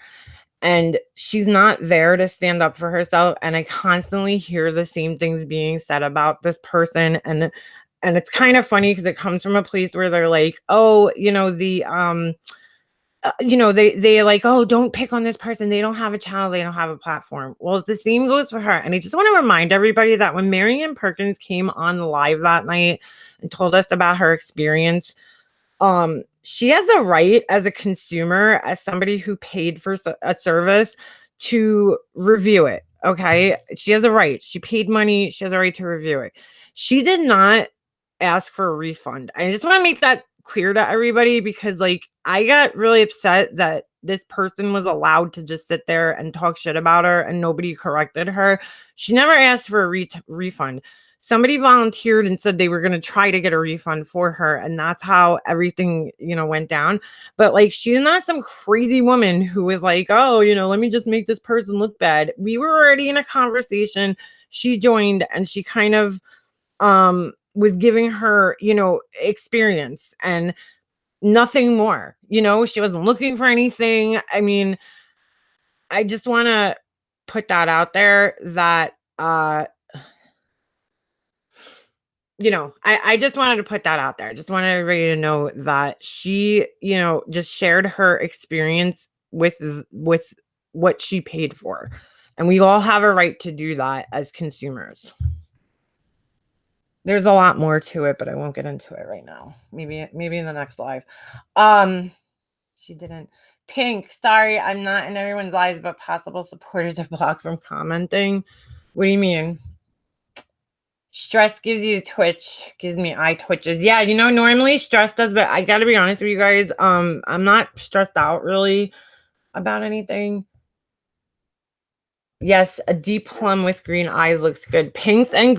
and she's not there to stand up for herself. And I constantly hear the same things being said about this person, and it's kind of funny because it comes from a place where they're like, oh, you know, they like, oh, don't pick on this person. They don't have a channel. They don't have a platform. Well, the same goes for her. And I just want to remind everybody that when Marianne Perkins came on live that night and told us about her experience, she has a right as a consumer, as somebody who paid for a service, to review it. Okay. She has a right. She paid money. She has a right to review it. She did not ask for a refund. I just want to make that clear to everybody, because like I got really upset that this person was allowed to just sit there and talk shit about her and nobody corrected her. She never asked for a refund. Somebody volunteered and said they were going to try to get a refund for her, and that's how everything went down. But like, she's not some crazy woman who was like, oh, let me just make this person look bad. We were already in a conversation. She joined and she kind of was giving her experience and nothing more. She wasn't looking for anything. I mean, I just want to put that out there that I just wanted to put that out there. I just wanted everybody to know that she, just shared her experience with what she paid for. And we all have a right to do that as consumers. There's a lot more to it, but I won't get into it right now. Maybe in the next live. She didn't. Pink, sorry, I'm not in everyone's lives, but possible supporters are blocked from commenting. What do you mean? Stress gives you gives me eye twitches. Yeah, normally stress does, but I gotta be honest with you guys. I'm not stressed out really about anything. Yes, a deep plum with green eyes looks good. Pinks and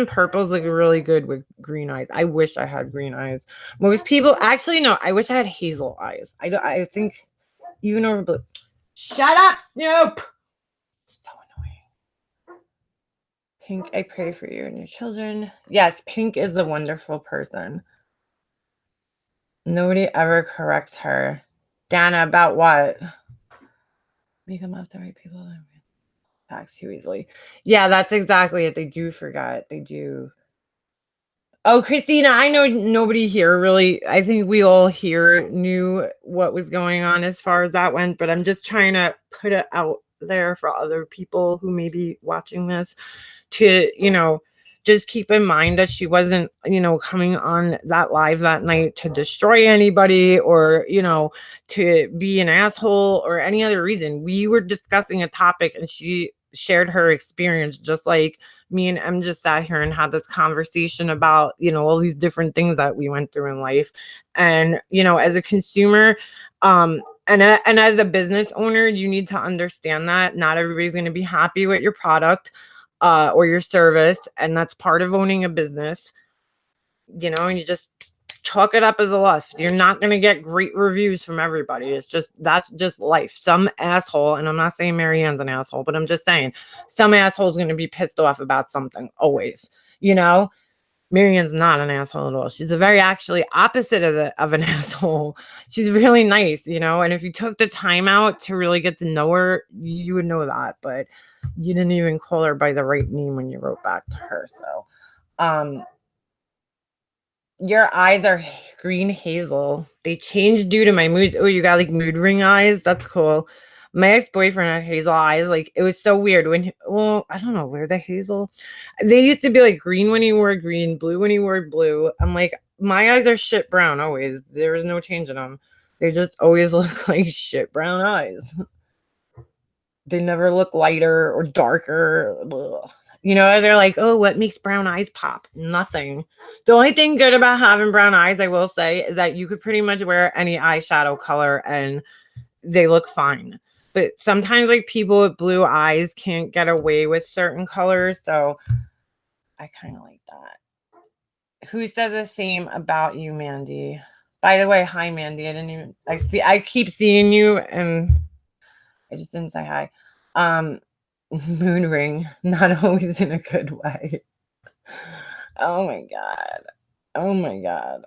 purples look really good with green eyes. I wish I had green eyes. Most people, actually, no, I wish I had hazel eyes. I think even over blue. Shut up, Snoop! So annoying. Pink, I pray for you and your children. Yes, Pink is a wonderful person. Nobody ever corrects her. Dana, about what? Make them up the right people. Packs too easily. Yeah, that's exactly it. They do forget. They do. Oh, Christina, I know nobody here really, I think we all here knew what was going on as far as that went, but I'm just trying to put it out there for other people who may be watching this to, just keep in mind that she wasn't, coming on that live that night to destroy anybody or, to be an asshole or any other reason. We were discussing a topic and she shared her experience, just like me and Em just sat here and had this conversation about, all these different things that we went through in life. And, as a consumer, and as a business owner, you need to understand that not everybody's going to be happy with your product or your service. And that's part of owning a business, and you just chalk it up as a loss. You're not going to get great reviews from everybody. That's just life. Some asshole, and I'm not saying Marianne's an asshole, but I'm just saying some asshole's going to be pissed off about something always, Marianne's not an asshole at all. She's the very actually opposite of an asshole. She's really nice, and if you took the time out to really get to know her, you would know that, but you didn't even call her by the right name when you wrote back to her. So, your eyes are green hazel. They changed due to my mood. Oh, you got like mood ring eyes? That's cool. My ex-boyfriend had hazel eyes. Like, it was so weird I don't know where the hazel. They used to be like green when he wore green, blue when he wore blue. I'm like, my eyes are shit brown always. There is no change in them. They just always look like shit brown eyes. They never look lighter or darker. Ugh. They're like, oh, what makes brown eyes pop? Nothing. The only thing good about having brown eyes, I will say, is that you could pretty much wear any eyeshadow color and they look fine. But sometimes like people with blue eyes can't get away with certain colors. So I kind of like that. Who says the same about you, Mandy? By the way, hi, Mandy. I keep seeing you and I just didn't say hi. Moon ring, not always in a good way. Oh my god. Oh my god.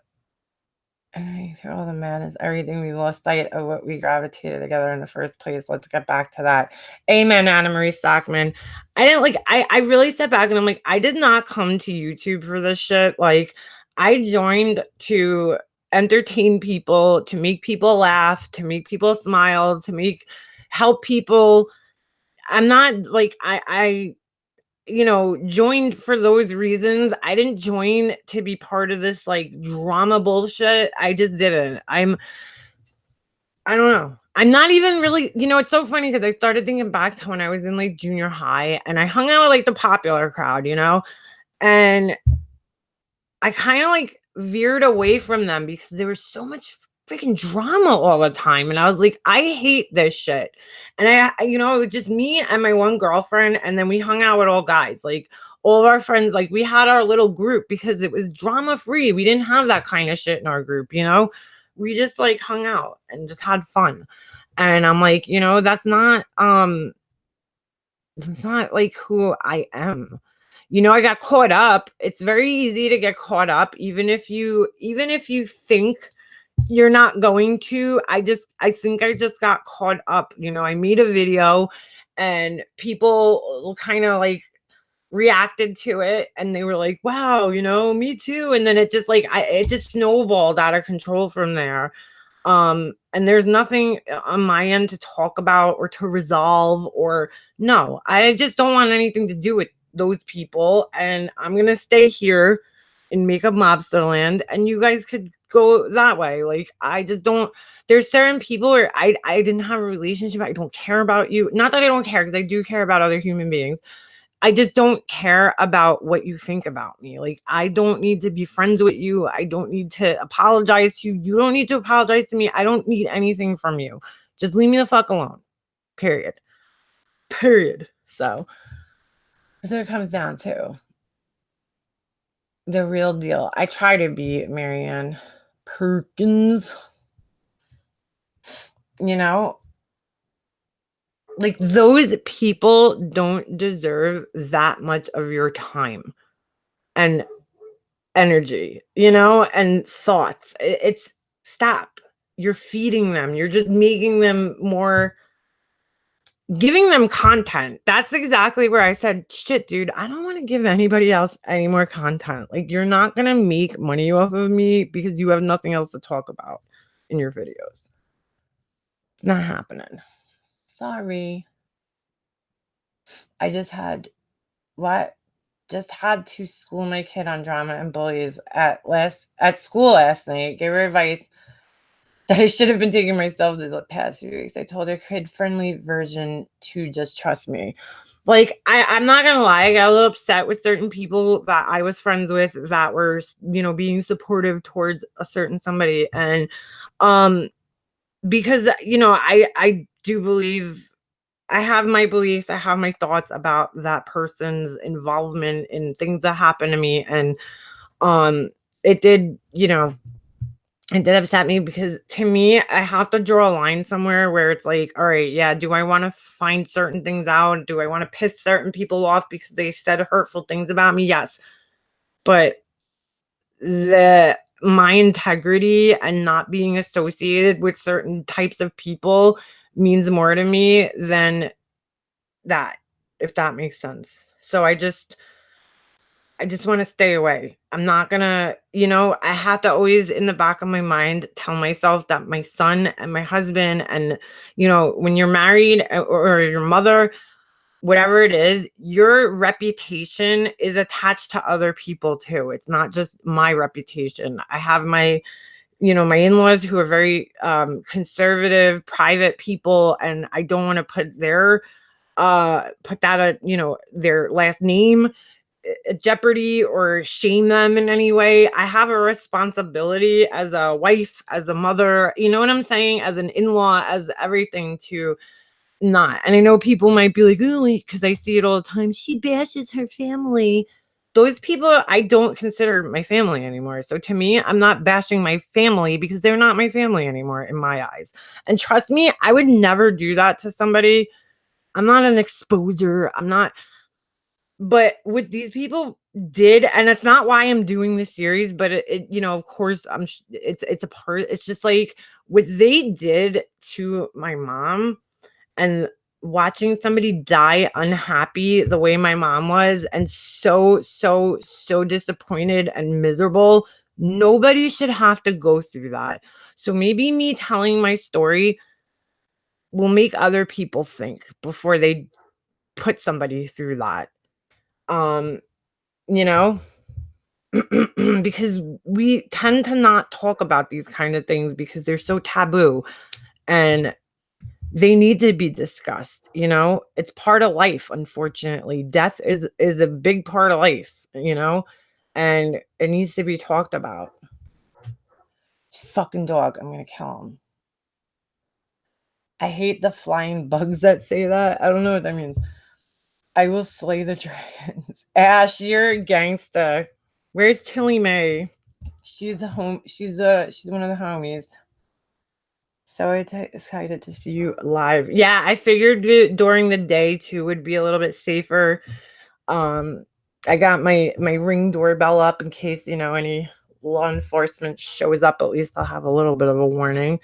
And through all the madness, everything, we lost sight of what we gravitated together in the first place. Let's get back to that. Amen, Anna Marie Stockman. I really stepped back and I'm like, I did not come to YouTube for this shit. Like, I joined to entertain people, to make people laugh, to make people smile, to help people. I'm not like, I joined for those reasons. I didn't join to be part of this like drama bullshit. I just didn't. I don't know. I'm not even really, it's so funny because I started thinking back to when I was in like junior high and I hung out with like the popular crowd, and I kind of like veered away from them because there was so much freaking drama all the time. And I was like, I hate this shit. And it was just me and my one girlfriend. And then we hung out with all guys, like all of our friends, like we had our little group because it was drama free. We didn't have that kind of shit in our group, we just like hung out and just had fun. And I'm like, that's not like who I am. I got caught up. It's very easy to get caught up, even if you think you're not going to. I think I just got caught up. I made a video and people kind of like reacted to it and they were like, wow, me too. And then it just like, it just snowballed out of control from there. And there's nothing on my end to talk about or to resolve or no, I just don't want anything to do with those people. And I'm going to stay here in Makeup Mobster Land and you guys could go that way. Like, I just don't, there's certain people where I didn't have a relationship. I don't care about you. Not that I don't care, because I do care about other human beings. I just don't care about what you think about me. Like, I don't need to be friends with you. I don't need to apologize to you. You don't need to apologize to me. I don't need anything from you. Just leave me the fuck alone. Period. So it comes down to the real deal. I try to be Marianne Perkins. Like, those people don't deserve that much of your time and energy, and thoughts. It's stop. You're feeding them. You're just making them more, giving them content. That's exactly where I said, shit, dude, I don't want to give anybody else any more content. Like, you're not going to make money off of me because you have nothing else to talk about in your videos. It's not happening. Sorry. I just had to school my kid on drama and bullies at school last night. Gave her advice that I should have been taking myself the past few weeks. I told her kid-friendly version to just trust me. Like, I'm not gonna lie, I got a little upset with certain people that I was friends with that were, being supportive towards a certain somebody. And because, I do believe, I have my beliefs, I have my thoughts about that person's involvement in things that happen to me. And it did, it did upset me because, to me, I have to draw a line somewhere where it's like, all right, yeah, do I want to find certain things out? Do I want to piss certain people off because they said hurtful things about me? Yes. But my integrity and not being associated with certain types of people means more to me than that, if that makes sense. So I just want to stay away. I'm not gonna, I have to always, in the back of my mind, tell myself that my son and my husband and, when you're married or your mother, whatever it is, your reputation is attached to other people too. It's not just my reputation. I have my in-laws who are very conservative, private people, and I don't want to put their their last name at jeopardy or shame them in any way. I have a responsibility as a wife, as a mother, you know what I'm saying, as an in-law, as everything, to not. And I know people might be like, oh, because I see it all the time, she bashes her family. Those people I don't consider my family anymore. So to me, I'm not bashing my family because they're not my family anymore in my eyes. And trust me, I would never do that to somebody. I'm not an exposer. I'm not. But what these people did, and it's not why I'm doing this series, but it of course, it's a part. It's just like what they did to my mom, and watching somebody die unhappy the way my mom was, and so disappointed and miserable Nobody should have to go through that. So maybe me telling my story will make other people think before they put somebody through that. You know, because we tend to not talk about these kind of things because they're so taboo and they need to be discussed. You know, it's part of life. Unfortunately, death is a big part of life, you know, and it needs to be talked about. Fucking dog, I'm gonna kill him. I hate the flying bugs that say that. I don't know what that means. I will slay the dragons. Ash, you're a gangsta. Where's Tilly Mae? She's one of the homies. So excited to see you live. Yeah, I figured during the day too would be a little bit safer. I got my Ring doorbell up in case, you know, any law enforcement shows up. At least I'll have a little bit of a warning.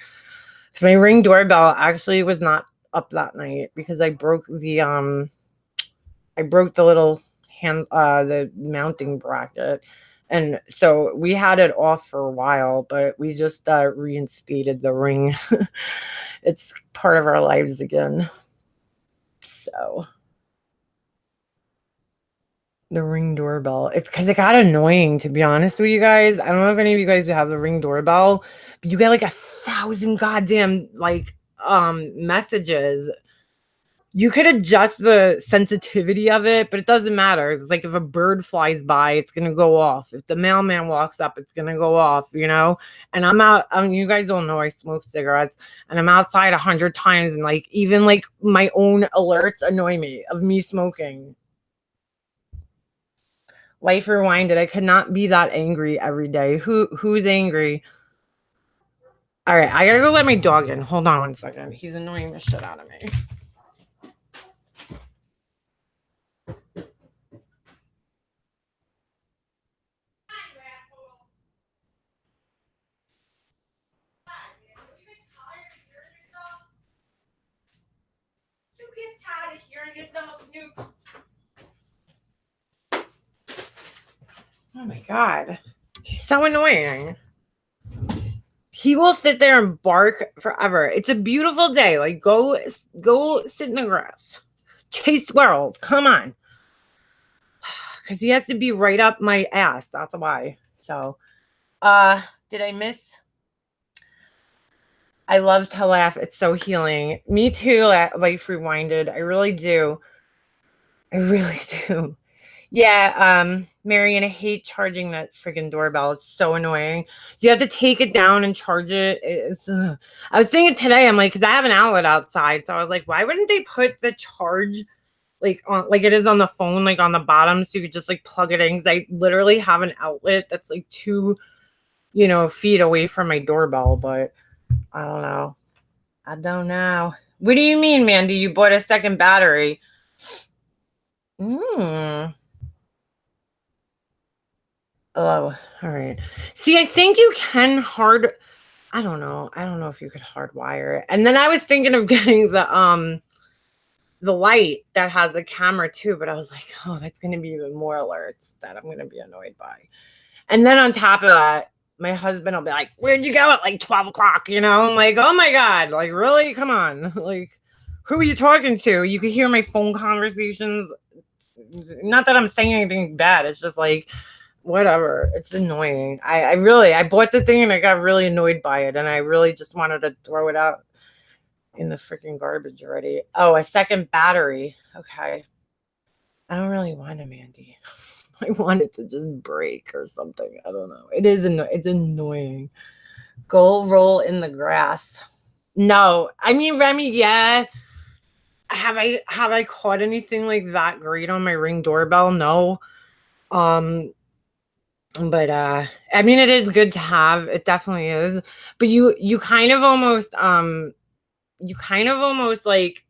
Because my Ring doorbell actually was not up that night because I broke the little the mounting bracket. And so we had it off for a while, but we just reinstated the Ring. It's part of our lives again. So the Ring doorbell, it's because it got annoying, to be honest with you guys. I don't know if any of you guys have the Ring doorbell, but you get like 1,000 goddamn like messages. You could adjust the sensitivity of it, but it doesn't matter. It's like if a bird flies by, it's gonna go off. If the mailman walks up, it's gonna go off, you know? And I'm out, you guys don't know I smoke cigarettes, and I'm outside 100 times, and like even like my own alerts annoy me of me smoking. Life rewinded. I could not be that angry every day. Who's angry? All right, I gotta go let my dog in. Hold on 1 second. He's annoying the shit out of me. Get tired of hearing yourself, Snoop. Oh my god. He's so annoying. He will sit there and bark forever. It's a beautiful day. Like go sit in the grass. Chase squirrels. Come on. Cause he has to be right up my ass. That's why. So did I miss? I love to laugh. It's so healing. Me too, Life Rewinded. I really do. I really do. Yeah, Marion, I hate charging that freaking doorbell. It's so annoying. You have to take it down and charge it. I was thinking today, I'm like, because I have an outlet outside, so I was like, why wouldn't they put the charge like on like it is on the phone, like on the bottom, so you could just like plug it in? Because I literally have an outlet that's like 2, feet away from my doorbell, but I don't know. I don't know. What do you mean, Mandy? You bought a second battery? Oh, all right. See, I think you can I don't know. I don't know if you could hardwire it. And then I was thinking of getting the light that has the camera too, but I was like, oh, that's gonna be even more alerts that I'm gonna be annoyed by. And then on top of that, my husband will be like, where'd you go at like 12 o'clock? I'm like, oh my God, like really? Come on. Like, who are you talking to? You could hear my phone conversations. Not that I'm saying anything bad. It's just like, whatever. It's annoying. I bought the thing and I got really annoyed by it. And I really just wanted to throw it out in the freaking garbage already. Oh, a second battery. Okay. I don't really want a Mandy. I want it to just break or something. I don't know. It's annoying. Go roll in the grass. No, I mean, Remy, yeah. Have I caught anything like that great on my Ring doorbell? No. But I mean, it is good to have. It definitely is. But you kind of almost like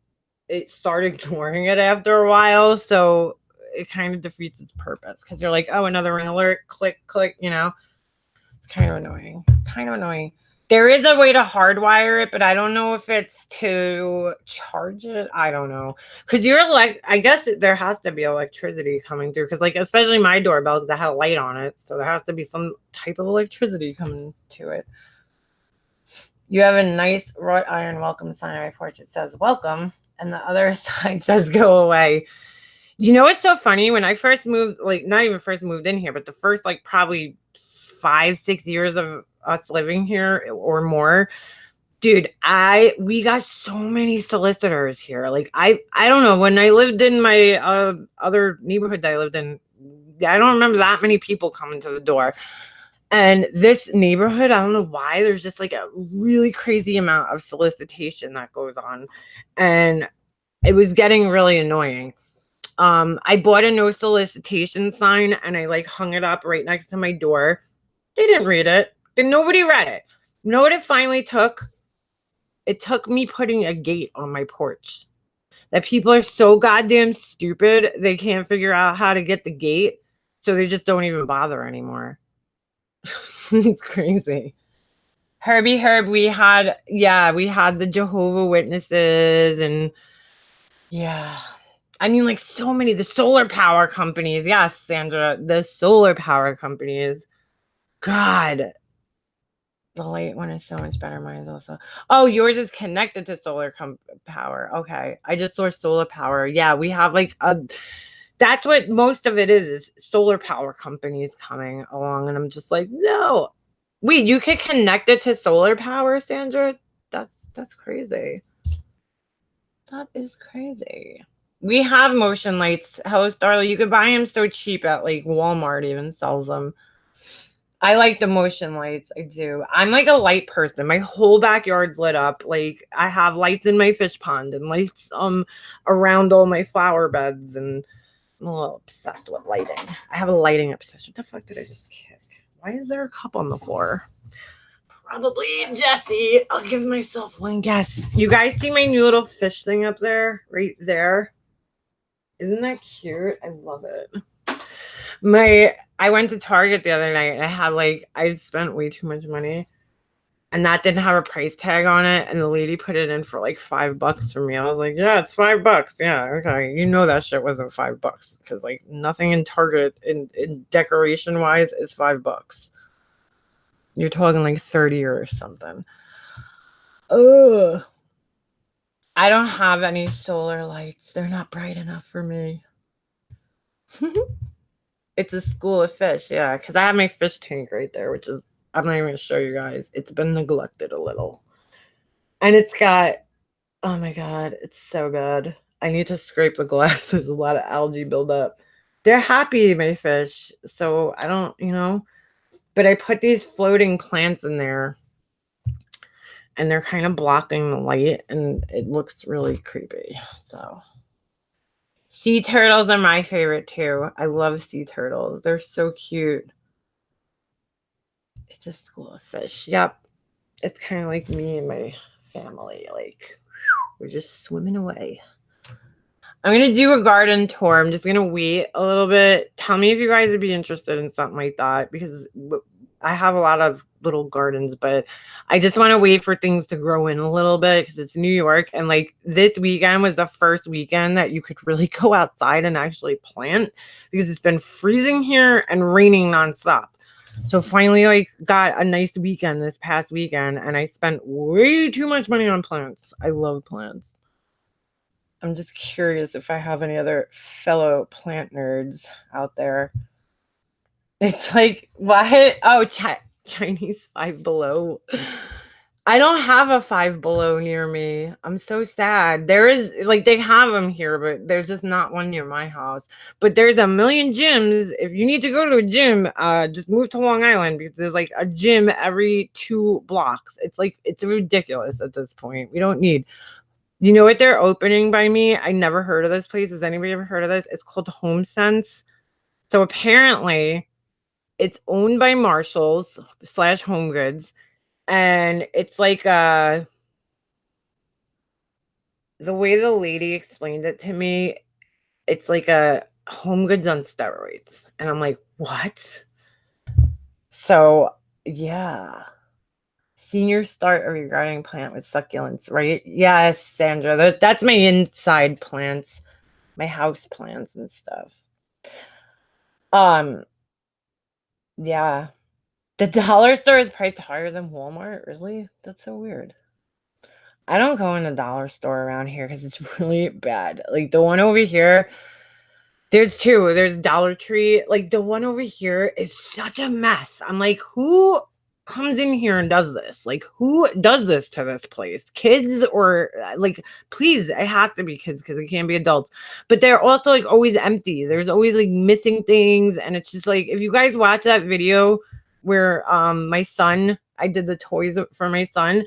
it start ignoring it after a while, so it kind of defeats its purpose because you're like, oh, another Ring alert, click, it's kind of annoying. There is a way to hardwire it, but I don't know if it's to charge it. I don't know. Because you're like, I guess there has to be electricity coming through. Because, like, especially my doorbells that have a light on it. So there has to be some type of electricity coming to it. You have a nice wrought iron welcome sign on my porch. It says welcome. And the other side says go away. You know, it's so funny. When I first moved, like, not even first moved in here, but the first, like, probably 5-6 years of us living here or more, dude, we got so many solicitors here. Like, I don't know, when I lived in my other neighborhood that I lived in, I don't remember that many people coming to the door. And this neighborhood, I don't know why, there's just like a really crazy amount of solicitation that goes on, and it was getting really annoying. I bought a no solicitation sign and I like hung it up right next to my door. They didn't read it. Then nobody read it. You know what it finally took? It took me putting a gate on my porch. That people are so goddamn stupid, they can't figure out how to get the gate, so they just don't even bother anymore. It's crazy. Herbie Herb, we had the Jehovah Witnesses, and yeah. I mean, like, so many, the solar power companies. Yes, Sandra, the solar power companies. God, the light one is so much better. Mine is also. Oh, yours is connected to solar power. Okay, I just saw solar power. Yeah, we have like that's what most of it is solar power companies coming along, and I'm just like, no. Wait, you can connect it to solar power, Sandra? That's crazy. That is crazy. We have motion lights. Hello, Starla. You could buy them so cheap at like Walmart even sells them. I like the motion lights. I do. I'm like a light person. My whole backyard's lit up. Like, I have lights in my fish pond and lights around all my flower beds, and I'm a little obsessed with lighting. I have a lighting obsession. What the fuck did I just kick? Why is there a cup on the floor? Probably Jesse. I'll give myself one guess. You guys see my new little fish thing up there? Right there? Isn't that cute? I love it. I went to Target the other night and I spent way too much money, and that didn't have a price tag on it, and the lady put it in for like $5 for me. I was like, yeah, it's $5. Yeah, okay. You know that shit wasn't $5 because like nothing in Target in decoration wise is $5. You're talking like 30 or something. Ugh. I don't have any solar lights. They're not bright enough for me. It's a school of fish, yeah, because I have my fish tank right there, which is, I'm not even going to show you guys. It's been neglected a little. And it's got, oh my God, it's so bad. I need to scrape the glass. There's a lot of algae buildup. They're happy, my fish. So I don't, but I put these floating plants in there, and they're kind of blocking the light, and it looks really creepy. So sea turtles are my favorite too. I love sea turtles. They're so cute. It's a school of fish. Yep. It's kind of like me and my family. Like, we're just swimming away. I'm going to do a garden tour. I'm just going to wait a little bit. Tell me if you guys would be interested in something like that, because I have a lot of little gardens, but I just want to wait for things to grow in a little bit because it's New York. And like this weekend was the first weekend that you could really go outside and actually plant, because it's been freezing here and raining nonstop. So finally, like, got a nice weekend this past weekend, and I spent way too much money on plants. I love plants. I'm just curious if I have any other fellow plant nerds out there. It's like, what? Oh, Chinese Five Below. I don't have a Five Below near me. I'm so sad. There is, like, they have them here, but there's just not one near my house. But there's a million gyms. If you need to go to a gym, just move to Long Island, because there's like a gym every 2 blocks. It's like, it's ridiculous at this point. We don't need. You know what they're opening by me? I never heard of this place. Has anybody ever heard of this? It's called Home Sense. So apparently it's owned by Marshalls / Home Goods. And it's like the way the lady explained it to me, it's like a Home Goods on steroids. And I'm like, what? So yeah. senior start of your gardening plant with succulents, right? Yes, Sandra. That's my inside plants, my house plants and stuff. Yeah. The dollar store is priced higher than Walmart? Really? That's so weird. I don't go in the dollar store around here because it's really bad. Like the one over here, there's two. There's Dollar Tree. Like the one over here is such a mess. I'm like, who comes in here and does this? Like, who does this to this place? Kids or like, please, it has to be kids because it can't be adults. But they're also like always empty. There's always like missing things. And it's just like, if you guys watch that video where my son, I did the toys for my son.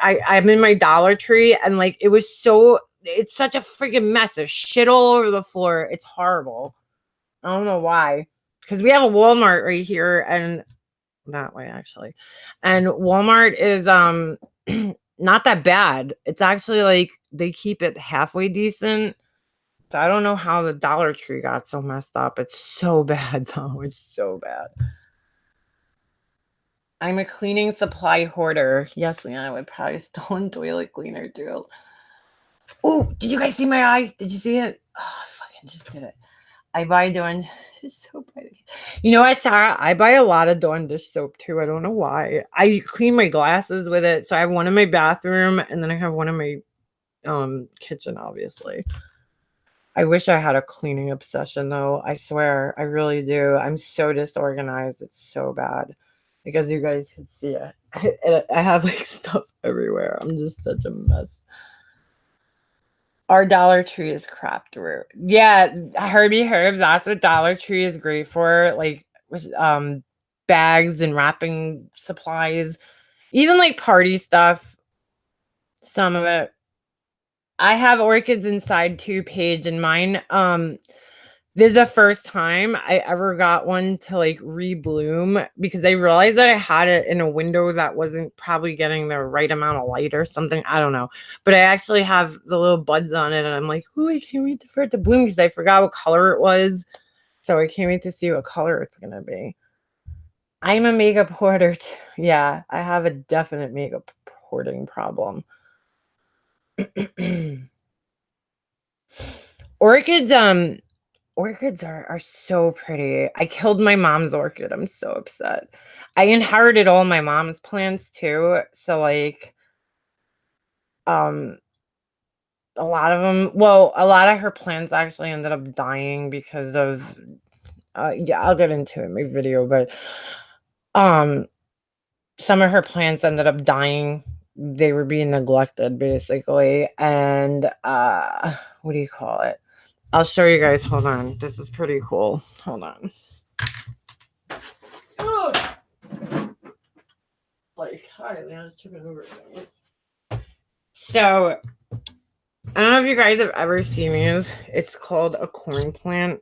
I'm in my Dollar Tree and like it was so, it's such a freaking mess. There's shit all over the floor. It's horrible. I don't know why. Because we have a Walmart right here and that way actually. And Walmart is not that bad. It's actually like they keep it halfway decent. So I don't know how the Dollar Tree got so messed up. It's so bad though. It's so bad. I'm a cleaning supply hoarder. Yes, Leanna, I would probably stolen toilet cleaner too. Oh, did you guys see my eye? Did you see it? Oh, I fucking just did it. I buy Dawn dish soap. You know what, Sarah? I buy a lot of Dawn dish soap too. I don't know why. I clean my glasses with it. So I have one in my bathroom and then I have one in my kitchen, obviously. I wish I had a cleaning obsession though. I swear, I really do. I'm so disorganized. It's so bad. Because you guys can see it. I have like stuff everywhere. I'm just such a mess. Our Dollar Tree is crap through. Yeah, Herbie Herbs, that's what Dollar Tree is great for. Like bags and wrapping supplies. Even like party stuff. Some of it. I have orchids inside too, Paige, and mine. This is the first time I ever got one to like rebloom because I realized that I had it in a window that wasn't probably getting the right amount of light or something. I don't know. But I actually have the little buds on it and I'm like, oh, I can't wait for it to bloom because I forgot what color it was. So I can't wait to see what color it's going to be. I'm a makeup hoarder. Yeah, I have a definite makeup hoarding problem. Orchids are so pretty. I killed my mom's orchid. I'm so upset. I inherited all my mom's plants too. So like a lot of her plants actually ended up dying because of yeah, I'll get into it in my video, but some of her plants ended up dying. They were being neglected basically. And what do you call it? I'll show you guys. Hold on. This is pretty cool. Hold on. Oh. Like, hi, Leanna's tripping over things. So, I don't know if you guys have ever seen these. It's called a corn plant.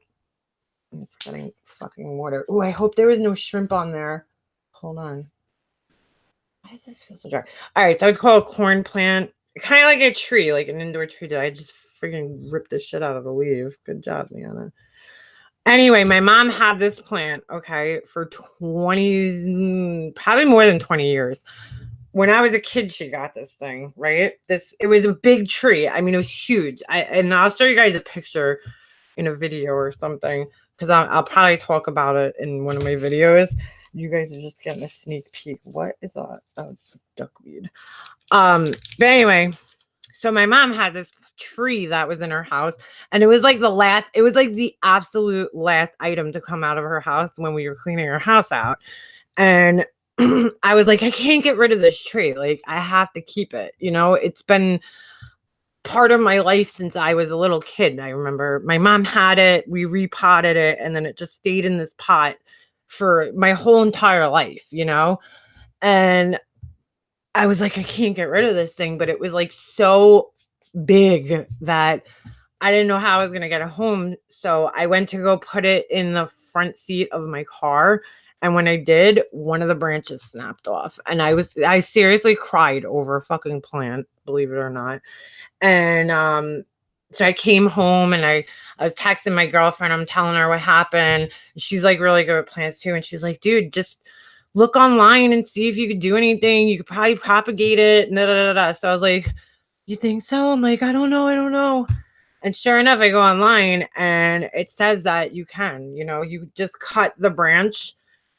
I'm getting fucking water. Oh, I hope there was no shrimp on there. Hold on. Why does this feel so dry? All right, so it's called a corn plant. Kind of like a tree, like an indoor tree. Did I just freaking rip the shit out of the leaves? Good job, Leanna. Anyway, my mom had this plant, okay, for 20, probably more than 20 years. When I was a kid, she got this thing, right? It was a big tree. I mean, it was huge. And I'll show you guys a picture in a video or something because I'll probably talk about it in one of my videos. You guys are just getting a sneak peek. What is that? Oh, it's duckweed. But anyway, so my mom had this tree that was in her house and it was like the absolute last item to come out of her house when we were cleaning her house out. And I was like, I can't get rid of this tree. Like, I have to keep it. You know, it's been part of my life since I was a little kid. I remember my mom had it, we repotted it, and then it just stayed in this pot for my whole entire life, you know? And I was like, I can't get rid of this thing, but it was like so big that I didn't know how I was going to get it home. So I went to go put it in the front seat of my car. And when I did, one of the branches snapped off. And I seriously cried over a fucking plant, believe it or not. And so I came home and I was texting my girlfriend. I'm telling her what happened. She's like really good at plants too. And she's like, dude, just look online and see if you could do anything. You could probably propagate it. So I was like, you think so? I'm like, I don't know. And sure enough, I go online and it says that you can, you just cut the branch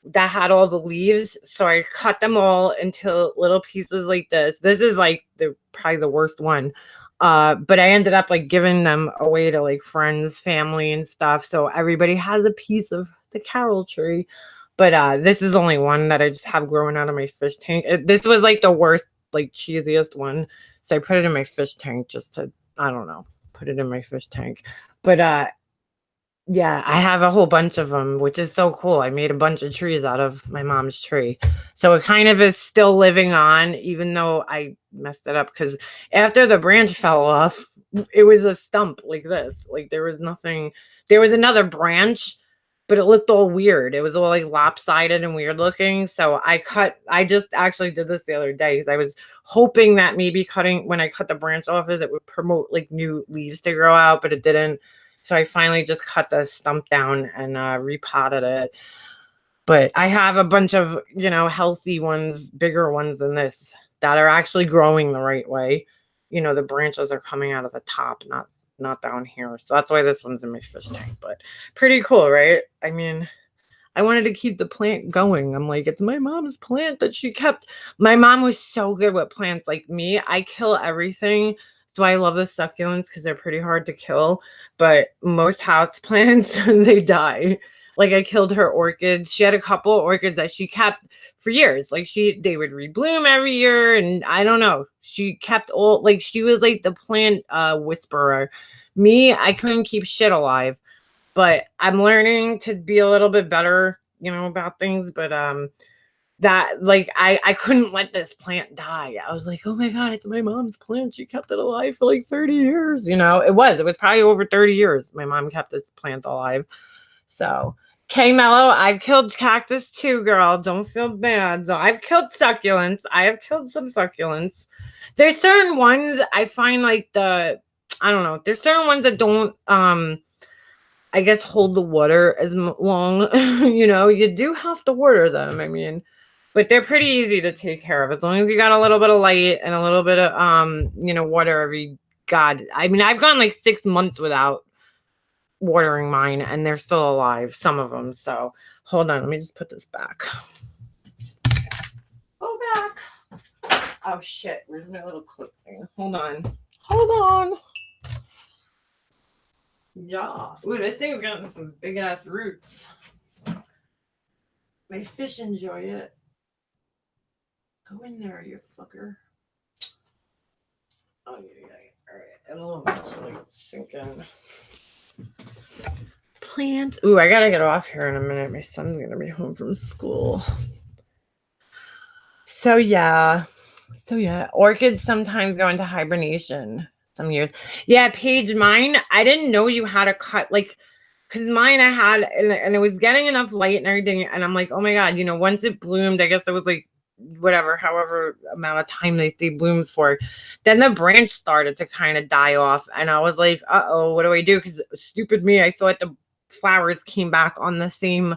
that had all the leaves. So I cut them all into little pieces like this. This is like probably the worst one. But I ended up like giving them away to like friends, family and stuff. So everybody has a piece of the carol tree. But this is only one that I just have growing out of my fish tank. This was like the worst, like cheesiest one. So I put it in my fish tank just to, I don't know, put it in my fish tank. But yeah, I have a whole bunch of them, which is so cool. I made a bunch of trees out of my mom's tree. So it kind of is still living on, even though I messed it up. Because after the branch fell off, it was a stump like this. Like there was nothing. There was another branch, but it looked all weird. It was all like lopsided and weird looking. So I just actually did this the other day because I was hoping that maybe when I cut the branch off, it would promote like new leaves to grow out, but it didn't. So I finally just cut the stump down and repotted it. But I have a bunch of, healthy ones, bigger ones than this that are actually growing the right way. The branches are coming out of the top, not down here. So that's why this one's in my fish tank. But pretty cool, right? I mean, I wanted to keep the plant going. I'm like, it's my mom's plant that she kept. My mom was so good with plants. Like me, I kill everything. So I love the succulents because they're pretty hard to kill. But most house plants, they die. Like I killed her orchids. She had a couple of orchids that she kept for years. Like they would rebloom every year. And I don't know. She kept she was like the plant whisperer. Me, I couldn't keep shit alive. But I'm learning to be a little bit better, about things. But that like I couldn't let this plant die. I was like, oh my God, it's my mom's plant. She kept it alive for like 30 years. It was probably over 30 years. My mom kept this plant alive. So Mello, I've killed cactus too, girl. Don't feel bad. So I've killed succulents. I have killed some succulents. There's certain ones I find like I don't know. There's certain ones that don't I guess hold the water as long. You do have to water them. I mean, but they're pretty easy to take care of as long as you got a little bit of light and a little bit of water every God. I mean, I've gone like 6 months without watering mine and they're still alive, some of them. So hold on, let me just put this back. Go back. Oh shit, where's my little clip thing? Hold on. Yeah. Ooh, this thing's got some big ass roots. My fish enjoy it. Go in there, you fucker. Oh yeah. All right. It'll eventually sink in. Plants. Ooh, I gotta get off here in a minute. My son's gonna be home from school. So yeah. Orchids sometimes go into hibernation. Some years. Yeah, Paige, mine, I didn't know you had to cut, because mine I had, and it was getting enough light and everything, and I'm like, oh my God, once it bloomed, I guess it was like, however amount of time they stay bloomed for, then the branch started to kind of die off, and I was like, uh-oh, what do I do? Because stupid me, I thought the flowers came back on the same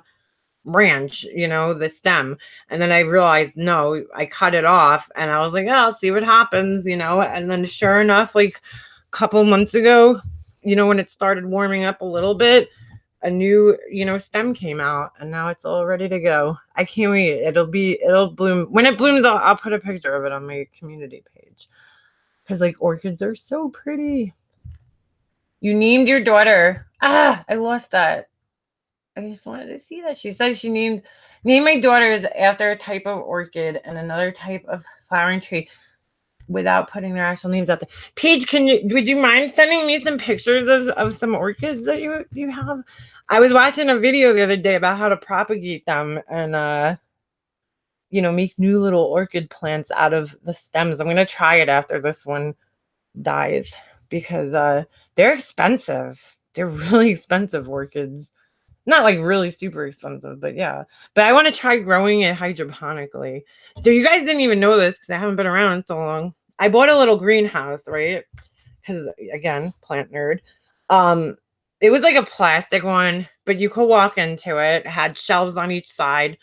branch, the stem. And then I realized, no, I cut it off and I was like, oh, I'll see what happens, and then sure enough, like a couple months ago, when it started warming up a little bit, a new, stem came out and now it's all ready to go. I can't wait. It'll bloom. When it blooms, I'll put a picture of it on my community page because like orchids are so pretty. You named your daughter. I lost that. I just wanted to see that. She said she named my daughters after a type of orchid and another type of flowering tree without putting their actual names out there. Paige, would you mind sending me some pictures of some orchids that you have? I was watching a video the other day about how to propagate them and make new little orchid plants out of the stems. I'm gonna try it after this one dies because they're expensive. They're really expensive orchids. Not like really super expensive, but yeah. But I want to try growing it hydroponically. So you guys didn't even know this because I haven't been around in so long. I bought a little greenhouse, right? Because again, plant nerd. It was like a plastic one, but you could walk into it. It had shelves on each side,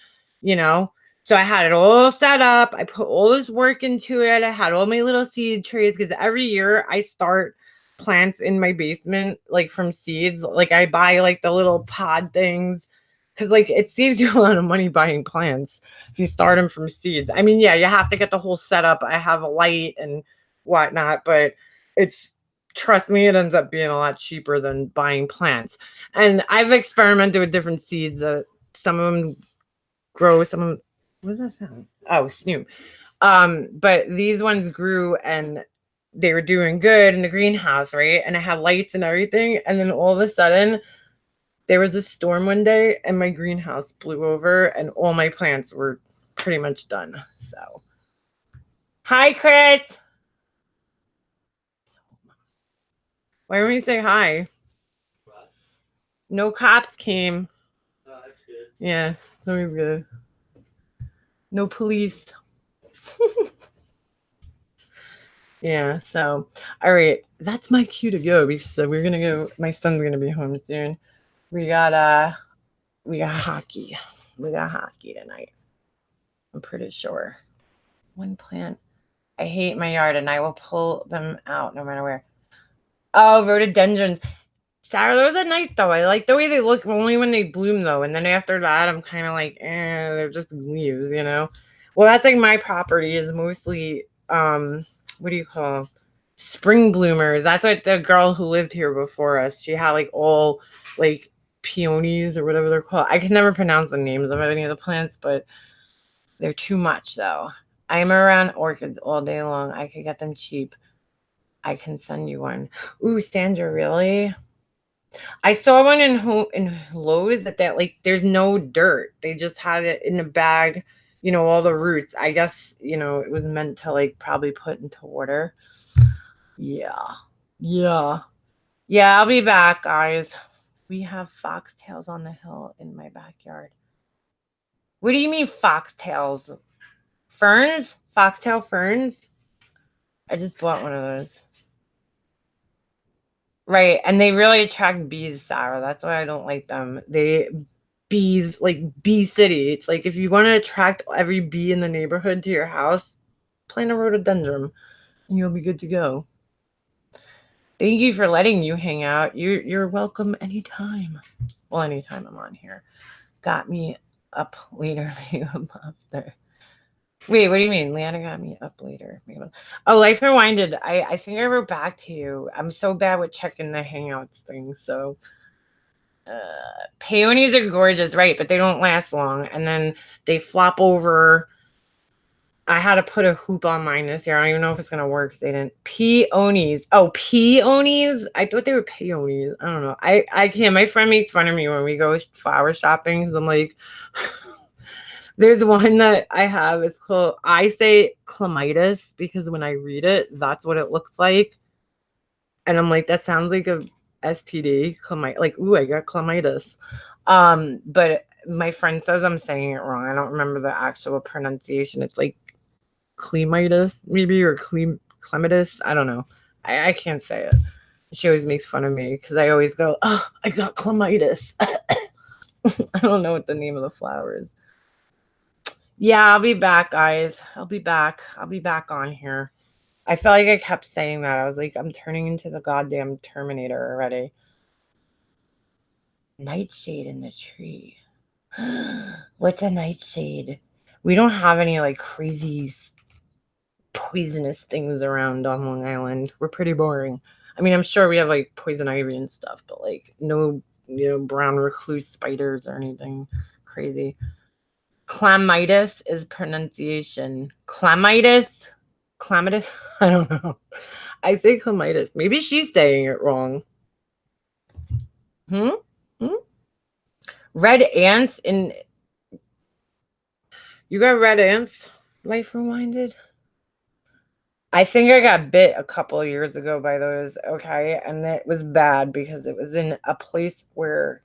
So I had it all set up. I put all this work into it. I had all my little seed trays because every year I start plants in my basement, like from seeds. Like I buy like the little pod things because like it saves you a lot of money buying plants if you start them from seeds. I mean, yeah, you have to get the whole setup. I have a light and whatnot, but trust me, it ends up being a lot cheaper than buying plants. And I've experimented with different seeds. Some of them grow, some of them, what does that sound? Oh, Snoop. But these ones grew and they were doing good in the greenhouse, right? And I had lights and everything. And then all of a sudden, there was a storm one day and my greenhouse blew over and all my plants were pretty much done. So, hi, Chris. Why don't we say hi? No cops came. Oh, that's good. Yeah, that was good. No police. Yeah, so all right, that's my cue to go because we're gonna go. My son's gonna be home soon. We got hockey. We got hockey tonight. I'm pretty sure. One plant. I hate my yard and I will pull them out no matter where. Oh, rhododendrons. Sarah, those are nice though. I like the way they look only when they bloom though. And then after that, I'm kind of like, they're just leaves, you know? Well, that's like my property is mostly, what do you call them? Spring bloomers. That's what the girl who lived here before us, she had like all like peonies or whatever they're called. I can never pronounce the names of any of the plants, but they're too much though. I'm around orchids all day long. I could get them cheap. I can send you one. Ooh, Sandra, really? I saw one in Lowe's that like there's no dirt. They just had it in a bag, all the roots. I guess, it was meant to like probably put into water. Yeah. Yeah. Yeah, I'll be back, guys. We have foxtails on the hill in my backyard. What do you mean foxtails? Ferns? Foxtail ferns? I just bought one of those. Right, and they really attract bees, Sarah. That's why I don't like them. Bees, like bee city. It's like if you want to attract every bee in the neighborhood to your house, plant a rhododendron and you'll be good to go. Thank you for letting you hang out. You're welcome anytime. Well, anytime I'm on here. Got me up later. Upstairs. Wait, what do you mean? Leanna got me up later. Oh, Life Rewinded. I think I wrote back to you. I'm so bad with checking the Hangouts thing. So, peonies are gorgeous, right? But they don't last long. And then they flop over. I had to put a hoop on mine this year. I don't even know if it's going to work. They didn't. Peonies. Oh, peonies? I thought they were peonies. I don't know. I can't. My friend makes fun of me when we go flower shopping. I'm like... There's one that I have. It's called, I say clematis because when I read it, that's what it looks like. And I'm like, that sounds like a STD. Like, ooh, I got clematis. But my friend says I'm saying it wrong. I don't remember the actual pronunciation. It's like clematis, maybe, or clematis. I don't know. I can't say it. She always makes fun of me because I always go, oh, I got clematis. I don't know what the name of the flower is. Yeah, I'll be back, guys. I'll be back on here. I felt like I kept saying that. I was like, I'm turning into the goddamn Terminator already. Nightshade in the tree. What's a nightshade? We don't have any like crazy poisonous things around on Long Island. We're pretty boring. I mean, I'm sure we have like poison ivy and stuff, but like no, brown recluse spiders or anything crazy. Clematis is pronunciation. Clematis? I don't know. I say clematis. Maybe she's saying it wrong. Red ants in... You got red ants? Life Rewinded? I think I got bit a couple of years ago by those, okay? And it was bad because it was in a place where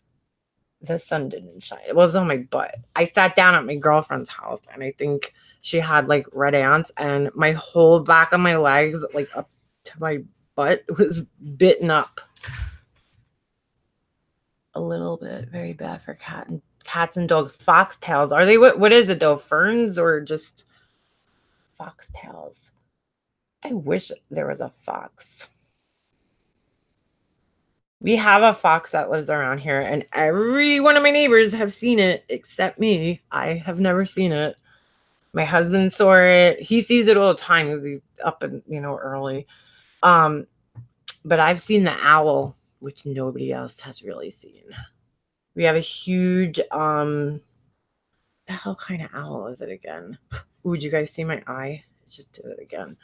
the sun didn't shine. It was on my butt. I sat down at my girlfriend's house and I think she had like red ants and my whole back of my legs, like up to my butt, was bitten up a little bit. Very bad for Cats and dogs, foxtails. Are they, what is it though? Ferns or just foxtails? I wish there was a fox. We have a fox that lives around here, and every one of my neighbors have seen it except me. I have never seen it. My husband saw it. He sees it all the time because he's up and early. But I've seen the owl, which nobody else has really seen. We have a huge the hell kind of owl is it again? Would you guys see my eye? Let's just do it again.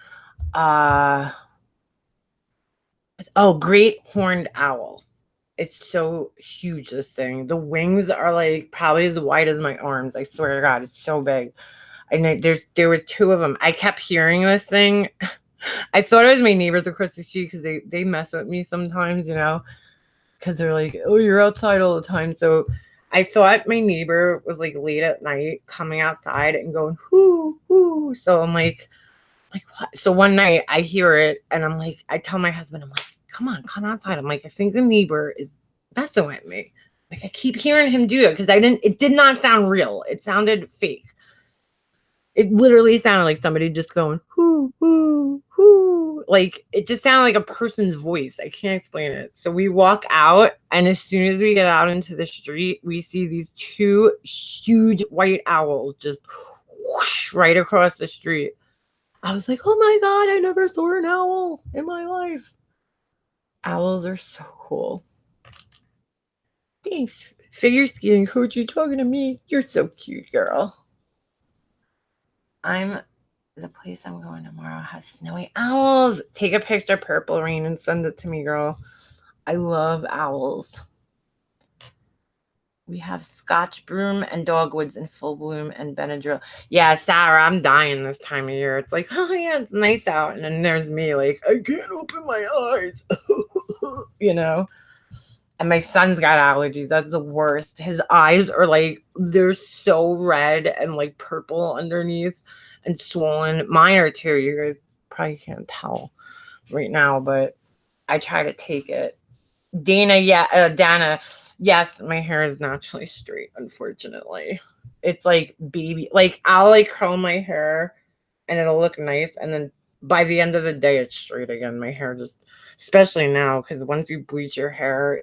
Great horned owl. It's so huge, this thing. The wings are like probably as wide as my arms. I swear to God, it's so big. And there was two of them. I kept hearing this thing. I thought it was my neighbors across the street because they mess with me sometimes, because they're like, oh, you're outside all the time. So I thought my neighbor was like late at night coming outside and going, whoo, whoo. So I'm like, what? So one night I hear it and I'm like, I tell my husband, I'm like, come on, come outside. I'm like, I think the neighbor is messing with me. Like I keep hearing him do it because it did not sound real. It sounded fake. It literally sounded like somebody just going, whoo, whoo, whoo. Like, it just sounded like a person's voice. I can't explain it. So we walk out, and as soon as we get out into the street, we see these two huge white owls just whoosh right across the street. I was like, oh my God, I never saw an owl in my life. Owls are so cool. Thanks. Figure skating coach, you talking to me? You're so cute, girl. The place I'm going tomorrow has snowy owls. Take a picture, Purple Rain, and send it to me, girl. I love owls. We have Scotch broom and dogwoods in full bloom and Benadryl. Yeah, Sarah, I'm dying this time of year. It's like, oh yeah, it's nice out. And then there's me like, I can't open my eyes. And my son's got allergies. That's the worst. His eyes are like, they're so red and like purple underneath and swollen. Mine are too. You guys probably can't tell right now, but I try to take it. Dana, yes, my hair is naturally straight, unfortunately. It's like baby, like I'll like curl my hair and it'll look nice. And then by the end of the day, it's straight again. My hair just, especially now, because once you bleach your hair,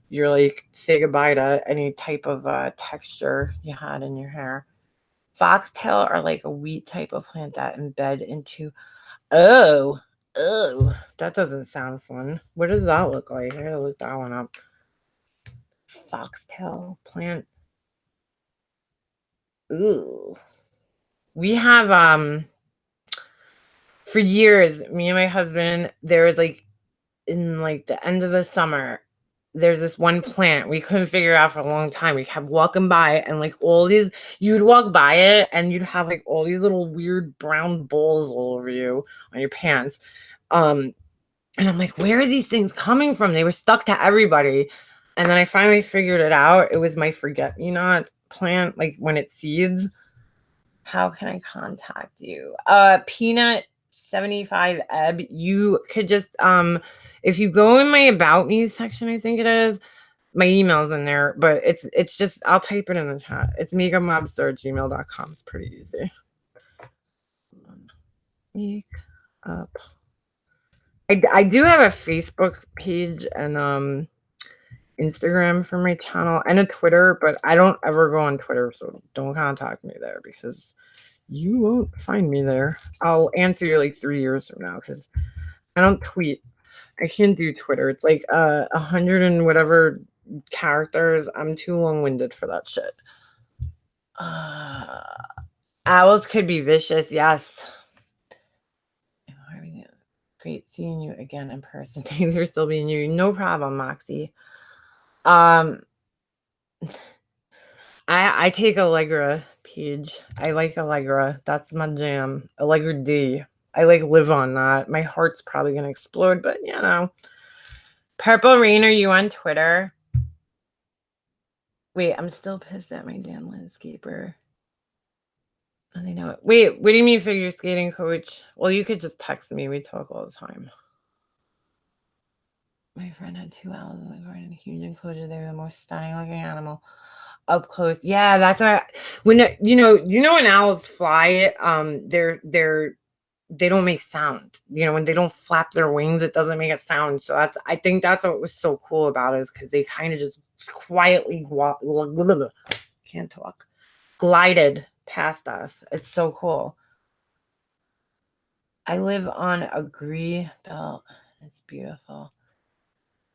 you're like, say goodbye to any type of texture you had in your hair. Foxtail are like a wheat type of plant that embed into, that doesn't sound fun. What does that look like? I gotta look that one up. Foxtail plant. Ooh. We have, for years, me and my husband, there was like, in like the end of the summer, there's this one plant we couldn't figure out for a long time. We kept walking by and like you'd walk by it and you'd have like all these little weird brown balls all over you on your pants. And I'm like, where are these things coming from? They were stuck to everybody. And then I finally figured it out. It was my forget-me-not plant, like when it seeds. How can I contact you? Peanut 75 Ebb. You could just if you go in my about me section, I think it is, my email's in there, but it's just, I'll type it in the chat. It's makeupmobster@gmail.com. It's pretty easy. Makeup. I do have a Facebook page and Instagram for my channel and a Twitter, but I don't ever go on Twitter, so don't contact me there because you won't find me there. I'll answer you like 3 years from now because I don't tweet. I can't do Twitter. It's like 100 and whatever characters. I'm too long-winded for that shit. Owls could be vicious, yes. Great seeing you again in person. Thanks for still being you. No problem, Moxie. I take Allegra page. I like Allegra. That's my jam. Allegra D. I like live on that. My heart's probably gonna explode, but Purple Rain, are you on Twitter? Wait, I'm still pissed at my damn landscaper. And I know it. Wait, what do you mean figure skating coach? Well, you could just text me. We talk all the time. My friend had 2 owls in the garden, huge enclosure. They were the most stunning looking animal up close. Yeah, that's why when when owls fly, they don't make sound. When they don't flap their wings, it doesn't make a sound. So I think that's what was so cool about it, is because they kind of just quietly can't talk, glided past us. It's so cool. I live on a Gree belt. It's beautiful,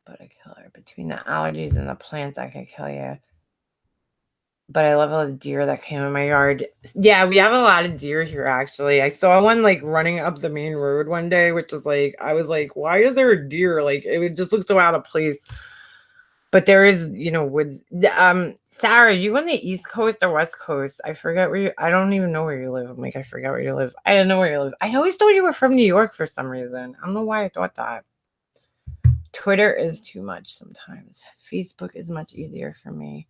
but a killer. Between the allergies and the plants, I could kill you. But I love all the deer that came in my yard. Yeah, we have a lot of deer here, actually. I saw one running up the main road one day, which is I was like, why is there a deer? It just looks so out of place. But there is, woods. Sarah, you on the East Coast or West Coast? I forget where I don't even know where you live. I'm like, I forget where you live. I didn't know where you live. I always thought you were from New York for some reason. I don't know why I thought that. Twitter is too much sometimes. Facebook is much easier for me.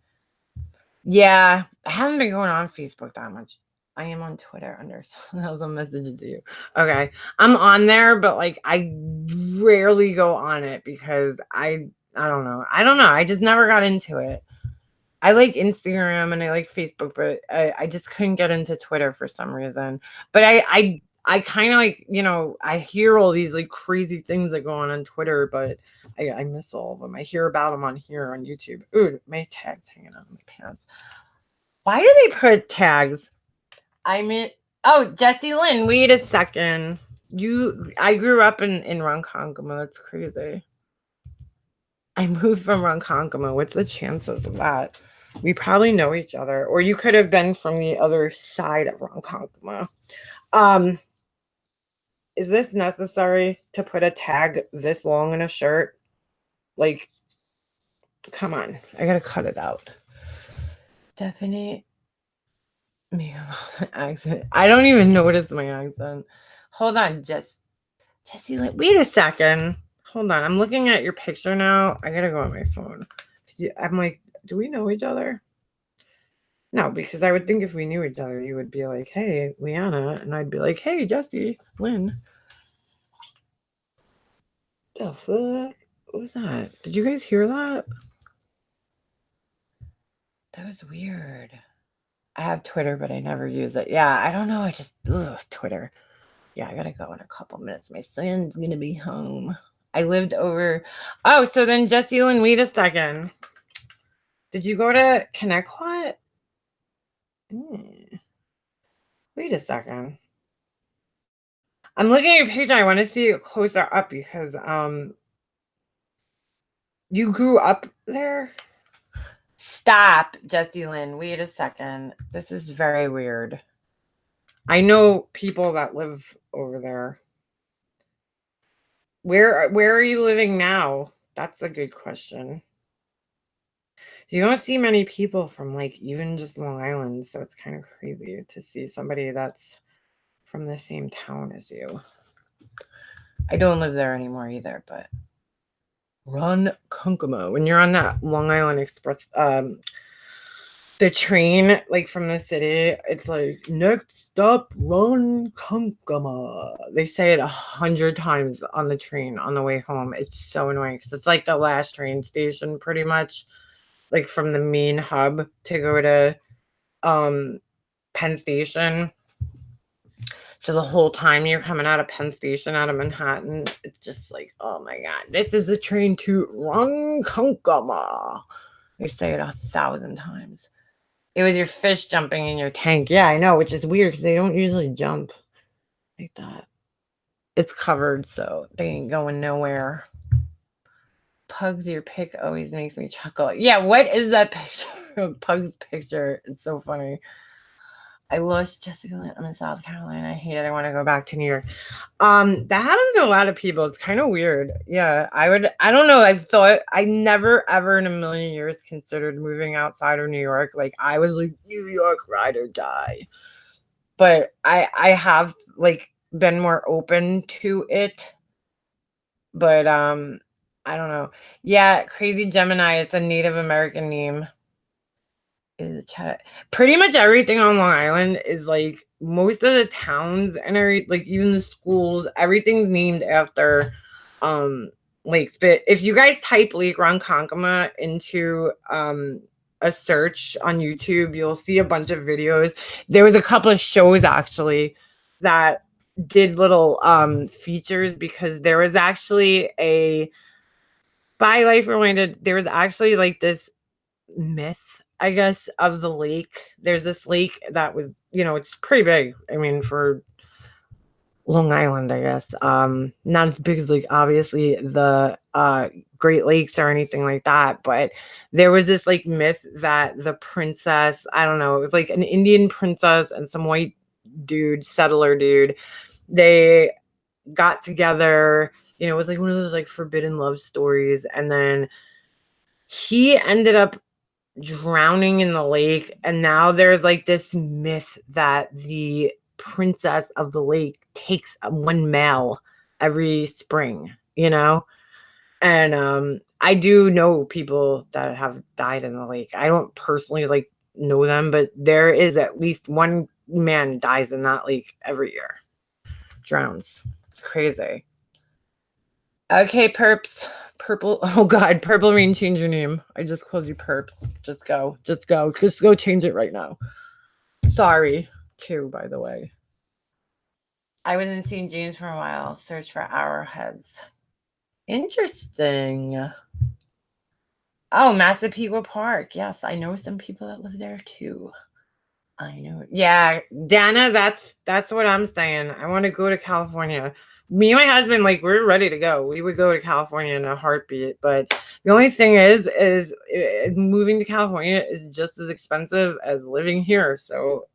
Yeah, I haven't been going on Facebook that much. I am on Twitter under that was a message to you. Okay. I'm on there, but I rarely go on it because I don't know. I just never got into it. I like Instagram and I like Facebook, but I just couldn't get into Twitter for some reason. But I kind of I hear all these crazy things that go on Twitter, but I miss all of them. I hear about them on here on YouTube. Ooh, my tag's hanging out of my pants. Why do they put tags? Oh, Jessie Lynn, wait a second. I grew up in Ronkonkoma. That's crazy. I moved from Ronkonkoma. What's the chances of that? We probably know each other. Or you could have been from the other side of Ronkonkoma. Is this necessary to put a tag this long in a shirt? Come on. I gotta cut it out. Stephanie. Accent. I don't even notice my accent. Hold on, Jessie. Wait a second. Hold on. I'm looking at your picture now. I gotta go on my phone. I'm like, do we know each other? No, because I would think if we knew each other, you would be like, hey, Leanna. And I'd be like, hey, Jessie Lynn. The fuck? What was that? Did you guys hear that? That was weird. I have Twitter, but I never use it. Yeah, I don't know. I just, Twitter. Yeah, I gotta go in a couple minutes. My son's gonna be home. I lived over. Oh, so then Jessie Lynn, wait a second. Did you go to Connecticut? Wait a second. I'm looking at your page. I want to see it closer up because you grew up there. Stop, Jessie Lynn. Wait a second. This is very weird. I know people that live over there. Where are you living now? That's a good question. You don't see many people from even just Long Island, so it's kind of crazy to see somebody that's from the same town as you. I don't live there anymore either, but Ronkonkoma. When you're on that Long Island Express, the train from the city, it's next stop Ronkonkoma. They say it 100 times on the train on the way home. It's so annoying because it's the last train station pretty much. From the main hub to go to Penn Station. So the whole time you're coming out of Penn Station, out of Manhattan, it's just oh my God, this is the train to Ronkonkoma. They say it 1,000 times. It was your fish jumping in your tank. Yeah, I know, which is weird because they don't usually jump like that. It's covered, so they ain't going nowhere. Pug's your pic always makes me chuckle. Yeah, what is that picture of Pug's picture? It's so funny. I lost Jessica Lynn. I'm in South Carolina. I hate it. I want to go back to New York. That happens to a lot of people. It's kind of weird. Yeah, I don't know. I never ever in a million years considered moving outside of New York. I was New York ride or die. But I have been more open to it. But I don't know. Yeah, Crazy Gemini. It's a Native American name. Is a chat. Pretty much everything on Long Island is most of the towns and even the schools. Everything's named after lakes. But if you guys type Lake Ronkonkoma into a search on YouTube, you'll see a bunch of videos. There was a couple of shows actually that did little features, because there was actually a by Life Reminded, there was actually like this myth, I guess, of the lake. There's this lake that was, it's pretty big. I mean, for Long Island, I guess. Not as big as like obviously the Great Lakes or anything like that, but there was this like myth that the princess, I don't know, it was like an Indian princess and some white dude, settler dude, they got together. It was like one of those like forbidden love stories, and then he ended up drowning in the lake, and now there's like this myth that the princess of the lake takes one male every spring, and I do know people that have died in the lake. I don't personally like know them, but there is at least one man dies in that lake every year, drowns. It's crazy. Okay, Perps. Purple. Oh God, Purple Rain, change your name. I just called you Perps. Just go. Just go change it right now. Sorry, too, by the way. I wasn't seeing James for a while. Search for arrowheads. Interesting. Oh, Massapequa Park. Yes, I know some people that live there too. I know. Yeah, Dana, that's what I'm saying. I want to go to California. Me and my husband, like, we're ready to go. We would go to California in a heartbeat. But the only thing is moving to California is just as expensive as living here. So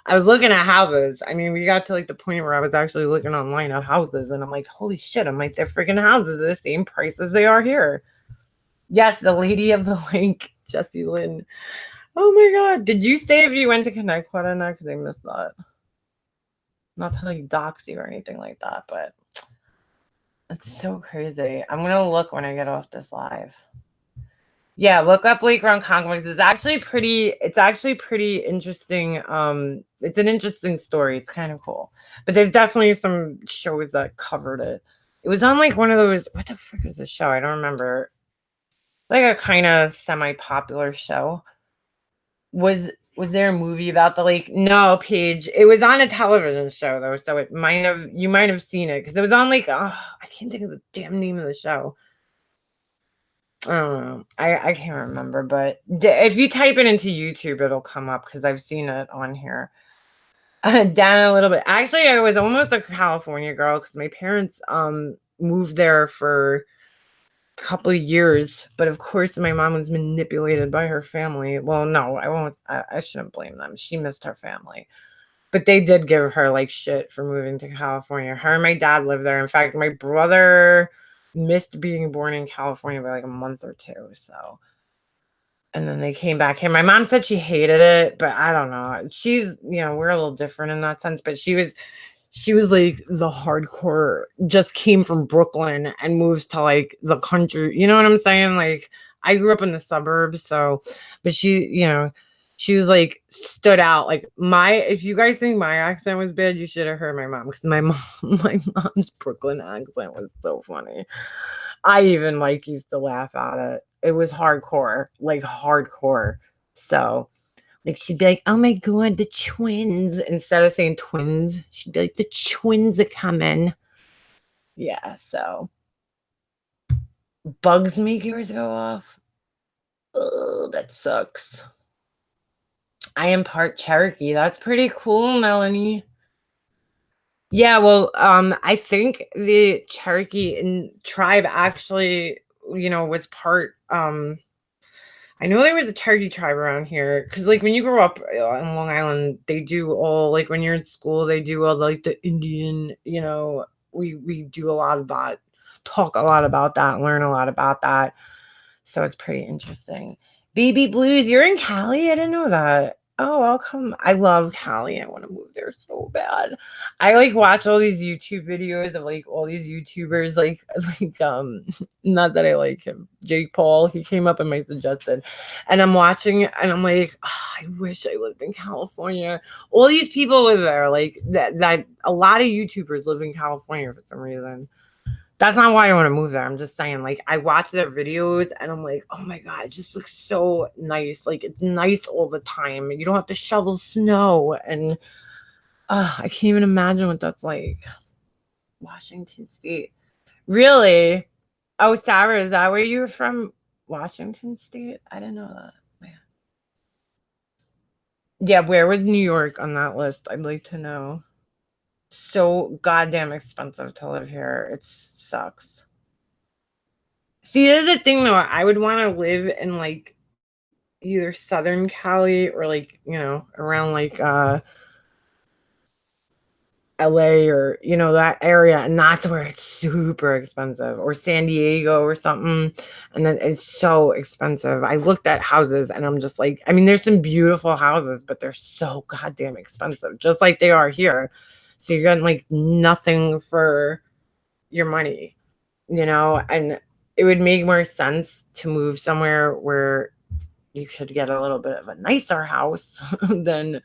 I was looking at houses. I mean, we got to like the point where I was actually looking online at houses, and I'm like, holy shit! I'm like, their freaking houses are the same price as they are here. Yes, the lady of the lake, Jessie Lynn. Oh my God. Did you say if you went to Connecticut or not? Because I missed that. Not to like dox you or anything like that, but it's so crazy. I'm going to look when I get off this live. Yeah, look up Lake Ronkonkoma. It's actually pretty interesting. It's an interesting story. It's kind of cool. But there's definitely some shows that covered it. It was on like one of those, what the frick was the show? I don't remember. Like a kind of semi-popular show. Was there a movie about the lake? No, Paige. It was on a television show though, so you might have seen it because it was on like I can't think of the damn name of the show. I don't know. I can't remember, but if you type it into YouTube, it'll come up because I've seen it on here. Down a little bit. Actually, I was almost a California girl because my parents moved there for couple of years, but of course my mom was manipulated by her family. Well, no, I shouldn't blame them. She missed her family, but they did give her like shit for moving to California. Her and my dad lived there. In fact, my brother missed being born in California by like a month or two. So, and then they came back here. My mom said she hated it, but I don't know. She's, we're a little different in that sense, but she was like the hardcore, just came from Brooklyn and moves to like the country. You know what I'm saying? Like I grew up in the suburbs. So, but she was like stood out. Like if you guys think my accent was bad, you should have heard my mom. Because my mom's Brooklyn accent was so funny. I even like used to laugh at it. It was hardcore, like hardcore. So, like she'd be like, oh my God, the twins. Instead of saying twins, she'd be like, the twins are coming. Yeah, so bugs make yours go off. Oh, that sucks. I am part Cherokee. That's pretty cool, Melanie. Yeah, well, I think the Cherokee tribe actually, was part I know there was a Cherokee tribe around here because, like, when you grow up in Long Island, they do all, like, when you're in school, they do all, like, the Indian, we do a lot of that, talk a lot about that, learn a lot about that. So it's pretty interesting. Baby Blues, you're in Cali? I didn't know that. Oh, I'll come. I love Cali. I want to move there so bad. I like watch all these YouTube videos of like all these YouTubers, like not that I like him, Jake Paul. He came up in my suggested, and I'm watching it, and I'm like, I wish I lived in California. All these people live there, like that. A lot of YouTubers live in California for some reason. That's not why I want to move there. I'm just saying, like, I watch their videos and I'm like, oh my God, it just looks so nice. Like, it's nice all the time. You don't have to shovel snow. And I can't even imagine what that's like. Washington State. Really? Oh, Sarah, is that where you're from? Washington State? I didn't know that. Yeah, where was New York on that list? I'd like to know. So goddamn expensive to live here. It sucks. See, there's the thing though. I would want to live in like either Southern Cali or like, around like LA or that area, and that's where it's super expensive, or San Diego or something, and then it's so expensive. I looked at houses and I'm just like, I mean, there's some beautiful houses, but they're so goddamn expensive, just like they are here. So you're getting like nothing for your money, and it would make more sense to move somewhere where you could get a little bit of a nicer house than,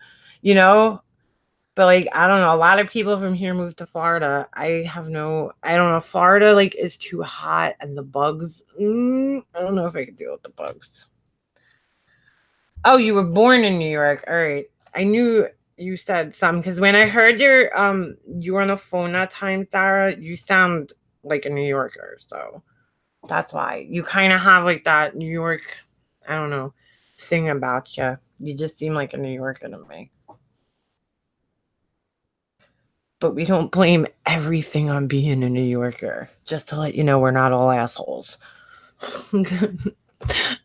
but like, I don't know. A lot of people from here moved to Florida. I don't know. Florida like is too hot, and the bugs. I don't know if I could deal with the bugs. Oh, you were born in New York. All right. I knew you said some, because when I heard you were on the phone that time, Sarah, you sound like a New Yorker. So that's why you kind of have like that New York, I don't know, thing about you. You just seem like a New Yorker to me. But we don't blame everything on being a New Yorker. Just to let you know, we're not all assholes.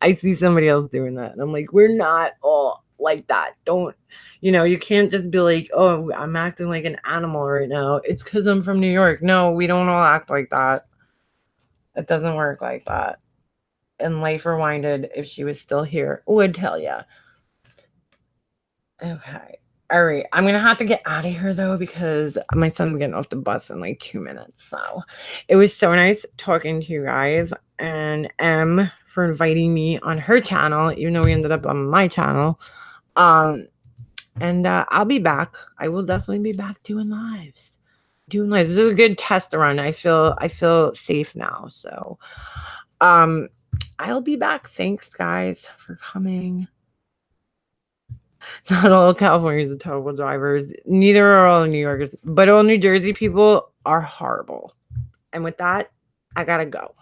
I see somebody else doing that, and I'm like, we're not all like that. Don't, you can't just be like, oh, I'm acting like an animal right now. It's because I'm from New York. No, we don't all act like that. It doesn't work like that. And Life Rewinded, if she was still here, would tell you. Okay. All right. I'm going to have to get out of here, though, because my son's getting off the bus in like 2 minutes. So it was so nice talking to you guys, and Em for inviting me on her channel, even though we ended up on my channel. And I'll be back. I will definitely be back doing lives. This is a good test run. I feel safe now. So I'll be back. Thanks, guys, for coming. Not all Californians are terrible drivers. Neither are all New Yorkers. But all New Jersey people are horrible. And with that, I gotta go.